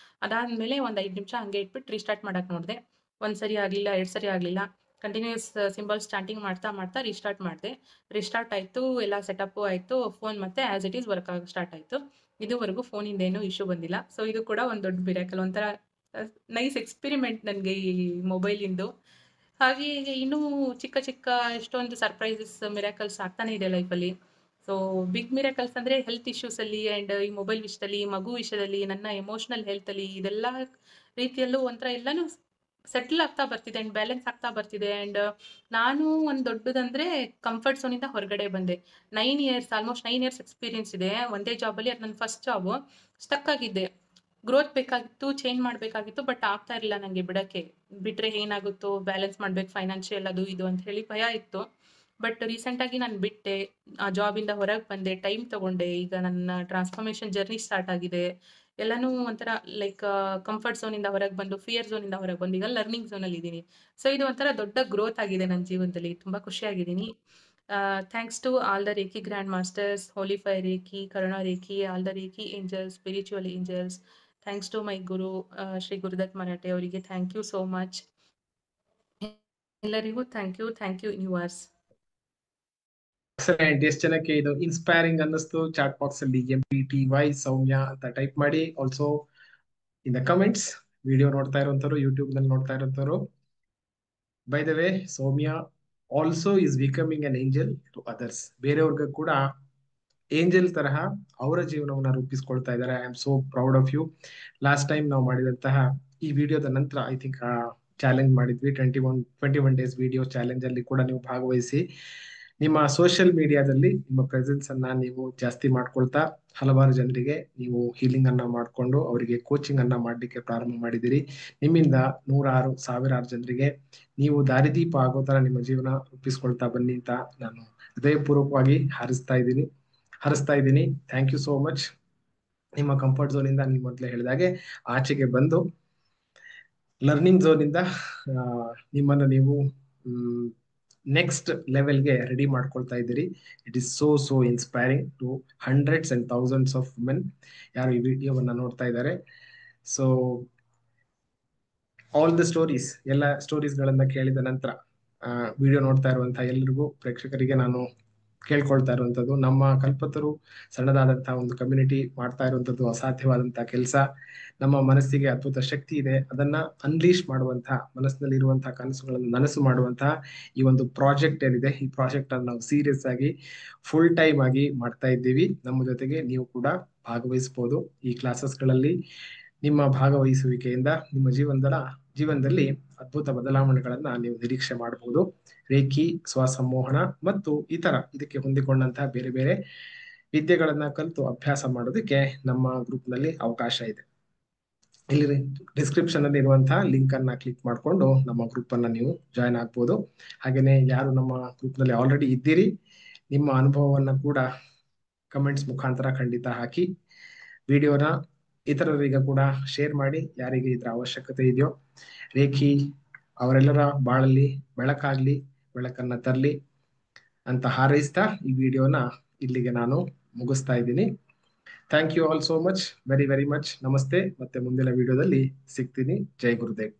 ಅದಾದಮೇಲೆ ಒಂದು 5 ನಿಮಿಷ ಹಂಗೆ ಇಟ್ಬಿಟ್ಟು ರೀಸ್ಟಾರ್ಟ್ ಮಾಡೋಕೆ ನೋಡಿದೆ. 1 ಸರಿ ಆಗಲಿಲ್ಲ, 2 ಸರಿ ಆಗಲಿಲ್ಲ. ಕಂಟಿನ್ಯೂಸ್ ಸಿಂಬಲ್ಸ್ ಚಾಂಟಿಂಗ್ ಮಾಡ್ತಾ ರೀಸ್ಟಾರ್ಟ್ ಮಾಡಿದೆ. ರೀಸ್ಟಾರ್ಟ್ ಆಯಿತು, ಎಲ್ಲ ಸೆಟಪ್ಪು ಆಯಿತು. ಫೋನ್ ಮತ್ತೆ ಆ್ಯಸ್ ಇಟ್ ಈಸ್ ವರ್ಕ್ ಆಗಿ ಸ್ಟಾರ್ಟ್ ಆಯಿತು. ಇದುವರೆಗೂ ಫೋನಿಂದ ಏನೂ ಇಶ್ಯೂ ಬಂದಿಲ್ಲ. ಸೊ ಇದು ಕೂಡ ಒಂದು ದೊಡ್ಡ ಮಿರಾಕಲ್, ಒಂಥರ ನೈಸ್ ಎಕ್ಸ್ಪೆರಿಮೆಂಟ್ ನನಗೆ ಈ ಮೊಬೈಲಿಂದು. ಹಾಗೆ ಇನ್ನೂ ಚಿಕ್ಕ ಚಿಕ್ಕ ಎಷ್ಟೊಂದು ಸರ್ಪ್ರೈಸಸ್, ಮಿರಾಕಲ್ಸ್ ಆಗ್ತಾನೆ ಇದೆ ಲೈಫಲ್ಲಿ. ಸೊ ಬಿಗ್ ಮಿರಾಕಲ್ಸ್ ಅಂದರೆ ಹೆಲ್ತ್ ಇಶ್ಯೂಸಲ್ಲಿ ಆ್ಯಂಡ್ ಈ ಮೊಬೈಲ್ ವಿಷಯದಲ್ಲಿ, ಮಗು ವಿಷಯದಲ್ಲಿ, ನನ್ನ ಎಮೋಷ್ನಲ್ ಹೆಲ್ತಲ್ಲಿ, ಇದೆಲ್ಲ ರೀತಿಯಲ್ಲೂ ಒಂಥರ ಎಲ್ಲನೂ ಸೆಟ್ಲ್ ಆಗ್ತಾ ಬರ್ತಿದೆ ಆ್ಯಂಡ್ ಬ್ಯಾಲೆನ್ಸ್ ಆಗ್ತಾ ಬರ್ತಿದೆ. ಆ್ಯಂಡ್ ನಾನು ಒಂದು ದೊಡ್ಡದಂದರೆ ಕಂಫರ್ಟ್ ಝೋನಿಂದ ಹೊರಗಡೆ ಬಂದೆ. 9 ಇಯರ್ಸ್, ಆಲ್ಮೋಸ್ಟ್ 9 ಇಯರ್ಸ್ ಎಕ್ಸ್ಪೀರಿಯನ್ಸ್ ಇದೆ ಒಂದೇ ಜಾಬಲ್ಲಿ. ಅದು ನನ್ನ ಫಸ್ಟ್ ಜಾಬು. ಸ್ಟಕ್ ಆಗಿದ್ದೆ, ಗ್ರೋತ್ ಬೇಕಾಗಿತ್ತು, ಚೇಂಜ್ ಮಾಡಬೇಕಾಗಿತ್ತು, ಬಟ್ ಆಗ್ತಾ ಇರಲಿಲ್ಲ ನನಗೆ ಬಿಡೋಕ್ಕೆ. ಬಿಟ್ಟರೆ ಏನಾಗುತ್ತೋ, ಬ್ಯಾಲೆನ್ಸ್ ಮಾಡಬೇಕು ಫೈನಾನ್ಷಿಯಲ್ ಅದು ಇದು ಅಂತ ಹೇಳಿ ಭಯ ಇತ್ತು. ಬಟ್ ರೀಸೆಂಟಾಗಿ ನಾನು ಬಿಟ್ಟೆ, ಆ ಜಾಬಿಂದ ಹೊರಗೆ ಬಂದೆ, ಟೈಮ್ ತೊಗೊಂಡೆ. ಈಗ ನನ್ನ ಟ್ರಾನ್ಸ್ಫಾರ್ಮೇಷನ್ ಜರ್ನಿ ಸ್ಟಾರ್ಟ್ ಆಗಿದೆ. ಎಲ್ಲನೂ ಒಂಥರ ಲೈಕ್ ಕಂಫರ್ಟ್ ಝೋನಿಂದ ಹೊರಗೆ ಬಂದು, ಫಿಯರ್ ಝೋನಿಂದ ಹೊರಗೆ ಬಂದು ಈಗ ಲರ್ನಿಂಗ್ ಝೋನಲ್ಲಿ ಇದ್ದೀನಿ. ಸೊ ಇದು ಒಂಥರ ದೊಡ್ಡ ಗ್ರೋತ್ ಆಗಿದೆ ನನ್ನ ಜೀವನದಲ್ಲಿ. ತುಂಬ ಖುಷಿಯಾಗಿದ್ದೀನಿ. Thanks to all the reiki grand masters, holy fire reiki, Karuna reiki, all the reiki angels, spiritual angels. Thanks to my guru Shri Gurudatt Marathe ಅವರಿಗೆ ಥ್ಯಾಂಕ್ ಯು ಸೋ ಮಚ್. ಎಲ್ಲರಿಗೂ ಥ್ಯಾಂಕ್ ಯು ಯೂನಿವರ್ಸ್. ಎಕ್ಸಲೆಂಟ್. ಎಷ್ಟು ಜನಕ್ಕೆ ಇದು ಇನ್ಸ್ಪೈರಿಂಗ್ ಅನ್ನಿಸ್ತು ಚಾಟ್ ಬಾಕ್ಸ್ ಅಲ್ಲಿ MPTY Soumya ಅಂತ type ಮಾಡಿ. Also in the comments, video ನೋಡ್ತಾ ಇರೋಂಥವ್ರು, ಯೂಟ್ಯೂಬ್ ನಲ್ಲಿ ನೋಡ್ತಾ ಇರೋಂಥವ್ರು. By the way, Soumya also is becoming an angel to others. ಬೇರೆಯವ್ರಿಗೆ ಕೂಡ ಏಂಜಲ್ ತರಹ ಅವರ ಜೀವನವನ್ನ ರೂಪಿಸ್ಕೊಳ್ತಾ ಇದ್ದಾರೆ. I am so proud of you. Last time ನಾವು ಮಾಡಿದಂತಹ ಈ ವಿಡಿಯೋದ ನಂತರ ಐ ಥಿಂಕ್ ಚಾಲೆಂಜ್ ಮಾಡಿದ್ವಿ, 21 ಡೇಸ್ ವಿಡಿಯೋ ಚಾಲೆಂಜ್ ಅಲ್ಲಿ ಕೂಡ ನೀವು ಭಾಗವಹಿಸಿ ನಿಮ್ಮ ಸೋಷಿಯಲ್ ಮೀಡಿಯಾದಲ್ಲಿ ನಿಮ್ಮ ಪ್ರೆಸೆನ್ಸ್ ಅನ್ನ ನೀವು ಜಾಸ್ತಿ ಮಾಡ್ಕೊಳ್ತಾ ಹಲವಾರು ಜನರಿಗೆ ನೀವು ಹೀಲಿಂಗ್ ಅನ್ನ ಮಾಡ್ಕೊಂಡು ಅವರಿಗೆ ಕೋಚಿಂಗ್ ಅನ್ನ ಮಾಡ್ಲಿಕ್ಕೆ ಪ್ರಾರಂಭ ಮಾಡಿದಿರಿ. ನಿಮ್ಮಿಂದ 100,000 ಜನರಿಗೆ ನೀವು ದಾರಿದೀಪ ಆಗೋ ತರ ನಿಮ್ಮ ಜೀವನ ರೂಪಿಸ್ಕೊಳ್ತಾ ಬನ್ನಿ ಅಂತ ನಾನು ಹೃದಯಪೂರ್ವಕವಾಗಿ ಹಾರೈಸ್ತಾ ಇದ್ದೀನಿ. Thank you so much. ನಿಮ್ಮ ಕಂಫರ್ಟ್ ಝೋನ್ ಇಂದ ನೀವು ಮೊದಲೇ ಹೇಳಿದಾಗೆ ಆಚೆಗೆ ಬಂದು ಲರ್ನಿಂಗ್ ಝೋನ್ ಇಂದ ನಿಮ್ಮನ್ನು ನೀವು ನೆಕ್ಸ್ಟ್ ಲೆವೆಲ್ಗೆ ರೆಡಿ ಮಾಡ್ಕೊಳ್ತಾ ಇದ್ದೀರಿ. It is so inspiring to hundreds and thousands of women ಯಾರು ಈ ವಿಡಿಯೋವನ್ನ ನೋಡ್ತಾ ಇದ್ದಾರೆ. ಸೊ ಆಲ್ ದ ಸ್ಟೋರೀಸ್, ಎಲ್ಲ ಸ್ಟೋರೀಸ್ಗಳನ್ನ ಕೇಳಿದ ನಂತರ ವಿಡಿಯೋ ನೋಡ್ತಾ ಇರುವಂತಹ ಎಲ್ಲರಿಗೂ ಪ್ರೇಕ್ಷಕರಿಗೆ ನಾನು ಕೇಳ್ಕೊಳ್ತಾ ಇರುವಂಥದ್ದು, ನಮ್ಮ ಕಲ್ಪತರು ಸಣ್ಣದಾದಂತಹ ಒಂದು ಕಮ್ಯುನಿಟಿ ಮಾಡ್ತಾ ಇರುವಂಥದ್ದು ಅಸಾಧ್ಯವಾದಂತಹ ಕೆಲಸ. ನಮ್ಮ ಮನಸ್ಸಿಗೆ ಅದ್ಭುತ ಶಕ್ತಿ ಇದೆ. ಅದನ್ನ ಅನ್ಲೀಶ್ ಮಾಡುವಂತಹ, ಮನಸ್ಸಿನಲ್ಲಿ ಇರುವಂತಹ ಕನಸುಗಳನ್ನು ನನಸು ಮಾಡುವಂತಹ ಈ ಒಂದು ಪ್ರಾಜೆಕ್ಟ್ ಏನಿದೆ, ಈ ಪ್ರಾಜೆಕ್ಟ್ ಅನ್ನು ನಾವು ಸೀರಿಯಸ್ ಆಗಿ ಫುಲ್ ಟೈಮ್ ಆಗಿ ಮಾಡ್ತಾ ಇದ್ದೀವಿ. ನಮ್ಮ ಜೊತೆಗೆ ನೀವು ಕೂಡ ಭಾಗವಹಿಸಬಹುದು ಈ ಕ್ಲಾಸಸ್ಗಳಲ್ಲಿ. ನಿಮ್ಮ ಭಾಗವಹಿಸುವಿಕೆಯಿಂದ ನಿಮ್ಮ ಜೀವನದಲ್ಲಿ ಅದ್ಭುತ ಬದಲಾವಣೆಗಳನ್ನ ನೀವು ನಿರೀಕ್ಷೆ ಮಾಡಬಹುದು. ರೇಖಿ, ಸ್ವಸಂಮೋಹನ ಮತ್ತು ಇತರ ಇದಕ್ಕೆ ಹೊಂದಿಕೊಂಡಂತಹ ಬೇರೆ ಬೇರೆ ವಿದ್ಯೆಗಳನ್ನ ಕಲಿತು ಅಭ್ಯಾಸ ಮಾಡೋದಕ್ಕೆ ನಮ್ಮ ಗ್ರೂಪ್ ನಲ್ಲಿ ಅವಕಾಶ ಇದೆ. ಇಲ್ಲಿ ಡಿಸ್ಕ್ರಿಪ್ಷನ್ ಅಲ್ಲಿ ಇರುವಂತಹ ಲಿಂಕ್ ಅನ್ನ ಕ್ಲಿಕ್ ಮಾಡಿಕೊಂಡು ನಮ್ಮ ಗ್ರೂಪ್ ಅನ್ನ ನೀವು ಜಾಯ್ನ್ ಆಗ್ಬೋದು. ಹಾಗೇನೆ ಯಾರು ನಮ್ಮ ಗ್ರೂಪ್ ನಲ್ಲಿ ಆಲ್ರೆಡಿ ಇದ್ದೀರಿ, ನಿಮ್ಮ ಅನುಭವವನ್ನ ಕೂಡ ಕಮೆಂಟ್ಸ್ ಮುಖಾಂತರ ಖಂಡಿತ ಹಾಕಿ. ವಿಡಿಯೋನ ಇತರರಿಗೆ ಕೂಡ ಶೇರ್ ಮಾಡಿ, ಯಾರಿಗೆ ಇದರ ಅವಶ್ಯಕತೆ ಇದೆಯೋ. ರೇಖಿ ಅವರೆಲ್ಲರ ಬಾಳಲ್ಲಿ ಬೆಳಕಾಗ್ಲಿ, ಬೆಳಕನ್ನ ತರಲಿ ಅಂತ ಹಾರೈಸ್ತಾ ಈ ವಿಡಿಯೋನ ಇಲ್ಲಿಗೆ ನಾನು ಮುಗಿಸ್ತಾ ಇದ್ದೀನಿ. Thank you all so much, very much. Namaste. ಮತ್ತೆ ಮುಂದಿನ ವಿಡಿಯೋದಲ್ಲಿ ಸಿಗ್ತೀನಿ. ಜೈ ಗುರುದೇವ್.